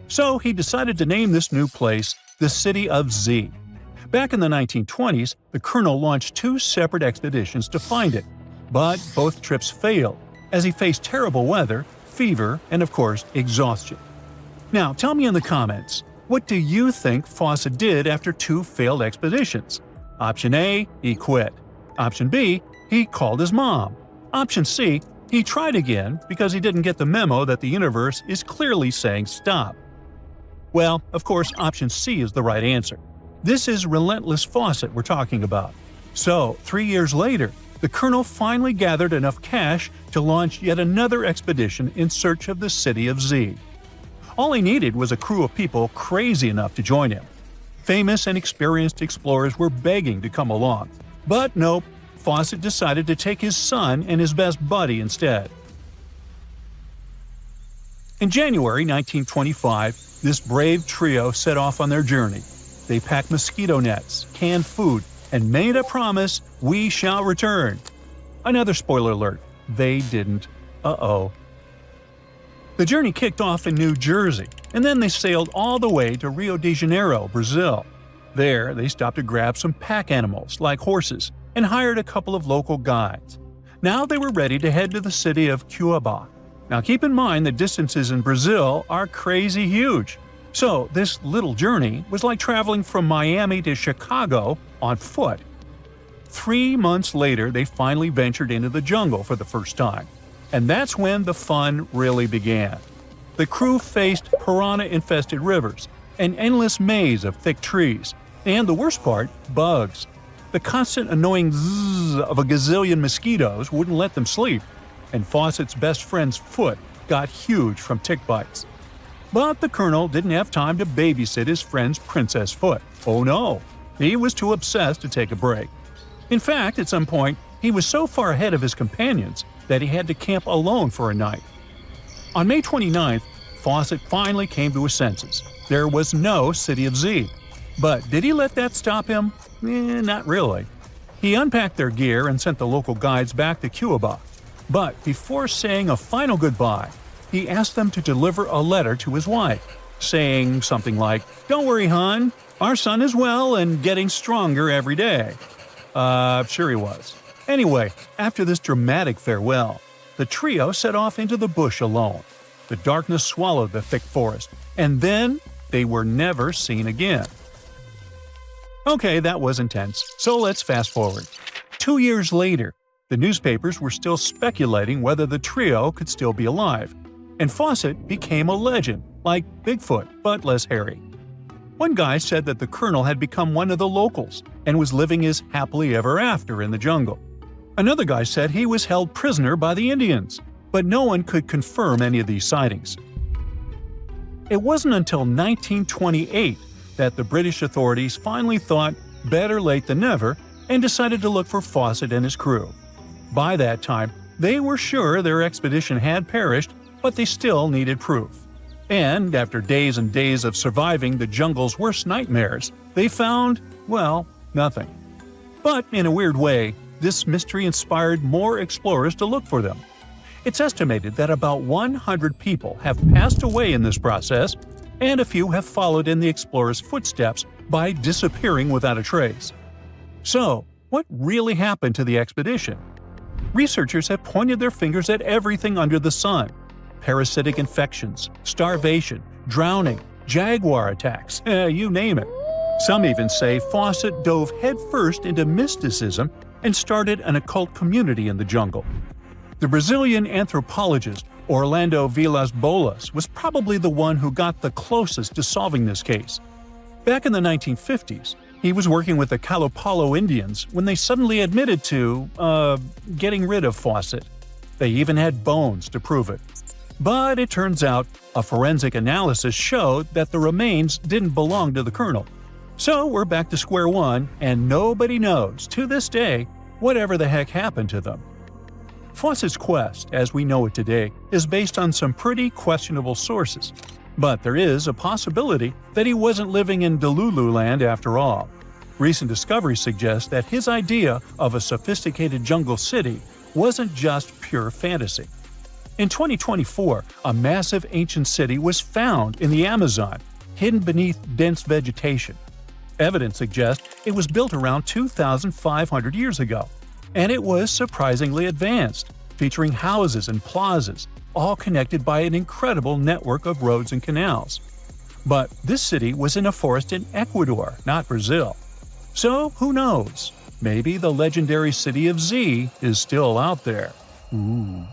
So he decided to name this new place the City of Z. Back in the 1920s, the colonel launched 2 separate expeditions to find it. But both trips failed, as he faced terrible weather, fever, and of course, exhaustion. Now, tell me in the comments, what do you think Faucet did after 2 failed expeditions? Option A, he quit. Option B, he called his mom. Option C, He tried again because he didn't get the memo that the universe is clearly saying stop. Well, of course, option C is the right answer. This is relentless Faucet we're talking about. So, 3 years later, the colonel finally gathered enough cash to launch yet another expedition in search of the city of Z. All he needed was a crew of people crazy enough to join him. Famous and experienced explorers were begging to come along. But nope, Faucet decided to take his son and his best buddy instead. In January 1925, this brave trio set off on their journey. They packed mosquito nets, canned food, and made a promise, "We shall return." Another spoiler alert, they didn't. Uh-oh. The journey kicked off in New Jersey, and then they sailed all the way to Rio de Janeiro, Brazil. There, they stopped to grab some pack animals, like horses, and hired a couple of local guides. Now they were ready to head to the city of Cuiabá. Now keep in mind the distances in Brazil are crazy huge. So this little journey was like traveling from Miami to Chicago on foot. 3 months later, they finally ventured into the jungle for the first time. And that's when the fun really began. The crew faced piranha-infested rivers, an endless maze of thick trees, and the worst part, bugs. The constant annoying zzz of a gazillion mosquitoes wouldn't let them sleep, and Faucet's best friend's foot got huge from tick bites. But the colonel didn't have time to babysit his friend's princess foot. Oh no, he was too obsessed to take a break. In fact, at some point, he was so far ahead of his companions that he had to camp alone for a night. On May 29th, Faucet finally came to his senses. There was no City of Z. But did he let that stop him? Not really. He unpacked their gear and sent the local guides back to Cuiabá. But before saying a final goodbye, he asked them to deliver a letter to his wife, saying something like, "Don't worry, hon, our son is well and getting stronger every day." Sure he was. Anyway, after this dramatic farewell, the trio set off into the bush alone. The darkness swallowed the thick forest, and then they were never seen again. Okay, that was intense, so let's fast forward. 2 years later, the newspapers were still speculating whether the trio could still be alive, and Faucet became a legend, like Bigfoot, but less hairy. One guy said that the colonel had become one of the locals and was living his happily ever after in the jungle. Another guy said he was held prisoner by the Indians, but no one could confirm any of these sightings. It wasn't until 1928 that the British authorities finally thought better late than never and decided to look for Faucet and his crew. By that time, they were sure their expedition had perished, but they still needed proof. And after days and days of surviving the jungle's worst nightmares, they found, well, nothing. But in a weird way, this mystery inspired more explorers to look for them. It's estimated that about 100 people have passed away in this process, and a few have followed in the explorers' footsteps by disappearing without a trace. So, what really happened to the expedition? Researchers have pointed their fingers at everything under the sun. Parasitic infections, starvation, drowning, jaguar attacks, you name it. Some even say Faucet dove headfirst into mysticism and started an occult community in the jungle. The Brazilian anthropologist Orlando Vilas-Boas was probably the one who got the closest to solving this case. Back in the 1950s, he was working with the Kalapalo Indians when they suddenly admitted to, getting rid of Faucet. They even had bones to prove it. But it turns out a forensic analysis showed that the remains didn't belong to the colonel. So we're back to square one, and nobody knows, to this day, whatever the heck happened to them. Faucet's quest, as we know it today, is based on some pretty questionable sources. But there is a possibility that he wasn't living in Delulu land after all. Recent discoveries suggest that his idea of a sophisticated jungle city wasn't just pure fantasy. In 2024, a massive ancient city was found in the Amazon, hidden beneath dense vegetation. Evidence suggests it was built around 2,500 years ago, and it was surprisingly advanced, featuring houses and plazas, all connected by an incredible network of roads and canals. But this city was in a forest in Ecuador, not Brazil. So who knows? Maybe the legendary City of Z is still out there. Ooh.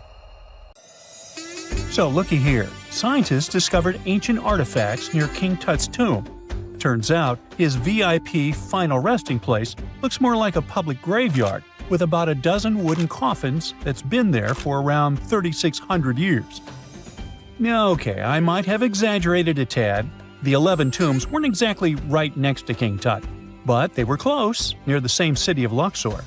So looky here, scientists discovered ancient artifacts near King Tut's tomb. Turns out, his VIP final resting place looks more like a public graveyard with about a dozen wooden coffins that's been there for around 3,600 years. Okay, I might have exaggerated a tad. The 11 tombs weren't exactly right next to King Tut, but they were close, near the same city of Luxor.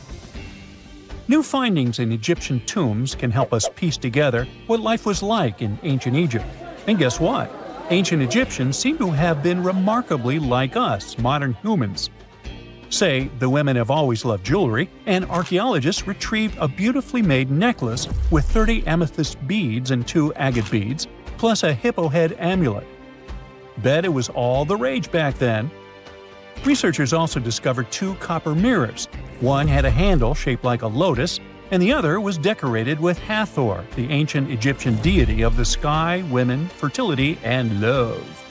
New findings in Egyptian tombs can help us piece together what life was like in ancient Egypt. And guess what? Ancient Egyptians seem to have been remarkably like us, modern humans. Say, the women have always loved jewelry, and archaeologists retrieved a beautifully made necklace with 30 amethyst beads and 2 agate beads, plus a hippo head amulet. Bet it was all the rage back then. Researchers also discovered 2 copper mirrors. One had a handle shaped like a lotus, and the other was decorated with Hathor, the ancient Egyptian deity of the sky, women, fertility, and love.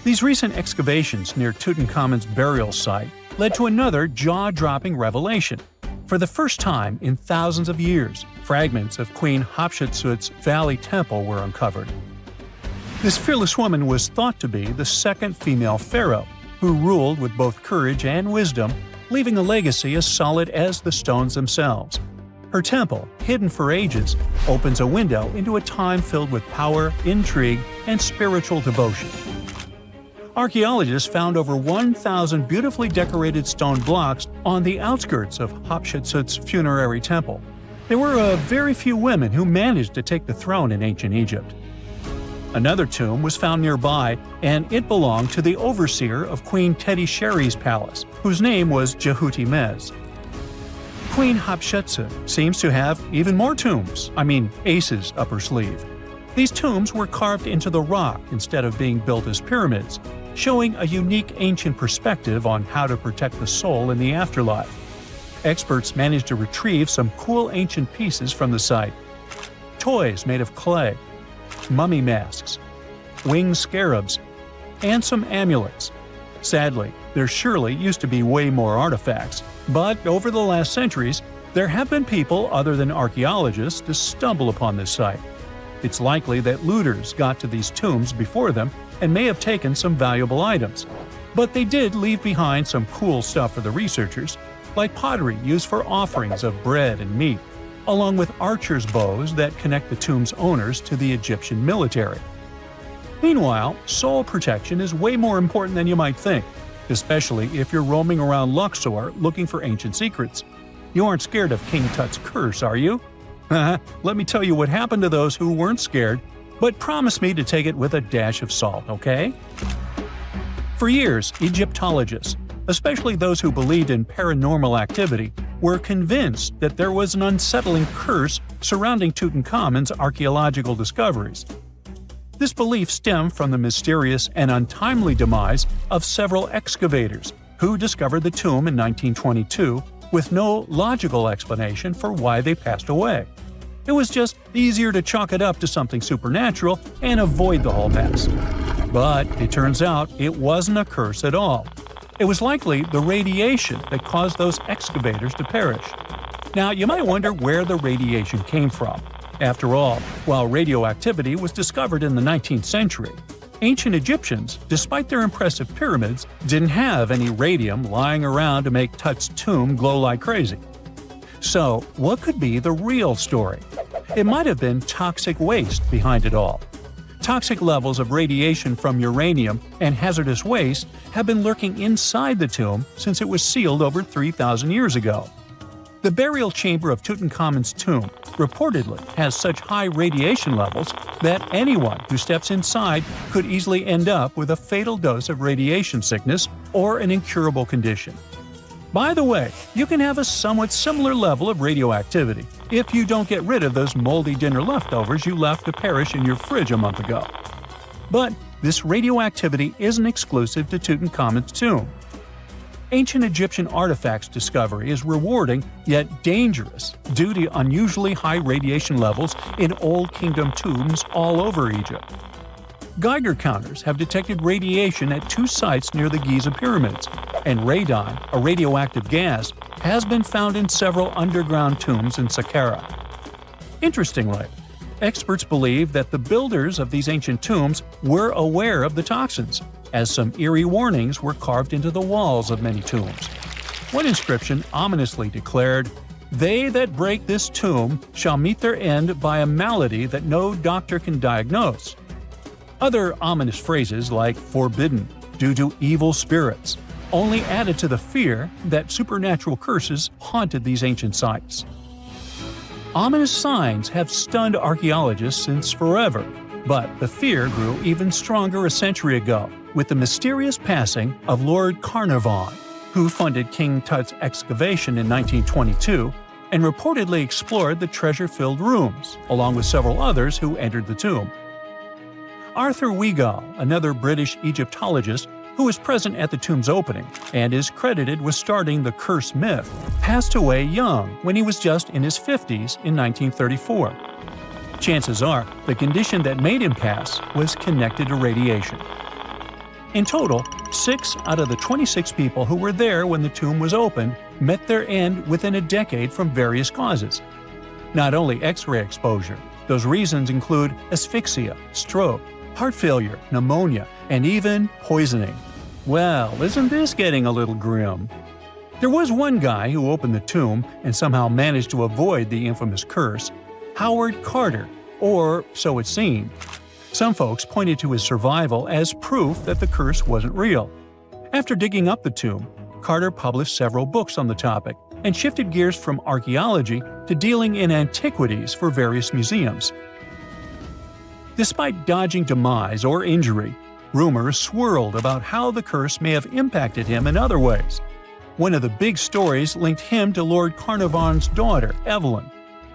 These recent excavations near Tutankhamun's burial site led to another jaw-dropping revelation. For the first time in thousands of years, fragments of Queen Hatshepsut's Valley Temple were uncovered. This fearless woman was thought to be the second female pharaoh, who ruled with both courage and wisdom, leaving a legacy as solid as the stones themselves. Her temple, hidden for ages, opens a window into a time filled with power, intrigue, and spiritual devotion. Archaeologists found over 1,000 beautifully decorated stone blocks on the outskirts of Hatshepsut's funerary temple. There were very few women who managed to take the throne in ancient Egypt. Another tomb was found nearby, and it belonged to the overseer of Queen Teti Sheri's palace, whose name was Jehuti-Mez. Queen Hatshepsut seems to have even more tombs, aces up her sleeve. These tombs were carved into the rock instead of being built as pyramids, showing a unique ancient perspective on how to protect the soul in the afterlife. Experts managed to retrieve some cool ancient pieces from the site. Toys made of clay, mummy masks, winged scarabs, and some amulets. Sadly, there surely used to be way more artifacts, but over the last centuries, there have been people other than archaeologists to stumble upon this site. It's likely that looters got to these tombs before them and may have taken some valuable items. But they did leave behind some cool stuff for the researchers, like pottery used for offerings of bread and meat, along with archers' bows that connect the tomb's owners to the Egyptian military. Meanwhile, soul protection is way more important than you might think, especially if you're roaming around Luxor looking for ancient secrets. You aren't scared of King Tut's curse, are you? Let me tell you what happened to those who weren't scared, but promise me to take it with a dash of salt, okay? For years, Egyptologists, especially those who believed in paranormal activity, were convinced that there was an unsettling curse surrounding Tutankhamun's archaeological discoveries. This belief stemmed from the mysterious and untimely demise of several excavators who discovered the tomb in 1922 with no logical explanation for why they passed away. It was just easier to chalk it up to something supernatural and avoid the whole mess. But it turns out it wasn't a curse at all. It was likely the radiation that caused those excavators to perish. Now, you might wonder where the radiation came from. After all, while radioactivity was discovered in the 19th century, ancient Egyptians, despite their impressive pyramids, didn't have any radium lying around to make Tut's tomb glow like crazy. So, what could be the real story? It might have been toxic waste behind it all. Toxic levels of radiation from uranium and hazardous waste have been lurking inside the tomb since it was sealed over 3,000 years ago. The burial chamber of Tutankhamun's tomb reportedly has such high radiation levels that anyone who steps inside could easily end up with a fatal dose of radiation sickness or an incurable condition. By the way, you can have a somewhat similar level of radioactivity if you don't get rid of those moldy dinner leftovers you left to perish in your fridge a month ago. But this radioactivity isn't exclusive to Tutankhamun's tomb. Ancient Egyptian artifacts discovery is rewarding yet dangerous due to unusually high radiation levels in Old Kingdom tombs all over Egypt. Geiger counters have detected radiation at 2 sites near the Giza pyramids, and radon, a radioactive gas, has been found in several underground tombs in Saqqara. Interestingly, Experts believe that the builders of these ancient tombs were aware of the toxins, as some eerie warnings were carved into the walls of many tombs. One inscription ominously declared, "They that break this tomb shall meet their end by a malady that no doctor can diagnose." Other ominous phrases like "forbidden," "due to evil spirits," only added to the fear that supernatural curses haunted these ancient sites. Ominous signs have stunned archaeologists since forever, but the fear grew even stronger a century ago with the mysterious passing of Lord Carnarvon, who funded King Tut's excavation in 1922 and reportedly explored the treasure-filled rooms, along with several others who entered the tomb. Arthur Weigall, another British Egyptologist who was present at the tomb's opening and is credited with starting the curse myth, passed away young when he was just in his 50s in 1934. Chances are the condition that made him pass was connected to radiation. In total, 6 out of the 26 people who were there when the tomb was opened met their end within a decade from various causes. Not only X-ray exposure, those reasons include asphyxia, stroke, heart failure, pneumonia, and even poisoning. Well, isn't this getting a little grim? There was one guy who opened the tomb and somehow managed to avoid the infamous curse, Howard Carter, or so it seemed. Some folks pointed to his survival as proof that the curse wasn't real. After digging up the tomb, Carter published several books on the topic and shifted gears from archaeology to dealing in antiquities for various museums. Despite dodging demise or injury, rumors swirled about how the curse may have impacted him in other ways. One of the big stories linked him to Lord Carnarvon's daughter, Evelyn.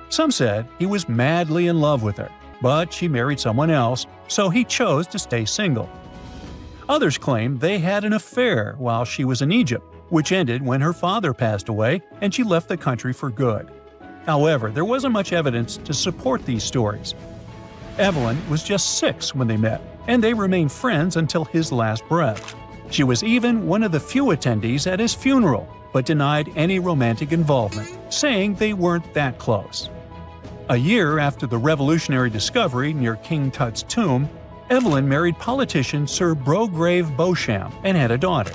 Some said he was madly in love with her, but she married someone else, so he chose to stay single. Others claimed they had an affair while she was in Egypt, which ended when her father passed away and she left the country for good. However, there wasn't much evidence to support these stories. Evelyn was just 6 when they met, and they remained friends until his last breath. She was even one of the few attendees at his funeral, but denied any romantic involvement, saying they weren't that close. A year after the revolutionary discovery near King Tut's tomb, Evelyn married politician Sir Brograve Beauchamp and had a daughter.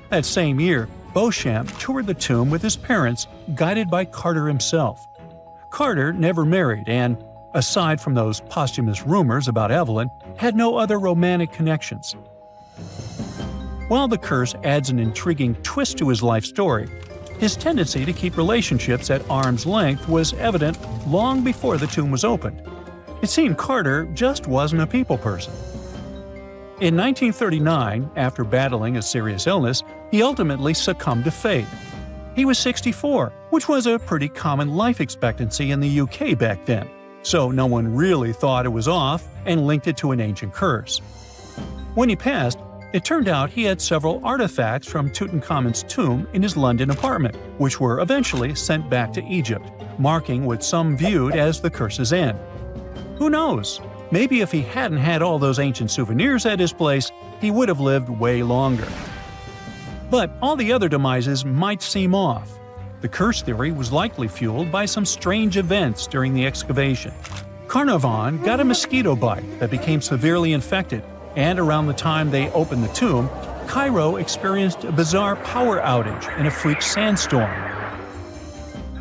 That same year, Beauchamp toured the tomb with his parents, guided by Carter himself. Carter never married and, aside from those posthumous rumors about Evelyn, had no other romantic connections. While the curse adds an intriguing twist to his life story, his tendency to keep relationships at arm's length was evident long before the tomb was opened. It seemed Carter just wasn't a people person. In 1939, after battling a serious illness, he ultimately succumbed to fate. He was 64, which was a pretty common life expectancy in the UK back then, so no one really thought it was off and linked it to an ancient curse. When he passed, it turned out he had several artifacts from Tutankhamun's tomb in his London apartment, which were eventually sent back to Egypt, marking what some viewed as the curse's end. Who knows? Maybe if he hadn't had all those ancient souvenirs at his place, he would have lived way longer. But all the other demises might seem off. The curse theory was likely fueled by some strange events during the excavation. Carnarvon got a mosquito bite that became severely infected, and around the time they opened the tomb, Cairo experienced a bizarre power outage and a freak sandstorm.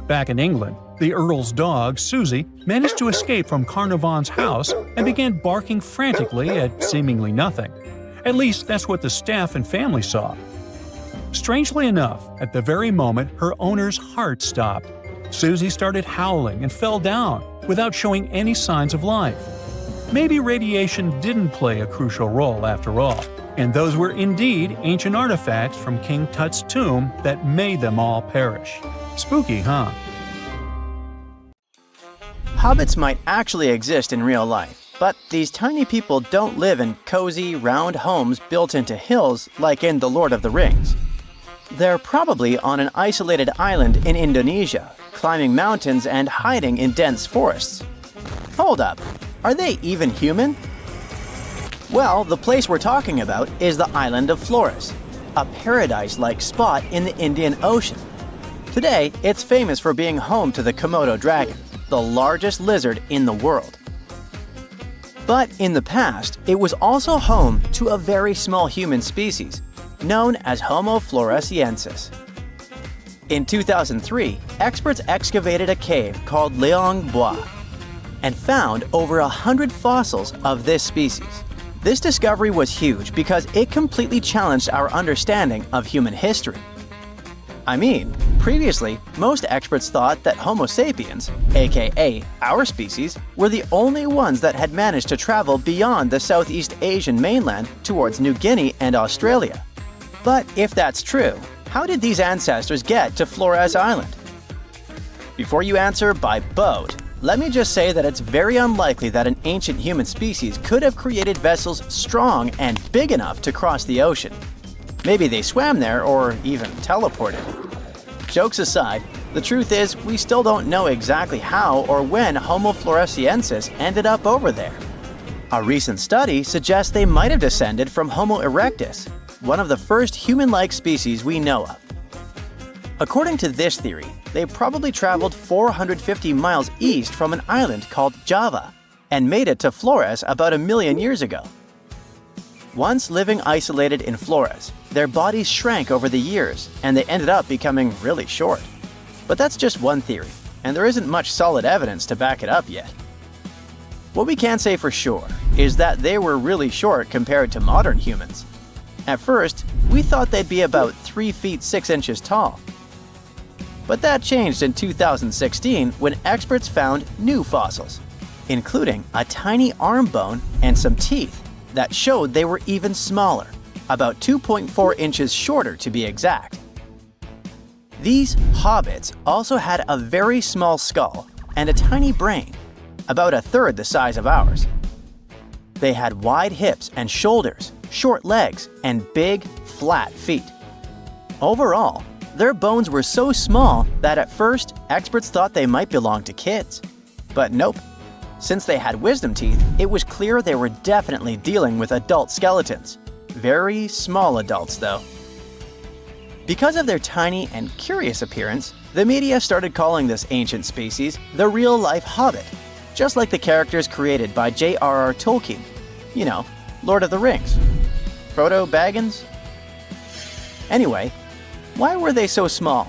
Back in England, the Earl's dog, Susie, managed to escape from Carnarvon's house and began barking frantically at seemingly nothing. At least that's what the staff and family saw. Strangely enough, at the very moment her owner's heart stopped, Susie started howling and fell down without showing any signs of life. Maybe radiation didn't play a crucial role after all, and those were indeed ancient artifacts from King Tut's tomb that made them all perish. Spooky, huh?
Hobbits might actually exist in real life, but these tiny people don't live in cozy, round homes built into hills like in The Lord of the Rings. They're probably on an isolated island in Indonesia, climbing mountains and hiding in dense forests. Hold up, are they even human? Well, the place we're talking about is the island of Flores, a paradise-like spot in the Indian Ocean. Today, it's famous for being home to the Komodo dragon, the largest lizard in the world. But in the past, it was also home to a very small human species, known as Homo floresiensis. In 2003, experts excavated a cave called Leong Bois and found over 100 fossils of this species. This discovery was huge because it completely challenged our understanding of human history. I mean, previously, most experts thought that Homo sapiens, aka our species, were the only ones that had managed to travel beyond the Southeast Asian mainland towards New Guinea and Australia. But if that's true, how did these ancestors get to Flores Island? Before you answer by boat, let me just say that it's very unlikely that an ancient human species could have created vessels strong and big enough to cross the ocean. Maybe they swam there or even teleported. Jokes aside, the truth is we still don't know exactly how or when Homo floresiensis ended up over there. A recent study suggests they might have descended from Homo erectus, one of the first human-like species we know of. According to this theory, they probably traveled 450 miles east from an island called Java and made it to Flores about 1 million years ago. Once living isolated in Flores, their bodies shrank over the years and they ended up becoming really short. But that's just one theory, and there isn't much solid evidence to back it up yet. What we can say for sure is that they were really short compared to modern humans. At first, we thought they'd be about 3 feet 6 inches tall. But that changed in 2016 when experts found new fossils, including a tiny arm bone and some teeth that showed they were even smaller, about 2.4 inches shorter to be exact. These hobbits also had a very small skull and a tiny brain, about 1/3 the size of ours. They had wide hips and shoulders, short legs, and big, flat feet. Overall, their bones were so small that at first, experts thought they might belong to kids. But nope. Since they had wisdom teeth, it was clear they were definitely dealing with adult skeletons. Very small adults, though. Because of their tiny and curious appearance, the media started calling this ancient species the real-life Hobbit, just like the characters created by J.R.R. Tolkien. You know, Lord of the Rings. Frodo Baggins? Anyway, why were they so small?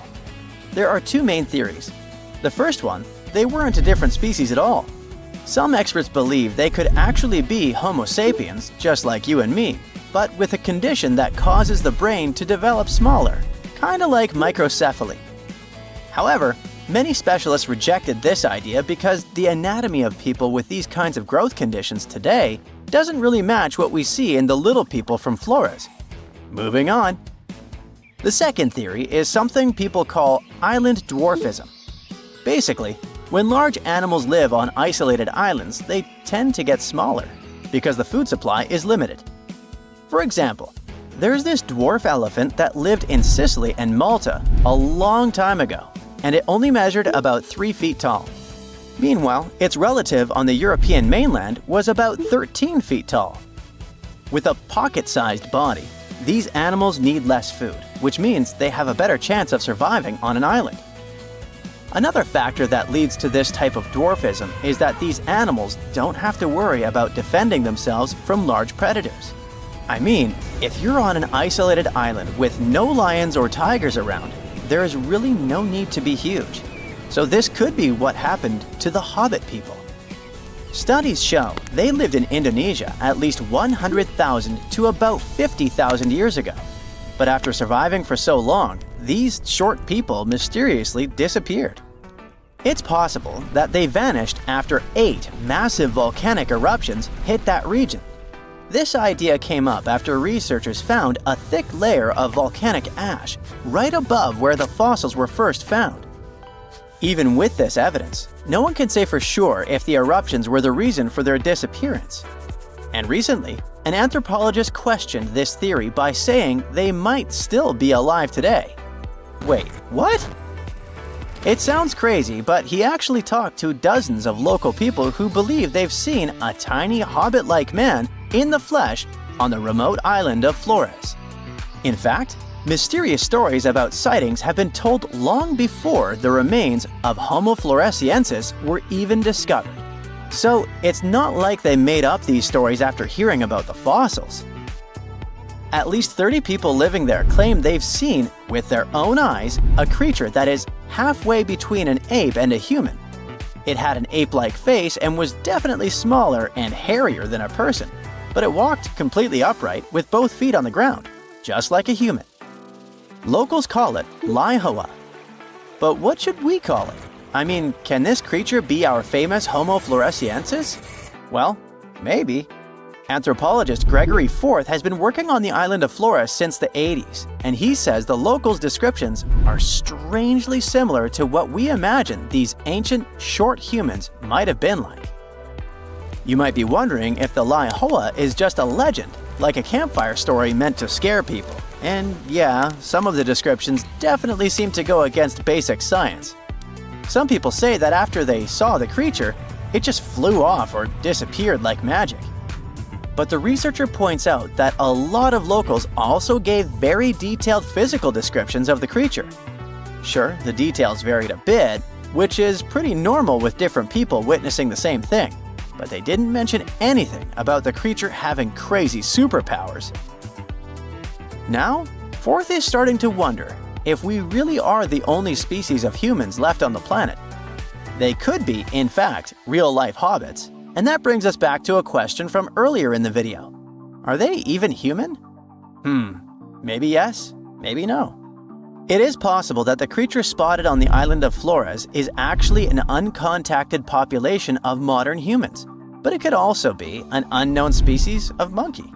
There are two main theories. The first one, they weren't a different species at all. Some experts believe they could actually be Homo sapiens, just like you and me, but with a condition that causes the brain to develop smaller, kinda like microcephaly. However, many specialists rejected this idea because the anatomy of people with these kinds of growth conditions today doesn't really match what we see in the little people from Flores. Moving on. The second theory is something people call island dwarfism. Basically, when large animals live on isolated islands, they tend to get smaller because the food supply is limited. For example, there's this dwarf elephant that lived in Sicily and Malta a long time ago, and it only measured about 3 feet tall. Meanwhile, its relative on the European mainland was about 13 feet tall. With a pocket-sized body, these animals need less food, which means they have a better chance of surviving on an island. Another factor that leads to this type of dwarfism is that these animals don't have to worry about defending themselves from large predators. I mean, if you're on an isolated island with no lions or tigers around, there is really no need to be huge. So this could be what happened to the Hobbit people. Studies show they lived in Indonesia at least 100,000 to about 50,000 years ago. But after surviving for so long, these short people mysteriously disappeared. It's possible that they vanished after 8 massive volcanic eruptions hit that region. This idea came up after researchers found a thick layer of volcanic ash right above where the fossils were first found. Even with this evidence, no one can say for sure if the eruptions were the reason for their disappearance. And recently, an anthropologist questioned this theory by saying they might still be alive today. Wait, what? It sounds crazy, but he actually talked to dozens of local people who believe they've seen a tiny hobbit-like man in the flesh on the remote island of Flores. In fact, mysterious stories about sightings have been told long before the remains of Homo floresiensis were even discovered. So it's not like they made up these stories after hearing about the fossils. At least 30 people living there claim they've seen, with their own eyes, a creature that is halfway between an ape and a human. It had an ape-like face and was definitely smaller and hairier than a person, but it walked completely upright with both feet on the ground, just like a human. Locals call it Laihoa. But what should we call it? I mean, can this creature be our famous Homo floresiensis? Well, maybe. Anthropologist Gregory Forth has been working on the island of Flores since the 80s, and he says the locals' descriptions are strangely similar to what we imagine these ancient, short humans might have been like. You might be wondering if the Laihoa is just a legend, like a campfire story meant to scare people. And yeah, some of the descriptions definitely seem to go against basic science. Some people say that after they saw the creature, it just flew off or disappeared like magic. But the researcher points out that a lot of locals also gave very detailed physical descriptions of the creature. Sure, the details varied a bit, which is pretty normal with different people witnessing the same thing, but they didn't mention anything about the creature having crazy superpowers. Now, Forth is starting to wonder if we really are the only species of humans left on the planet. They could be, in fact, real-life hobbits. And that brings us back to a question from earlier in the video. Are they even human? Maybe yes, maybe no. It is possible that the creature spotted on the island of Flores is actually an uncontacted population of modern humans, but it could also be an unknown species of monkey.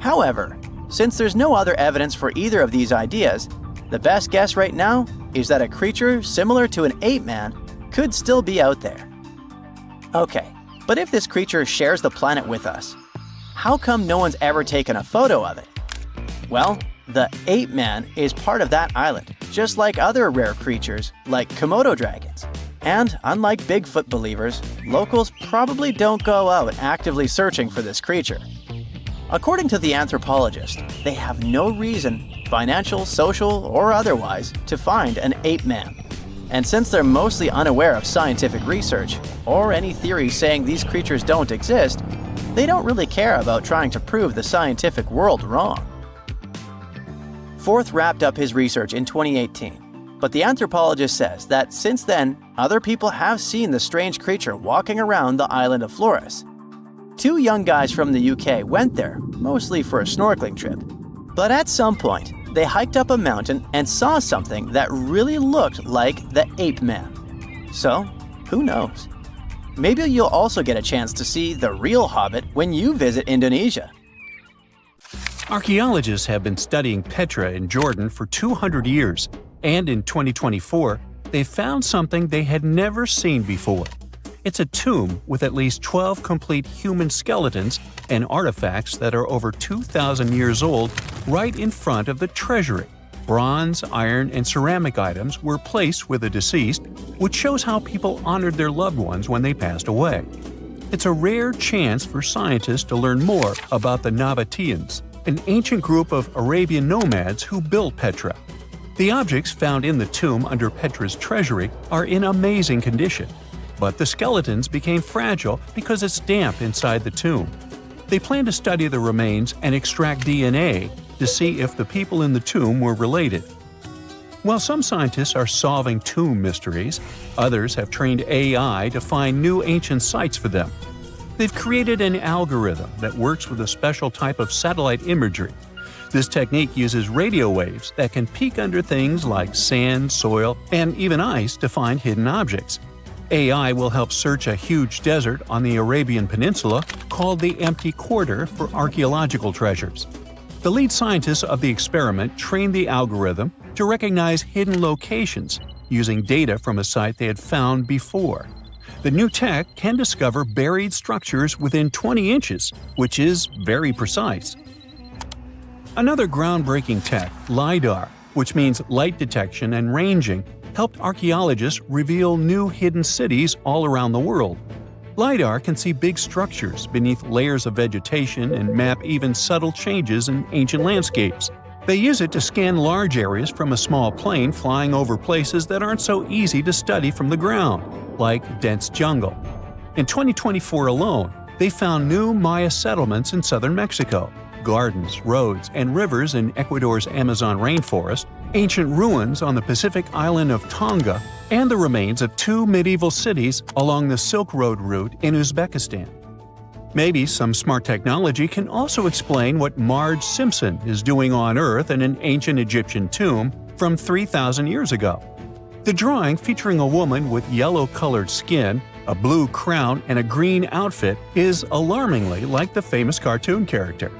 However, since there's no other evidence for either of these ideas, the best guess right now is that a creature similar to an ape man could still be out there. Okay. But if this creature shares the planet with us, how come no one's ever taken a photo of it? Well, the ape man is part of that island, just like other rare creatures like Komodo dragons. And unlike Bigfoot believers, locals probably don't go out actively searching for this creature. According to the anthropologist, they have no reason, financial, social, or otherwise, to find an ape man. And since they're mostly unaware of scientific research, or any theories saying these creatures don't exist, they don't really care about trying to prove the scientific world wrong. Forth wrapped up his research in 2018, but the anthropologist says that since then, other people have seen the strange creature walking around the island of Flores. 2 young guys from the UK went there, mostly for a snorkeling trip. But at some point, they hiked up a mountain and saw something that really looked like the ape man. So, who knows? Maybe you'll also get a chance to see the real hobbit when you visit Indonesia.
Archaeologists have been studying Petra in Jordan for 200 years, and in 2024, they found something they had never seen before. It's a tomb with at least 12 complete human skeletons and artifacts that are over 2,000 years old right in front of the treasury. Bronze, iron, and ceramic items were placed with the deceased, which shows how people honored their loved ones when they passed away. It's a rare chance for scientists to learn more about the Nabateans, an ancient group of Arabian nomads who built Petra. The objects found in the tomb under Petra's treasury are in amazing condition. But the skeletons became fragile because it's damp inside the tomb. They plan to study the remains and extract DNA to see if the people in the tomb were related. While some scientists are solving tomb mysteries, others have trained AI to find new ancient sites for them. They've created an algorithm that works with a special type of satellite imagery. This technique uses radio waves that can peek under things like sand, soil, and even ice to find hidden objects. AI will help search a huge desert on the Arabian Peninsula called the Empty Quarter for archaeological treasures. The lead scientists of the experiment trained the algorithm to recognize hidden locations using data from a site they had found before. The new tech can discover buried structures within 20 inches, which is very precise. Another groundbreaking tech, LiDAR, which means light detection and ranging, helped archaeologists reveal new hidden cities all around the world. LiDAR can see big structures beneath layers of vegetation and map even subtle changes in ancient landscapes. They use it to scan large areas from a small plane flying over places that aren't so easy to study from the ground, like dense jungle. In 2024 alone, they found new Maya settlements in southern Mexico, gardens, roads, and rivers in Ecuador's Amazon rainforest, ancient ruins on the Pacific island of Tonga, and the remains of 2 medieval cities along the Silk Road route in Uzbekistan. Maybe some smart technology can also explain what Marge Simpson is doing on Earth in an ancient Egyptian tomb from 3,000 years ago. The drawing, featuring a woman with yellow-colored skin, a blue crown, and a green outfit, is alarmingly like the famous cartoon character.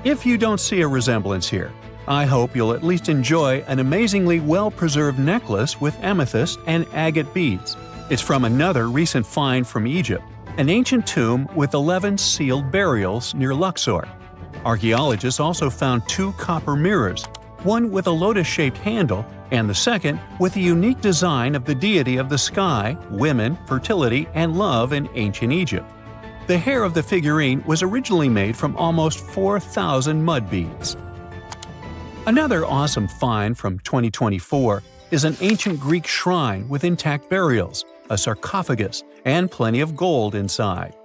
If you don't see a resemblance here, I hope you'll at least enjoy an amazingly well-preserved necklace with amethyst and agate beads. It's from another recent find from Egypt, an ancient tomb with 11 sealed burials near Luxor. Archaeologists also found 2 copper mirrors, one with a lotus-shaped handle and the second with a unique design of the deity of the sky, women, fertility, and love in ancient Egypt. The hair of the figurine was originally made from almost 4,000 mud beads. Another awesome find from 2024 is an ancient Greek shrine with intact burials, a sarcophagus, and plenty of gold inside.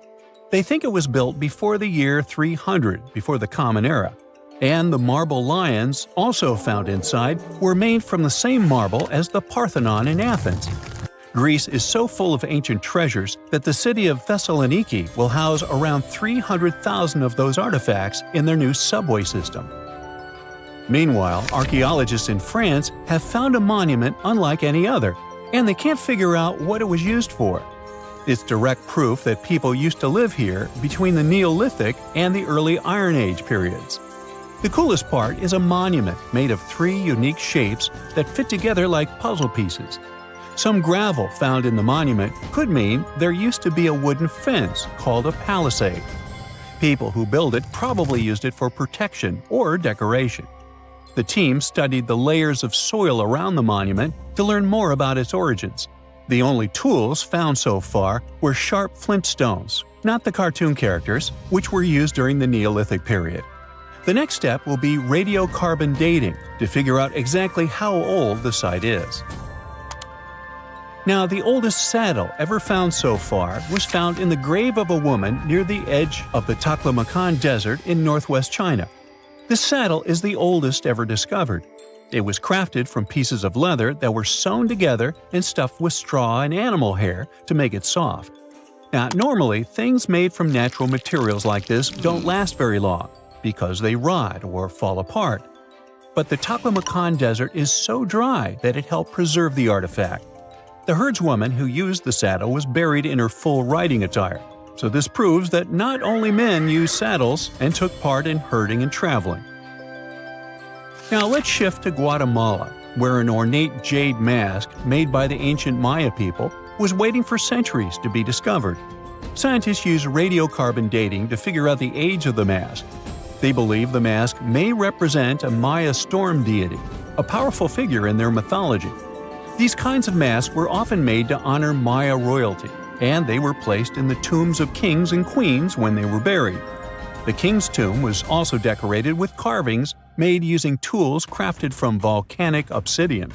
They think it was built before the year 300 before the Common Era, and the marble lions, also found inside, were made from the same marble as the Parthenon in Athens. Greece is so full of ancient treasures that the city of Thessaloniki will house around 300,000 of those artifacts in their new subway system. Meanwhile, archaeologists in France have found a monument unlike any other, and they can't figure out what it was used for. It's direct proof that people used to live here between the Neolithic and the early Iron Age periods. The coolest part is a monument made of 3 unique shapes that fit together like puzzle pieces. Some gravel found in the monument could mean there used to be a wooden fence called a palisade. People who built it probably used it for protection or decoration. The team studied the layers of soil around the monument to learn more about its origins. The only tools found so far were sharp flint stones, not the cartoon characters, which were used during the Neolithic period. The next step will be radiocarbon dating to figure out exactly how old the site is. Now, the oldest saddle ever found so far was found in the grave of a woman near the edge of the Taklamakan Desert in northwest China. This saddle is the oldest ever discovered. It was crafted from pieces of leather that were sewn together and stuffed with straw and animal hair to make it soft. Now, normally, things made from natural materials like this don't last very long because they rot or fall apart. But the Taklamakan Desert is so dry that it helped preserve the artifact. The herdswoman who used the saddle was buried in her full riding attire, so this proves that not only men used saddles and took part in herding and traveling. Now let's shift to Guatemala, where an ornate jade mask made by the ancient Maya people was waiting for centuries to be discovered. Scientists use radiocarbon dating to figure out the age of the mask. They believe the mask may represent a Maya storm deity, a powerful figure in their mythology. These kinds of masks were often made to honor Maya royalty, and they were placed in the tombs of kings and queens when they were buried. The king's tomb was also decorated with carvings made using tools crafted from volcanic obsidian.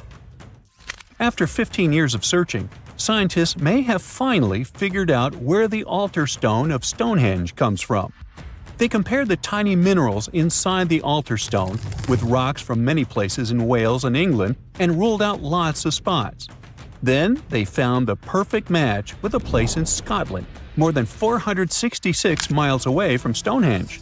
After 15 years of searching, scientists may have finally figured out where the altar stone of Stonehenge comes from. They compared the tiny minerals inside the altar stone with rocks from many places in Wales and England and ruled out lots of spots. Then they found the perfect match with a place in Scotland, more than 466 miles away from Stonehenge.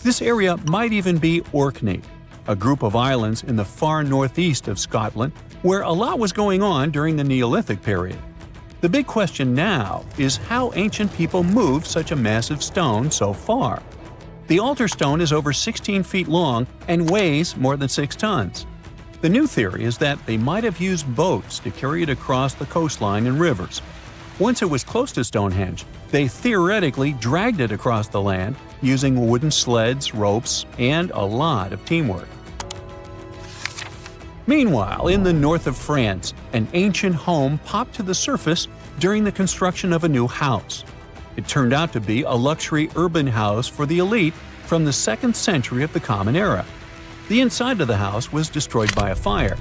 This area might even be Orkney, a group of islands in the far northeast of Scotland where a lot was going on during the Neolithic period. The big question now is how ancient people moved such a massive stone so far. The altar stone is over 16 feet long and weighs more than 6 tons. The new theory is that they might have used boats to carry it across the coastline and rivers. Once it was close to Stonehenge, they theoretically dragged it across the land using wooden sleds, ropes, and a lot of teamwork. Meanwhile, in the north of France, an ancient home popped to the surface during the construction of a new house. It turned out to be a luxury urban house for the elite from the 2nd century of the Common Era. The inside of the house was destroyed by a fire,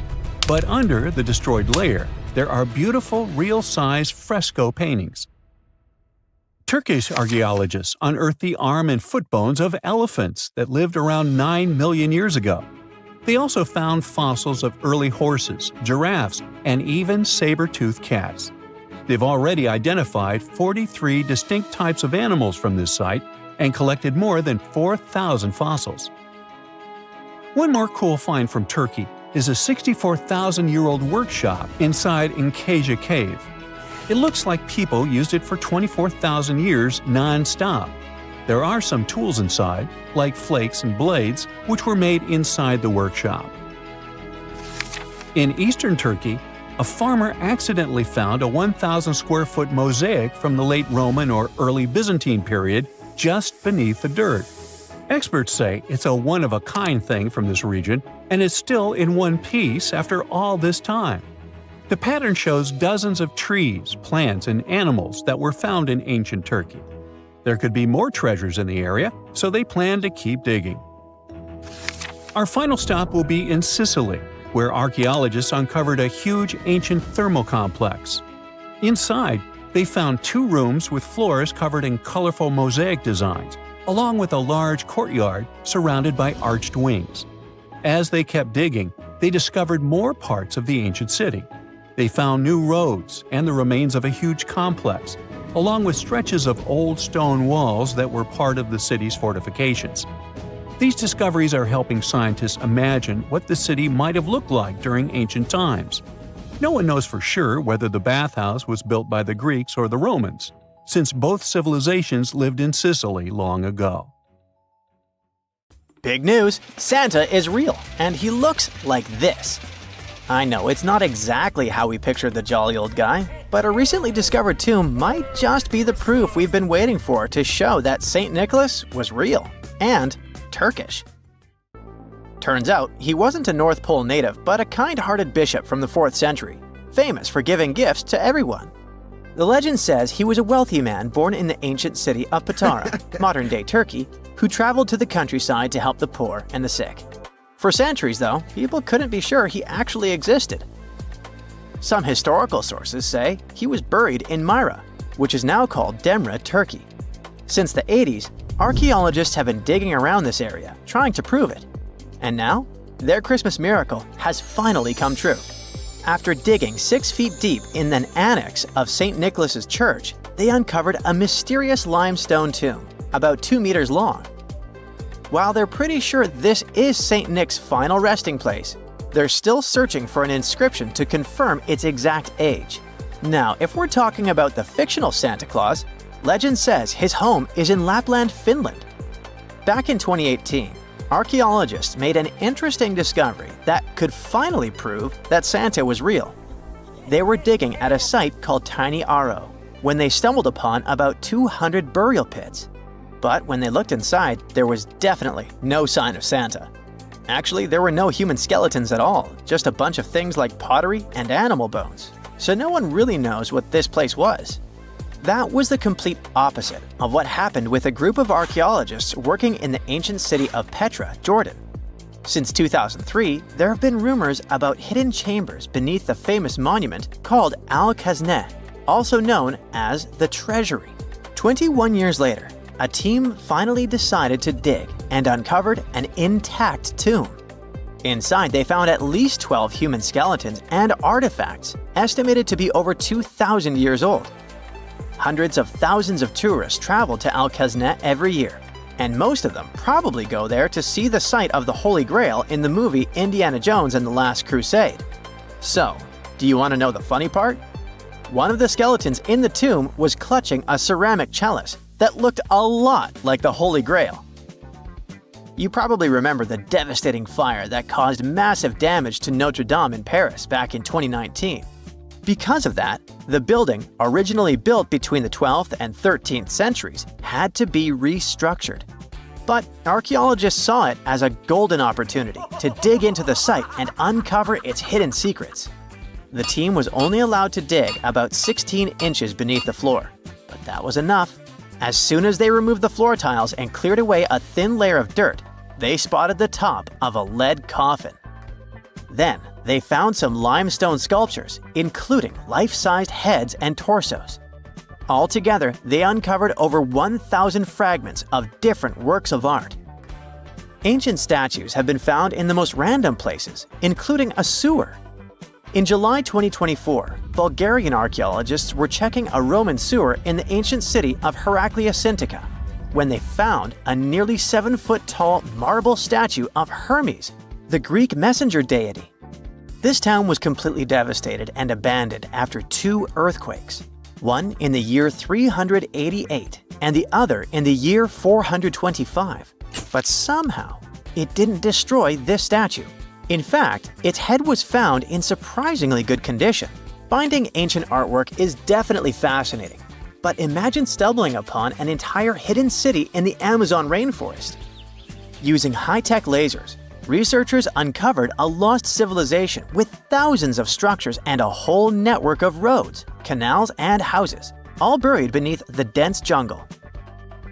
but under the destroyed layer, there are beautiful real-size fresco paintings. Turkish archaeologists unearthed the arm and foot bones of elephants that lived around 9 million years ago. They also found fossils of early horses, giraffes, and even saber-toothed cats. They've already identified 43 distinct types of animals from this site and collected more than 4,000 fossils. One more cool find from Turkey is a 64,000-year-old workshop inside Incasia Cave. It looks like people used it for 24,000 years non-stop. There are some tools inside, like flakes and blades, which were made inside the workshop. In eastern Turkey, a farmer accidentally found a 1,000-square-foot mosaic from the late Roman or early Byzantine period just beneath the dirt. Experts say it's a one-of-a-kind thing from this region, and is still in one piece after all this time. The pattern shows dozens of trees, plants, and animals that were found in ancient Turkey. There could be more treasures in the area, so they plan to keep digging. Our final stop will be in Sicily, where archaeologists uncovered a huge ancient thermal complex. Inside, they found 2 rooms with floors covered in colorful mosaic designs, along with a large courtyard surrounded by arched wings. As they kept digging, they discovered more parts of the ancient city. They found new roads and the remains of a huge complex, along with stretches of old stone walls that were part of the city's fortifications. These discoveries are helping scientists imagine what the city might have looked like during ancient times. No one knows for sure whether the bathhouse was built by the Greeks or the Romans, since both civilizations lived in Sicily long ago.
Big news! Santa is real, and he looks like this. I know it's not exactly how we pictured the jolly old guy, but a recently discovered tomb might just be the proof we've been waiting for to show that St. Nicholas was real and Turkish. Turns out he wasn't a North Pole native, but a kind-hearted bishop from the 4th century, famous for giving gifts to everyone. The legend says he was a wealthy man born in the ancient city of Patara, modern-day Turkey, who traveled to the countryside to help the poor and the sick. For centuries, though, people couldn't be sure he actually existed. Some historical sources say he was buried in Myra, which is now called Demre, Turkey. Since the 80s, archaeologists have been digging around this area, trying to prove it. And now, their Christmas miracle has finally come true. After digging 6 feet deep in an annex of St. Nicholas's church, they uncovered a mysterious limestone tomb, about 2 meters long. While they're pretty sure this is St. Nick's final resting place, they're still searching for an inscription to confirm its exact age. Now, if we're talking about the fictional Santa Claus, legend says his home is in Lapland, Finland. Back in 2018, archaeologists made an interesting discovery that could finally prove that Santa was real. They were digging at a site called Tiny Aro when they stumbled upon about 200 burial pits. But when they looked inside, there was definitely no sign of Santa. Actually, there were no human skeletons at all, just a bunch of things like pottery and animal bones. So no one really knows what this place was. That was the complete opposite of what happened with a group of archaeologists working in the ancient city of Petra, Jordan. Since 2003, there have been rumors about hidden chambers beneath the famous monument called Al-Khazneh, also known as the Treasury. 21 years later, a team finally decided to dig and uncovered an intact tomb. Inside, they found at least 12 human skeletons and artifacts, estimated to be over 2,000 years old. Hundreds of thousands of tourists travel to Al-Khazneh every year, and most of them probably go there to see the site of the Holy Grail in the movie Indiana Jones and the Last Crusade. So, do you want to know the funny part? One of the skeletons in the tomb was clutching a ceramic chalice that looked a lot like the Holy Grail. You probably remember the devastating fire that caused massive damage to Notre Dame in Paris back in 2019. Because of that, the building, originally built between the 12th and 13th centuries, had to be restructured. But archaeologists saw it as a golden opportunity to dig into the site and uncover its hidden secrets. The team was only allowed to dig about 16 inches beneath the floor, but that was enough. As soon as they removed the floor tiles and cleared away a thin layer of dirt, they spotted the top of a lead coffin. Then, they found some limestone sculptures, including life-sized heads and torsos. Altogether, they uncovered over 1,000 fragments of different works of art. Ancient statues have been found in the most random places, including a sewer. In July 2024, Bulgarian archaeologists were checking a Roman sewer in the ancient city of Heraklia Sintika when they found a nearly 7-foot-tall marble statue of Hermes, the Greek messenger deity. This town was completely devastated and abandoned after 2 earthquakes, one in the year 388 and the other in the year 425. But somehow, it didn't destroy this statue. In fact, its head was found in surprisingly good condition. Finding ancient artwork is definitely fascinating, but imagine stumbling upon an entire hidden city in the Amazon rainforest. Using high-tech lasers, researchers uncovered a lost civilization with thousands of structures and a whole network of roads, canals, and houses, all buried beneath the dense jungle.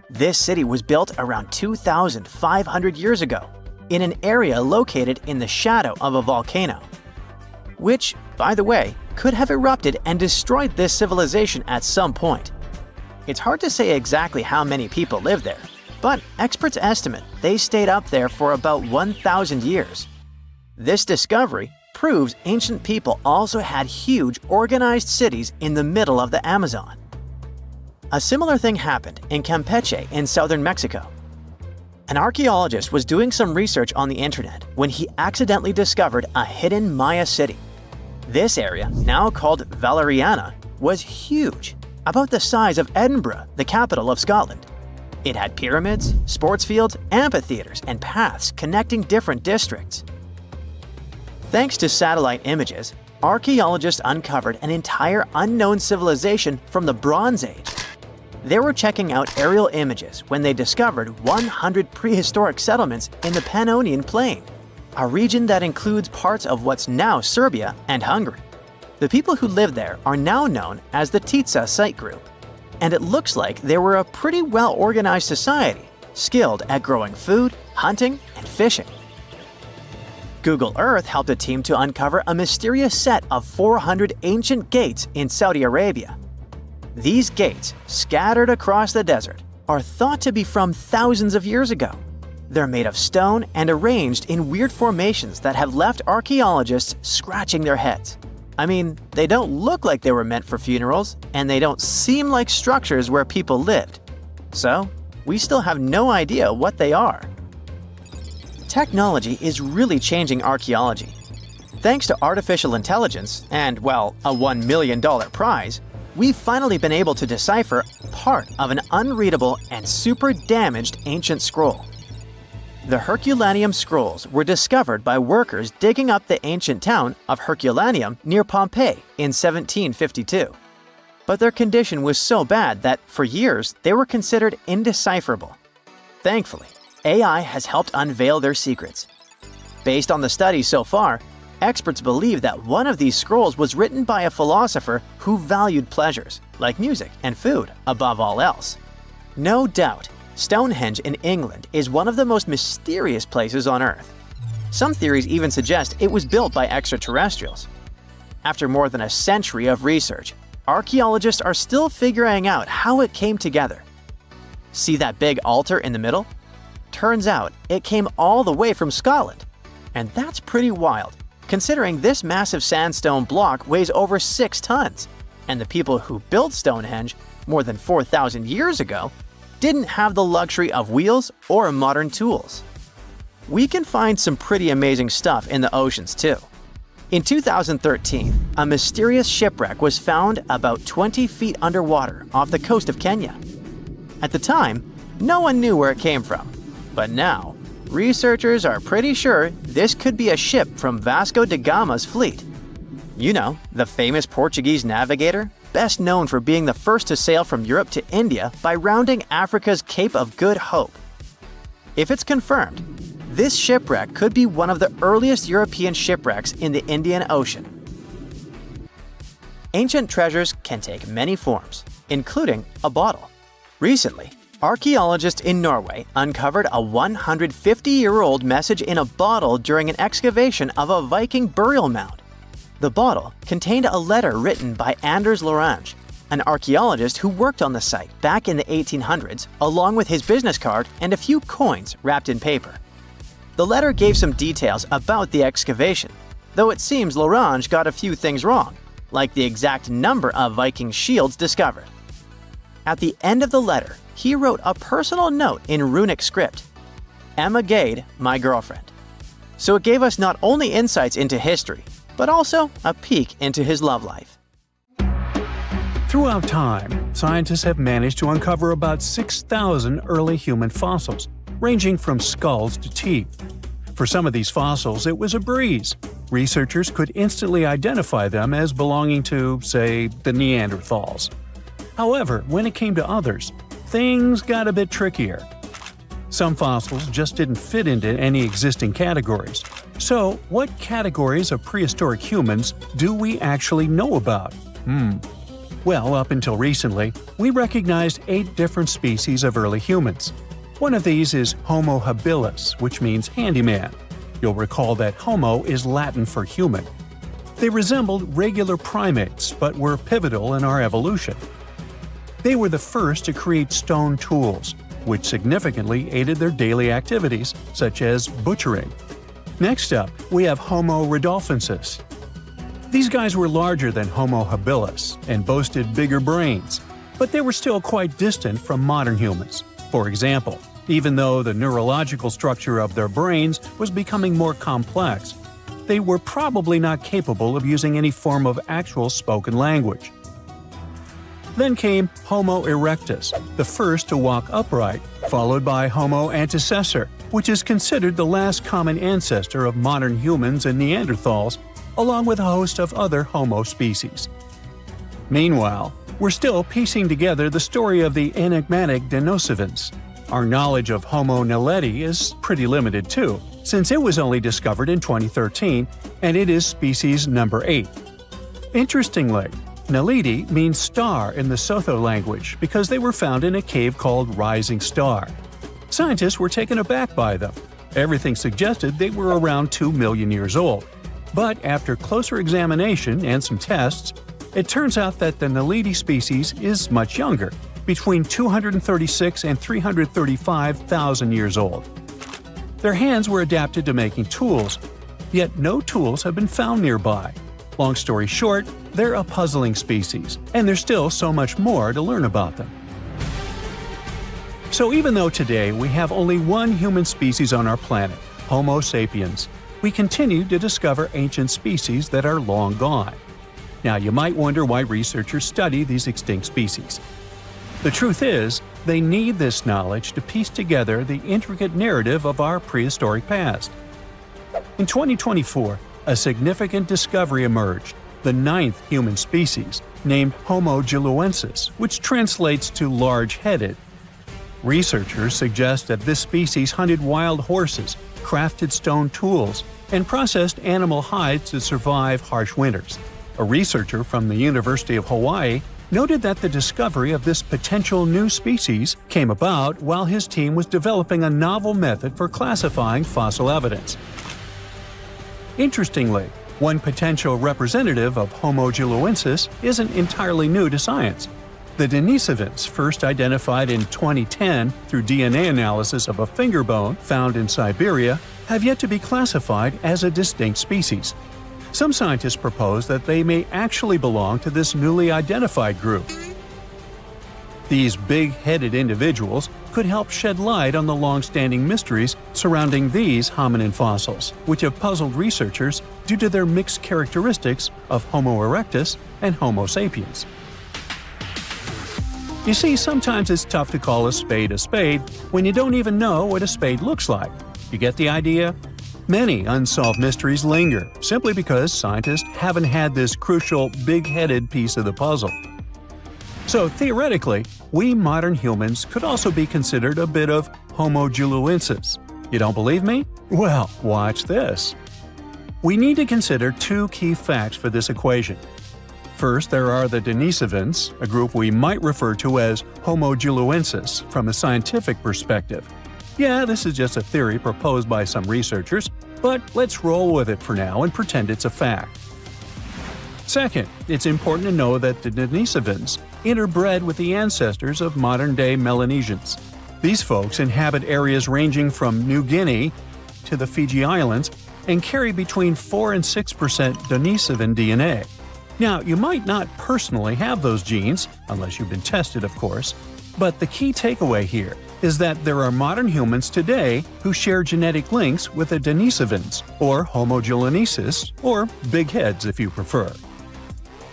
This city was built around 2,500 years ago, in an area located in the shadow of a volcano, which, by the way, could have erupted and destroyed this civilization at some point. It's hard to say exactly how many people lived there, but experts estimate they stayed up there for about 1,000 years. This discovery proves ancient people also had huge, organized cities in the middle of the Amazon. A similar thing happened in Campeche in southern Mexico. An archaeologist was doing some research on the internet when he accidentally discovered a hidden Maya city. This area, now called Valeriana, was huge, about the size of Edinburgh, the capital of Scotland. It had pyramids, sports fields, amphitheaters, and paths connecting different districts. Thanks to satellite images, archaeologists uncovered an entire unknown civilization from the Bronze Age. They were checking out aerial images when they discovered 100 prehistoric settlements in the Pannonian Plain, a region that includes parts of what's now Serbia and Hungary. The people who lived there are now known as the Titsa Site Group, and it looks like they were a pretty well-organized society, skilled at growing food, hunting, and fishing. Google Earth helped a team to uncover a mysterious set of 400 ancient gates in Saudi Arabia. These gates, scattered across the desert, are thought to be from thousands of years ago. They're made of stone and arranged in weird formations that have left archaeologists scratching their heads. I mean, they don't look like they were meant for funerals, and they don't seem like structures where people lived. So, we still have no idea what they are. Technology is really changing archaeology. Thanks to artificial intelligence and, well, a $1 million prize, we've finally been able to decipher part of an unreadable and super damaged ancient scroll. The Herculaneum scrolls were discovered by workers digging up the ancient town of Herculaneum near Pompeii in 1752. But their condition was so bad that, for years, they were considered indecipherable. Thankfully, AI has helped unveil their secrets. Based on the studies so far, experts believe that one of these scrolls was written by a philosopher who valued pleasures, like music and food, above all else. No doubt, Stonehenge in England is one of the most mysterious places on Earth. Some theories even suggest it was built by extraterrestrials. After more than a century of research, archaeologists are still figuring out how it came together. See that big altar in the middle? Turns out it came all the way from Scotland. And that's pretty wild, considering this massive sandstone block weighs over 6 tons, and the people who built Stonehenge more than 4,000 years ago didn't have the luxury of wheels or modern tools. We can find some pretty amazing stuff in the oceans too. In 2013, a mysterious shipwreck was found about 20 feet underwater off the coast of Kenya. At the time, no one knew where it came from, but now, researchers are pretty sure this could be a ship from Vasco da Gama's fleet. You know, the famous Portuguese navigator, best known for being the first to sail from Europe to India by rounding Africa's Cape of Good Hope. If it's confirmed, this shipwreck could be one of the earliest European shipwrecks in the Indian Ocean. Ancient treasures can take many forms, including a bottle. Recently, archaeologists in Norway uncovered a 150-year-old message in a bottle during an excavation of a Viking burial mound. The bottle contained a letter written by Anders Lorange, an archaeologist who worked on the site back in the 1800s, along with his business card and a few coins wrapped in paper. The letter gave some details about the excavation, though it seems L'Orange got a few things wrong, like the exact number of Viking shields discovered. At the end of the letter, he wrote a personal note in runic script, "Emma Gade, my girlfriend." So it gave us not only insights into history, but also a peek into his love life.
Throughout time, scientists have managed to uncover about 6,000 early human fossils, ranging from skulls to teeth. For some of these fossils, it was a breeze. Researchers could instantly identify them as belonging to, say, the Neanderthals. However, when it came to others, things got a bit trickier. Some fossils just didn't fit into any existing categories. So, what categories of prehistoric humans do we actually know about? Well, up until recently, we recognized 8 different species of early humans. One of these is Homo habilis, which means handyman. You'll recall that Homo is Latin for human. They resembled regular primates, but were pivotal in our evolution. They were the first to create stone tools, which significantly aided their daily activities, such as butchering. Next up, we have Homo rudolfensis. These guys were larger than Homo habilis and boasted bigger brains, but they were still quite distant from modern humans. For example, even though the neurological structure of their brains was becoming more complex, they were probably not capable of using any form of actual spoken language. Then came Homo erectus, the first to walk upright, followed by Homo antecessor, which is considered the last common ancestor of modern humans and Neanderthals, along with a host of other Homo species. Meanwhile, we're still piecing together the story of the enigmatic Denisovans. Our knowledge of Homo naledi is pretty limited too, since it was only discovered in 2013, and it is species number 8. Interestingly, Naledi means star in the Sotho language because they were found in a cave called Rising Star. Scientists were taken aback by them. Everything suggested they were around 2 million years old. But after closer examination and some tests, it turns out that the Naledi species is much younger, between 236 and 335,000 years old. Their hands were adapted to making tools, yet no tools have been found nearby. Long story short, they're a puzzling species, and there's still so much more to learn about them. So even though today we have only one human species on our planet, Homo sapiens, we continue to discover ancient species that are long gone. Now you might wonder why researchers study these extinct species. The truth is, they need this knowledge to piece together the intricate narrative of our prehistoric past. In 2024, a significant discovery emerged, the 9th human species, named Homo giluensis, which translates to large-headed. Researchers suggest that this species hunted wild horses, crafted stone tools, and processed animal hides to survive harsh winters. A researcher from the University of Hawaii noted that the discovery of this potential new species came about while his team was developing a novel method for classifying fossil evidence. Interestingly, one potential representative of Homo giluensis isn't entirely new to science. The Denisovans, first identified in 2010 through DNA analysis of a finger bone found in Siberia, have yet to be classified as a distinct species. Some scientists propose that they may actually belong to this newly identified group. These big-headed individuals could help shed light on the long-standing mysteries surrounding these hominin fossils, which have puzzled researchers due to their mixed characteristics of Homo erectus and Homo sapiens. You see, sometimes it's tough to call a spade when you don't even know what a spade looks like. You get the idea? Many unsolved mysteries linger, simply because scientists haven't had this crucial, big-headed piece of the puzzle. So theoretically, we modern humans could also be considered a bit of Homo giluensis. You don't believe me? Well, watch this. We need to consider 2 key facts for this equation. First, there are the Denisovans, a group we might refer to as Homo giluensis from a scientific perspective. Yeah, this is just a theory proposed by some researchers, but let's roll with it for now and pretend it's a fact. Second, it's important to know that the Denisovans interbred with the ancestors of modern-day Melanesians. These folks inhabit areas ranging from New Guinea to the Fiji Islands and carry between 4 and 6% Denisovan DNA. Now, you might not personally have those genes, unless you've been tested, of course, but the key takeaway here is that there are modern humans today who share genetic links with the Denisovans, or Homo juliensis, or big heads if you prefer.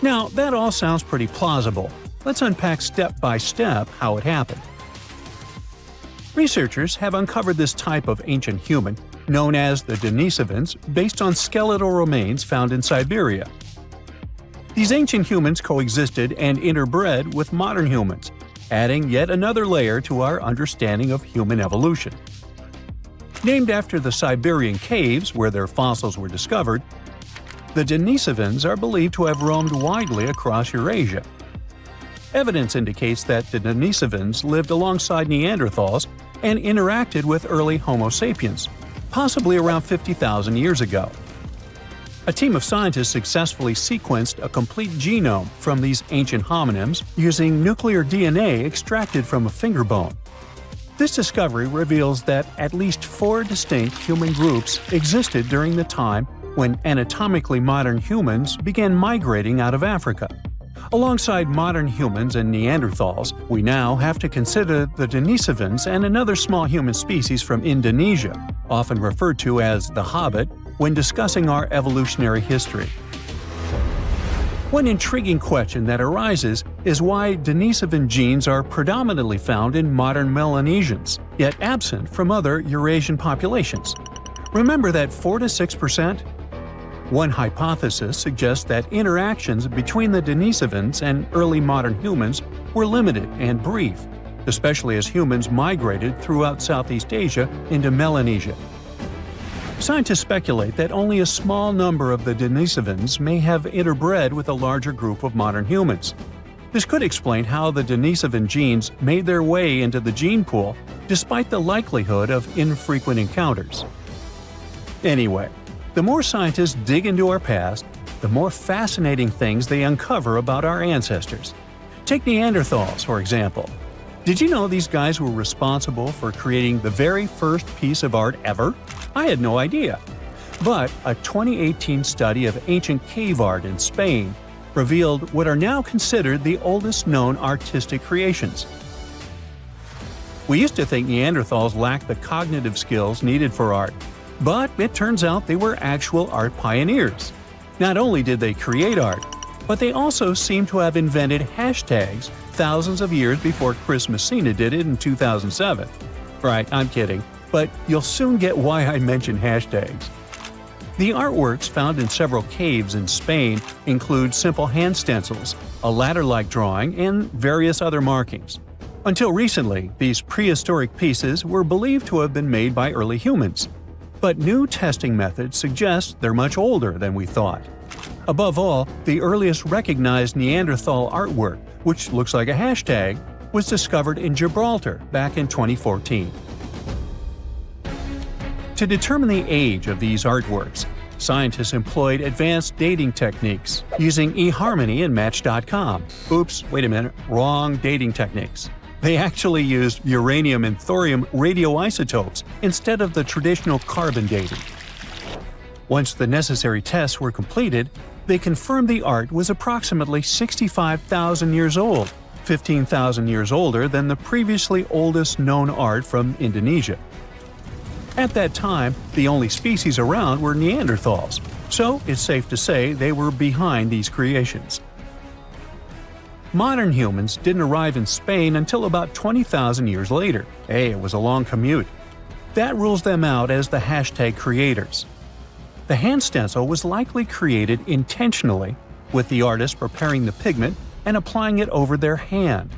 Now, that all sounds pretty plausible. Let's unpack step by step how it happened. Researchers have uncovered this type of ancient human, known as the Denisovans, based on skeletal remains found in Siberia. These ancient humans coexisted and interbred with modern humans, adding yet another layer to our understanding of human evolution. Named after the Siberian caves where their fossils were discovered, the Denisovans are believed to have roamed widely across Eurasia. Evidence indicates that the Denisovans lived alongside Neanderthals and interacted with early Homo sapiens, possibly around 50,000 years ago. A team of scientists successfully sequenced a complete genome from these ancient hominins using nuclear DNA extracted from a finger bone. This discovery reveals that at least 4 distinct human groups existed during the time when anatomically modern humans began migrating out of Africa. Alongside modern humans and Neanderthals, we now have to consider the Denisovans and another small human species from Indonesia, often referred to as the Hobbit, when discussing our evolutionary history. One intriguing question that arises is why Denisovan genes are predominantly found in modern Melanesians, yet absent from other Eurasian populations. Remember that 4 to 6%? One hypothesis suggests that interactions between the Denisovans and early modern humans were limited and brief, especially as humans migrated throughout Southeast Asia into Melanesia. Scientists speculate that only a small number of the Denisovans may have interbred with a larger group of modern humans. This could explain how the Denisovan genes made their way into the gene pool despite the likelihood of infrequent encounters. Anyway, the more scientists dig into our past, the more fascinating things they uncover about our ancestors. Take Neanderthals, for example. Did you know these guys were responsible for creating the very first piece of art ever? I had no idea. But a 2018 study of ancient cave art in Spain revealed what are now considered the oldest known artistic creations. We used to think Neanderthals lacked the cognitive skills needed for art, but it turns out they were actual art pioneers. Not only did they create art, but they also seem to have invented hashtags thousands of years before Chris Messina did it in 2007. Right, I'm kidding, but you'll soon get why I mention hashtags. The artworks found in several caves in Spain include simple hand stencils, a ladder-like drawing, and various other markings. Until recently, these prehistoric pieces were believed to have been made by early humans. But new testing methods suggest they're much older than we thought. Above all, the earliest recognized Neanderthal artwork, which looks like a hashtag, was discovered in Gibraltar back in 2014. To determine the age of these artworks, scientists employed advanced dating techniques using eHarmony and Match.com. Oops, wait a minute, wrong dating techniques. They actually used uranium and thorium radioisotopes instead of the traditional carbon dating. Once the necessary tests were completed, they confirmed the art was approximately 65,000 years old, 15,000 years older than the previously oldest known art from Indonesia. At that time, the only species around were Neanderthals, so it's safe to say they were behind these creations. Modern humans didn't arrive in Spain until about 20,000 years later. Hey, it was a long commute. That rules them out as the hashtag creators. The hand stencil was likely created intentionally, with the artist preparing the pigment and applying it over their hand.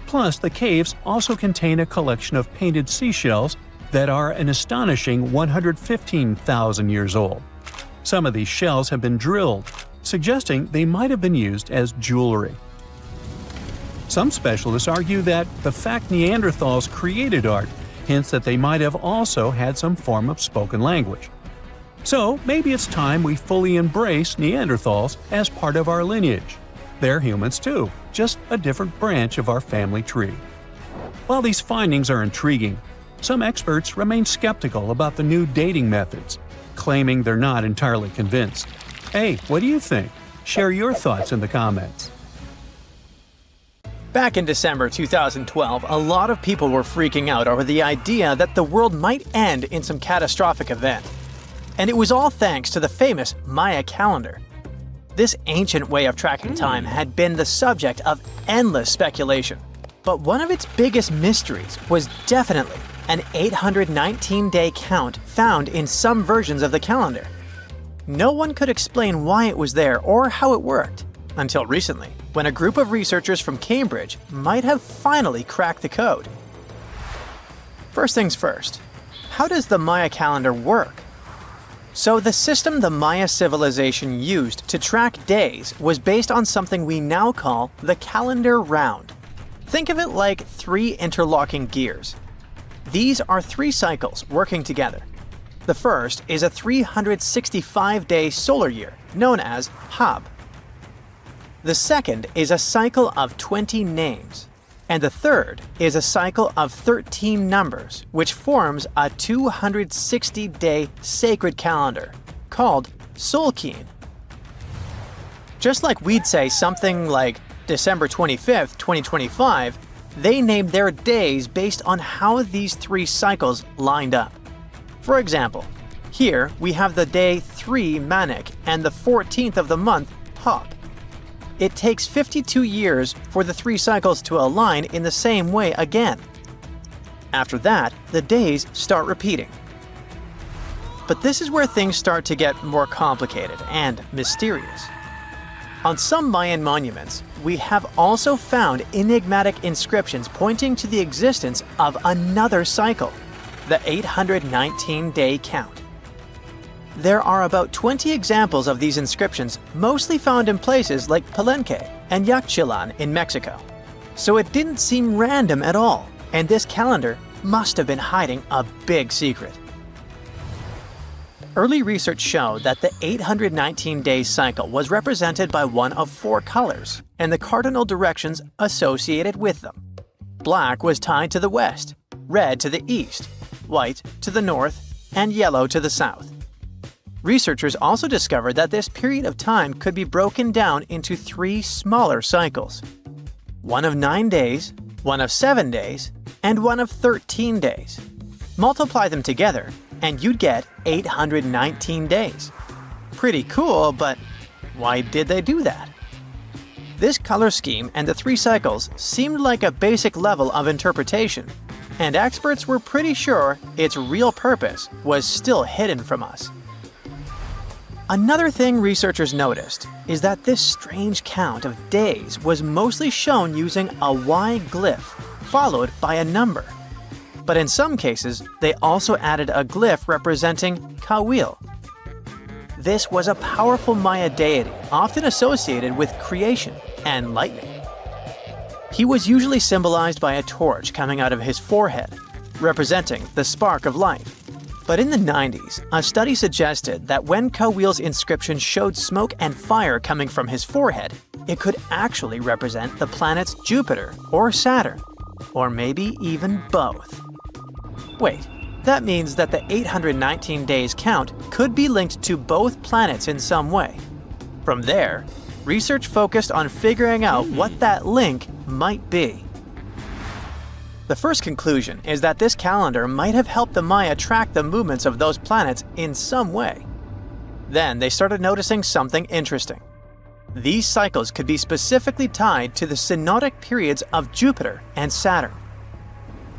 Plus, the caves also contain a collection of painted seashells that are an astonishing 115,000 years old. Some of these shells have been drilled, suggesting they might have been used as jewelry. Some specialists argue that the fact Neanderthals created art hints that they might have also had some form of spoken language. So maybe it's time we fully embrace Neanderthals as part of our lineage. They're humans too, just a different branch of our family tree. While these findings are intriguing, some experts remain skeptical about the new dating methods, claiming they're not entirely convinced. Hey, what do you think? Share your thoughts in the comments.
Back in December 2012, a lot of people were freaking out over the idea that the world might end in some catastrophic event. And it was all thanks to the famous Maya calendar. This ancient way of tracking time had been the subject of endless speculation. But one of its biggest mysteries was definitely an 819-day count found in some versions of the calendar. No one could explain why it was there or how it worked, until recently, when a group of researchers from Cambridge might have finally cracked the code. First things first, how does the Maya calendar work? So the system the Maya civilization used to track days was based on something we now call the calendar round. Think of it like 3 interlocking gears. These are 3 cycles working together. The first is a 365-day solar year, known as Hab. The second is a cycle of 20 names. And the third is a cycle of 13 numbers, which forms a 260-day sacred calendar, called Solkin. Just like we'd say something like December 25th, 2025, they named their days based on how these 3 cycles lined up. For example, here we have the day 3 Manik and the 14th of the month Hop. It takes 52 years for the 3 cycles to align in the same way again. After that, the days start repeating. But this is where things start to get more complicated and mysterious. On some Mayan monuments, we have also found enigmatic inscriptions pointing to the existence of another cycle, the 819-day count. There are about 20 examples of these inscriptions, mostly found in places like Palenque and Yaxchilan in Mexico. So it didn't seem random at all, and this calendar must have been hiding a big secret. Early research showed that the 819-day cycle was represented by one of 4 colors and the cardinal directions associated with them. Black was tied to the west, red to the east, white to the north, and yellow to the south. Researchers also discovered that this period of time could be broken down into 3 smaller cycles. One of 9 days, one of 7 days, and one of 13 days. Multiply them together, and you'd get 819 days. Pretty cool, but why did they do that? This color scheme and the 3 cycles seemed like a basic level of interpretation, and experts were pretty sure its real purpose was still hidden from us. Another thing researchers noticed is that this strange count of days was mostly shown using a Y glyph, followed by a number. But in some cases, they also added a glyph representing Kawil. This was a powerful Maya deity, often associated with creation and lightning. He was usually symbolized by a torch coming out of his forehead, representing the spark of life. But in the 90s, a study suggested that when Kawil's inscription showed smoke and fire coming from his forehead, it could actually represent the planets Jupiter or Saturn, or maybe even both. Wait, that means that the 819 days count could be linked to both planets in some way. From there, research focused on figuring out what that link might be. The first conclusion is that this calendar might have helped the Maya track the movements of those planets in some way. Then they started noticing something interesting. These cycles could be specifically tied to the synodic periods of Jupiter and Saturn.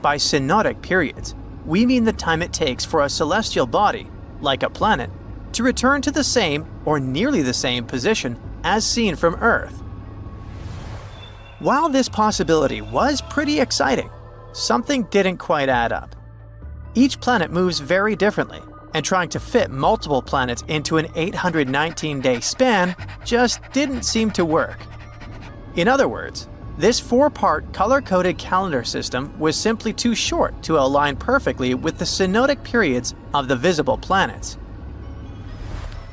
By synodic periods, we mean the time it takes for a celestial body, like a planet, to return to the same or nearly the same position as seen from Earth. While this possibility was pretty exciting, something didn't quite add up. Each planet moves very differently, and trying to fit multiple planets into an 819-day span just didn't seem to work. In other words, this 4-part color-coded calendar system was simply too short to align perfectly with the synodic periods of the visible planets.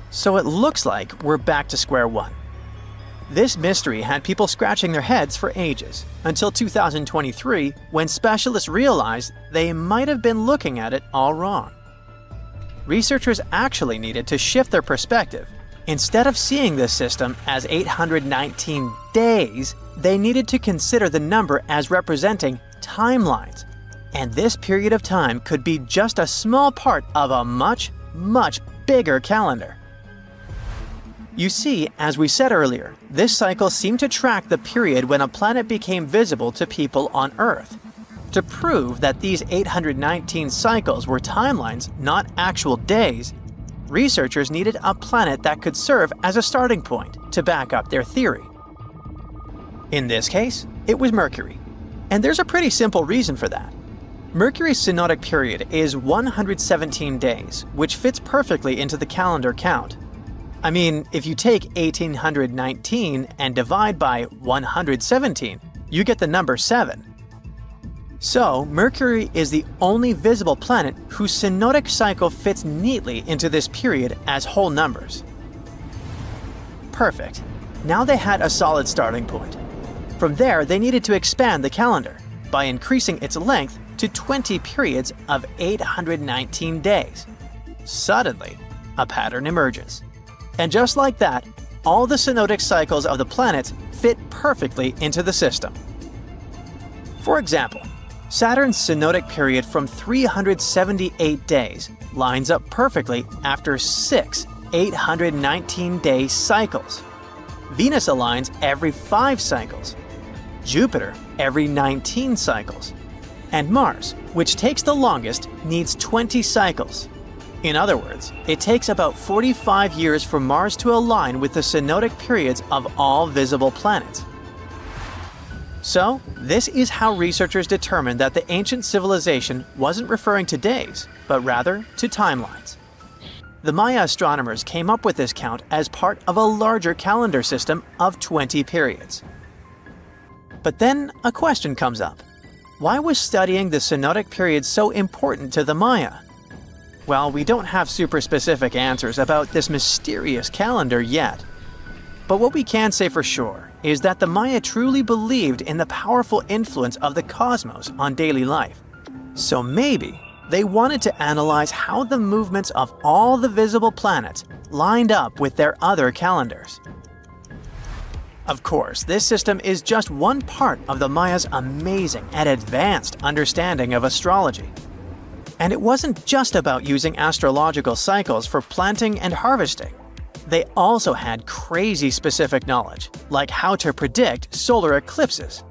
So it looks like we're back to square one. This mystery had people scratching their heads for ages, until 2023, when specialists realized they might have been looking at it all wrong. Researchers actually needed to shift their perspective. Instead of seeing this system as 819 days, they needed to consider the number as representing timelines. And this period of time could be just a small part of a much, much bigger calendar. You see, as we said earlier, this cycle seemed to track the period when a planet became visible to people on Earth. To prove that these 819 cycles were timelines, not actual days, researchers needed a planet that could serve as a starting point to back up their theory. In this case, it was Mercury. And there's a pretty simple reason for that. Mercury's synodic period is 117 days, which fits perfectly into the calendar count. I mean, if you take 1819 and divide by 117, you get the number 7. So, Mercury is the only visible planet whose synodic cycle fits neatly into this period as whole numbers. Perfect. Now they had a solid starting point. From there, they needed to expand the calendar by increasing its length to 20 periods of 819 days. Suddenly, a pattern emerges. And just like that, all the synodic cycles of the planets fit perfectly into the system. For example, Saturn's synodic period from 378 days lines up perfectly after 6 819-day cycles. Venus aligns every 5 cycles. Jupiter every 19 cycles. And Mars, which takes the longest, needs 20 cycles. In other words, it takes about 45 years for Mars to align with the synodic periods of all visible planets. So, this is how researchers determined that the ancient civilization wasn't referring to days, but rather to timelines. The Maya astronomers came up with this count as part of a larger calendar system of 20 periods. But then a question comes up. Why was studying the synodic period so important to the Maya? Well, we don't have super specific answers about this mysterious calendar yet. But what we can say for sure is that the Maya truly believed in the powerful influence of the cosmos on daily life. So maybe they wanted to analyze how the movements of all the visible planets lined up with their other calendars. Of course, this system is just one part of the Maya's amazing and advanced understanding of astrology. And it wasn't just about using astrological cycles for planting and harvesting. They also had crazy specific knowledge, like how to predict solar eclipses.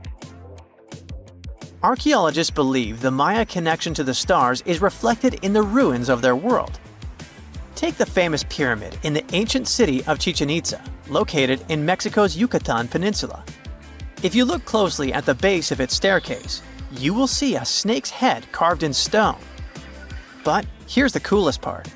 Archaeologists believe the Maya connection to the stars is reflected in the ruins of their world. Take the famous pyramid in the ancient city of Chichen Itza, located in Mexico's Yucatan Peninsula. If you look closely at the base of its staircase, you will see a snake's head carved in stone. But here's the coolest part.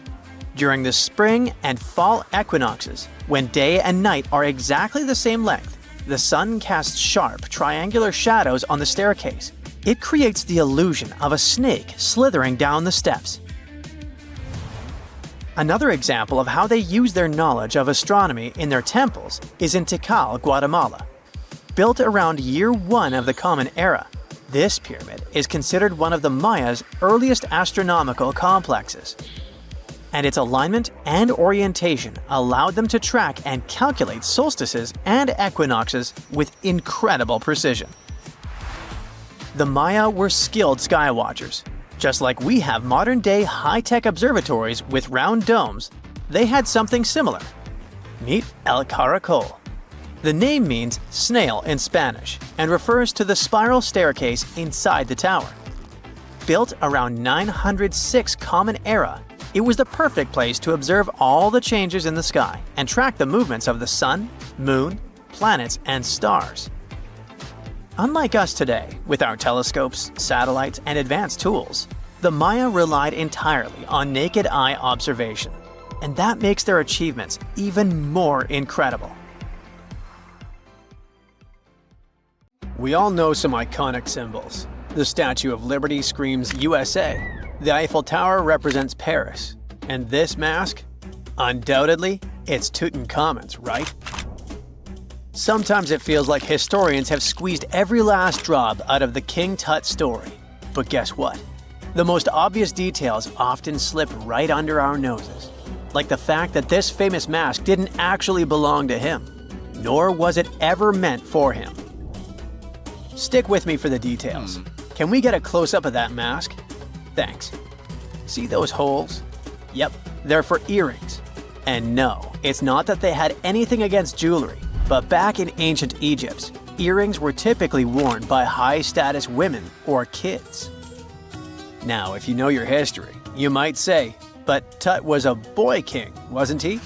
During the spring and fall equinoxes, when day and night are exactly the same length, the sun casts sharp, triangular shadows on the staircase. It creates the illusion of a snake slithering down the steps. Another example of how they use their knowledge of astronomy in their temples is in Tikal, Guatemala. Built around year 1 of the Common Era, this pyramid is considered one of the Maya's earliest astronomical complexes. And its alignment and orientation allowed them to track and calculate solstices and equinoxes with incredible precision. The Maya were skilled skywatchers. Just like we have modern-day high-tech observatories with round domes, they had something similar. Meet El Caracol. The name means snail in Spanish and refers to the spiral staircase inside the tower. Built around 906 Common Era, it was the perfect place to observe all the changes in the sky and track the movements of the sun, moon, planets, and stars. Unlike us today, with our telescopes, satellites, and advanced tools, the Maya relied entirely on naked eye observation, and that makes their achievements even more incredible. We all know some iconic symbols. The Statue of Liberty screams USA. The Eiffel Tower represents Paris. And this mask? Undoubtedly, it's Tutankhamun's, right? Sometimes it feels like historians have squeezed every last drop out of the King Tut story. But guess what? The most obvious details often slip right under our noses. Like the fact that this famous mask didn't actually belong to him, nor was it ever meant for him. Stick with me for the details. Can we get a close-up of that mask? Thanks. See those holes? Yep, they're for earrings. And no, it's not that they had anything against jewelry, but back in ancient Egypt, earrings were typically worn by high-status women or kids. Now, if you know your history, you might say, but Tut was a boy king, wasn't he?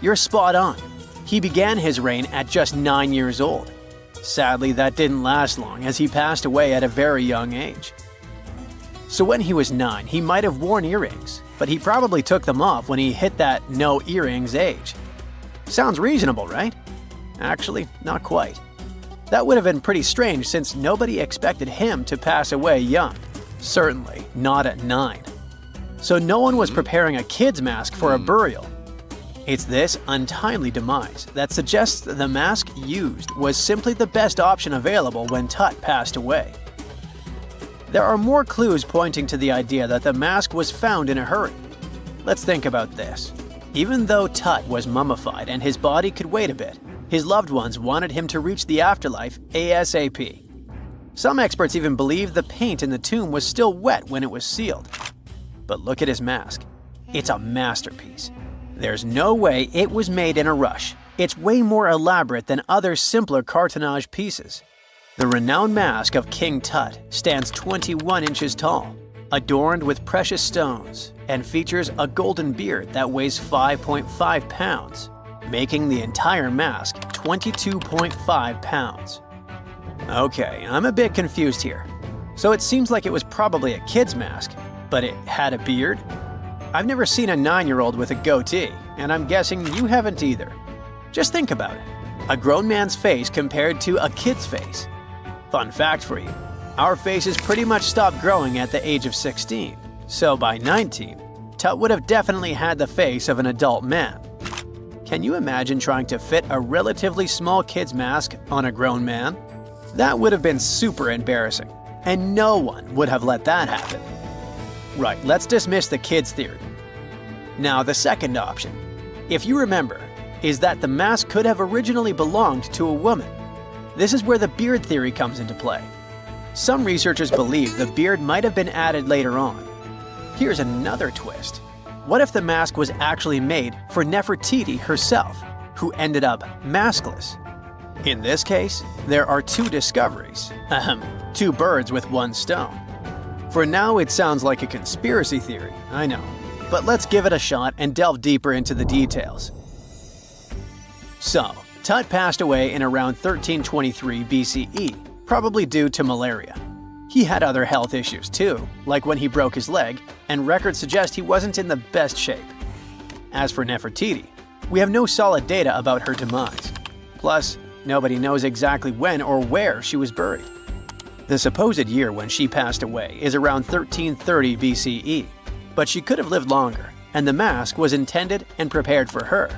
You're spot on. He began his reign at just 9 years old. Sadly, that didn't last long as he passed away at a very young age. So when he was 9, he might have worn earrings, but he probably took them off when he hit that no earrings age. Sounds reasonable, right? Actually, not quite. That would have been pretty strange since nobody expected him to pass away young. Certainly not at 9. So no one was preparing a kid's mask for a burial. It's this untimely demise that suggests the mask used was simply the best option available when Tut passed away. There are more clues pointing to the idea that the mask was found in a hurry. Let's think about this. Even though Tut was mummified and his body could wait a bit, his loved ones wanted him to reach the afterlife ASAP. Some experts even believe the paint in the tomb was still wet when it was sealed. But look at his mask. It's a masterpiece. There's no way it was made in a rush. It's way more elaborate than other simpler cartonnage pieces. The renowned mask of King Tut stands 21 inches tall, adorned with precious stones, and features a golden beard that weighs 5.5 pounds, making the entire mask 22.5 pounds. Okay, I'm a bit confused here. So it seems like it was probably a kid's mask, but it had a beard? I've never seen a 9-year-old with a goatee, and I'm guessing you haven't either. Just think about it. A grown man's face compared to a kid's face. Fun fact for you, our faces pretty much stopped growing at the age of 16, so by 19, Tut would have definitely had the face of an adult man. Can you imagine trying to fit a relatively small kid's mask on a grown man? That would have been super embarrassing, and no one would have let that happen. Right, let's dismiss the kid's theory. Now, the second option, if you remember, is that the mask could have originally belonged to a woman. This is where the beard theory comes into play. Some researchers believe the beard might have been added later on. Here's another twist. What if the mask was actually made for Nefertiti herself, who ended up maskless? In this case, there are two discoveries. Two birds with one stone. For now, it sounds like a conspiracy theory, I know. But let's give it a shot and delve deeper into the details. So, Tut passed away in around 1323 BCE, probably due to malaria. He had other health issues too, like when he broke his leg, and records suggest he wasn't in the best shape. As for Nefertiti, we have no solid data about her demise. Plus, nobody knows exactly when or where she was buried. The supposed year when she passed away is around 1330 BCE, but she could have lived longer, and the mask was intended and prepared for her.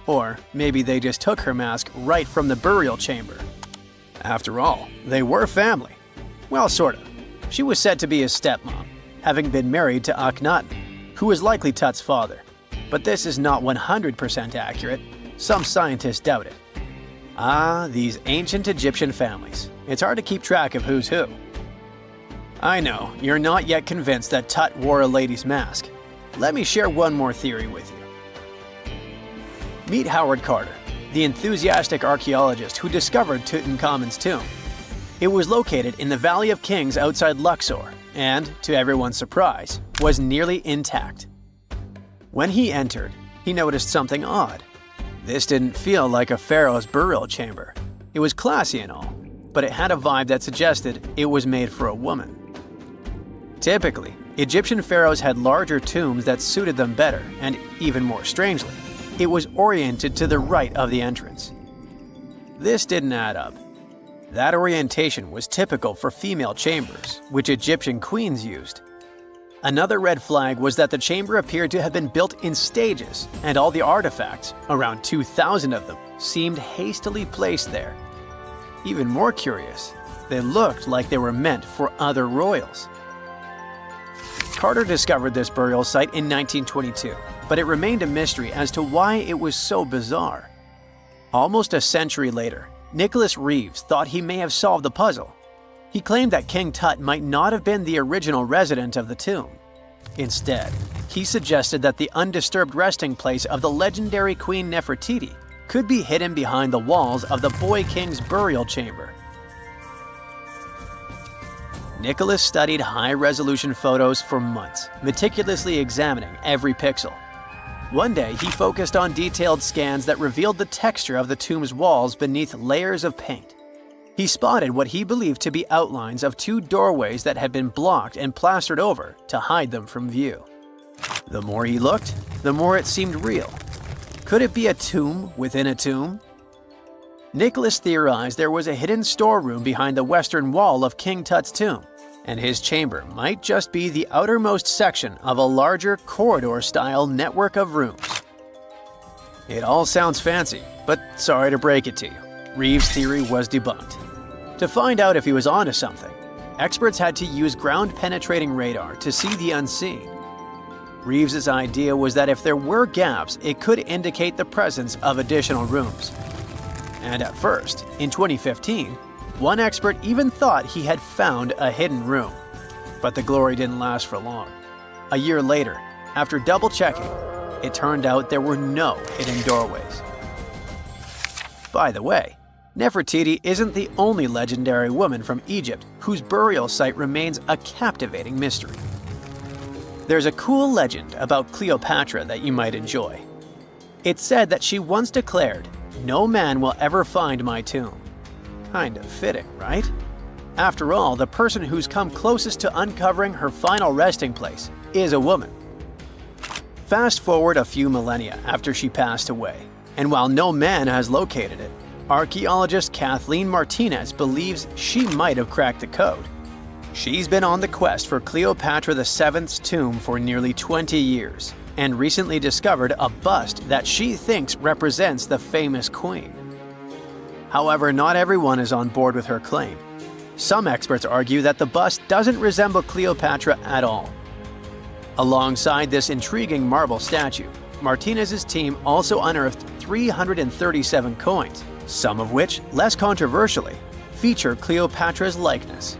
Or maybe they just took her mask right from the burial chamber. After all, they were family. Well, sort of. She was said to be his stepmom, having been married to Akhenaten, who was likely Tut's father. But this is not 100% accurate. Some scientists doubt it. Ah, these ancient Egyptian families. It's hard to keep track of who's who. I know, you're not yet convinced that Tut wore a lady's mask. Let me share one more theory with you. Meet Howard Carter, the enthusiastic archaeologist who discovered Tutankhamun's tomb. It was located in the Valley of Kings outside Luxor and, to everyone's surprise, was nearly intact. When he entered, he noticed something odd. This didn't feel like a pharaoh's burial chamber. It was classy and all, but it had a vibe that suggested it was made for a woman. Typically, Egyptian pharaohs had larger tombs that suited them better, and even more strangely, it was oriented to the right of the entrance. This didn't add up. That orientation was typical for female chambers, which Egyptian queens used. Another red flag was that the chamber appeared to have been built in stages, and all the artifacts, around 2,000 of them, seemed hastily placed there. Even more curious, they looked like they were meant for other royals. Carter discovered this burial site in 1922, but it remained a mystery as to why it was so bizarre. Almost a century later, Nicholas Reeves thought he may have solved the puzzle. He claimed that King Tut might not have been the original resident of the tomb. Instead, he suggested that the undisturbed resting place of the legendary Queen Nefertiti could be hidden behind the walls of the boy king's burial chamber. Nicholas studied high-resolution photos for months, meticulously examining every pixel. One day, he focused on detailed scans that revealed the texture of the tomb's walls beneath layers of paint. He spotted what he believed to be outlines of two doorways that had been blocked and plastered over to hide them from view. The more he looked, the more it seemed real. Could it be a tomb within a tomb? Nicholas theorized there was a hidden storeroom behind the western wall of King Tut's tomb, and his chamber might just be the outermost section of a larger corridor-style network of rooms. It all sounds fancy, but sorry to break it to you, Reeves' theory was debunked. To find out if he was onto something, experts had to use ground-penetrating radar to see the unseen. Reeves' idea was that if there were gaps, it could indicate the presence of additional rooms. And at first, in 2015, one expert even thought he had found a hidden room. But the glory didn't last for long. A year later, after double-checking, it turned out there were no hidden doorways. By the way, Nefertiti isn't the only legendary woman from Egypt whose burial site remains a captivating mystery. There's a cool legend about Cleopatra that you might enjoy. It's said that she once declared, "No man will ever find my tomb." Kind of fitting, right? After all, the person who's come closest to uncovering her final resting place is a woman. Fast forward a few millennia after she passed away, and while no man has located it, archaeologist Kathleen Martinez believes she might have cracked the code. She's been on the quest for Cleopatra VII's tomb for nearly 20 years, and recently discovered a bust that she thinks represents the famous queen. However, not everyone is on board with her claim. Some experts argue that the bust doesn't resemble Cleopatra at all. Alongside this intriguing marble statue, Martinez's team also unearthed 337 coins, some of which, less controversially, feature Cleopatra's likeness.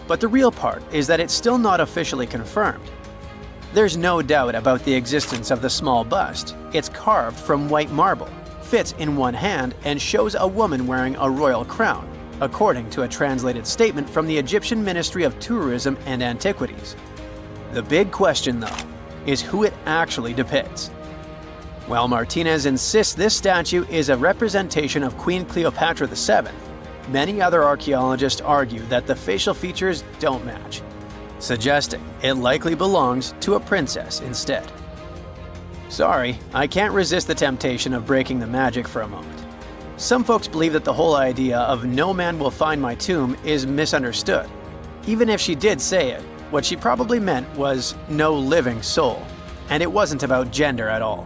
But the real part is that it's still not officially confirmed. There's no doubt about the existence of the small bust. It's carved from white marble, fits in one hand, and shows a woman wearing a royal crown, according to a translated statement from the Egyptian Ministry of Tourism and Antiquities. The big question, though, is who it actually depicts. While Martinez insists this statue is a representation of Queen Cleopatra VII, many other archaeologists argue that the facial features don't match, suggesting it likely belongs to a princess instead. Sorry, I can't resist the temptation of breaking the magic for a moment. Some folks believe that the whole idea of "no man will find my tomb" is misunderstood. Even if she did say it, what she probably meant was "no living soul," and it wasn't about gender at all.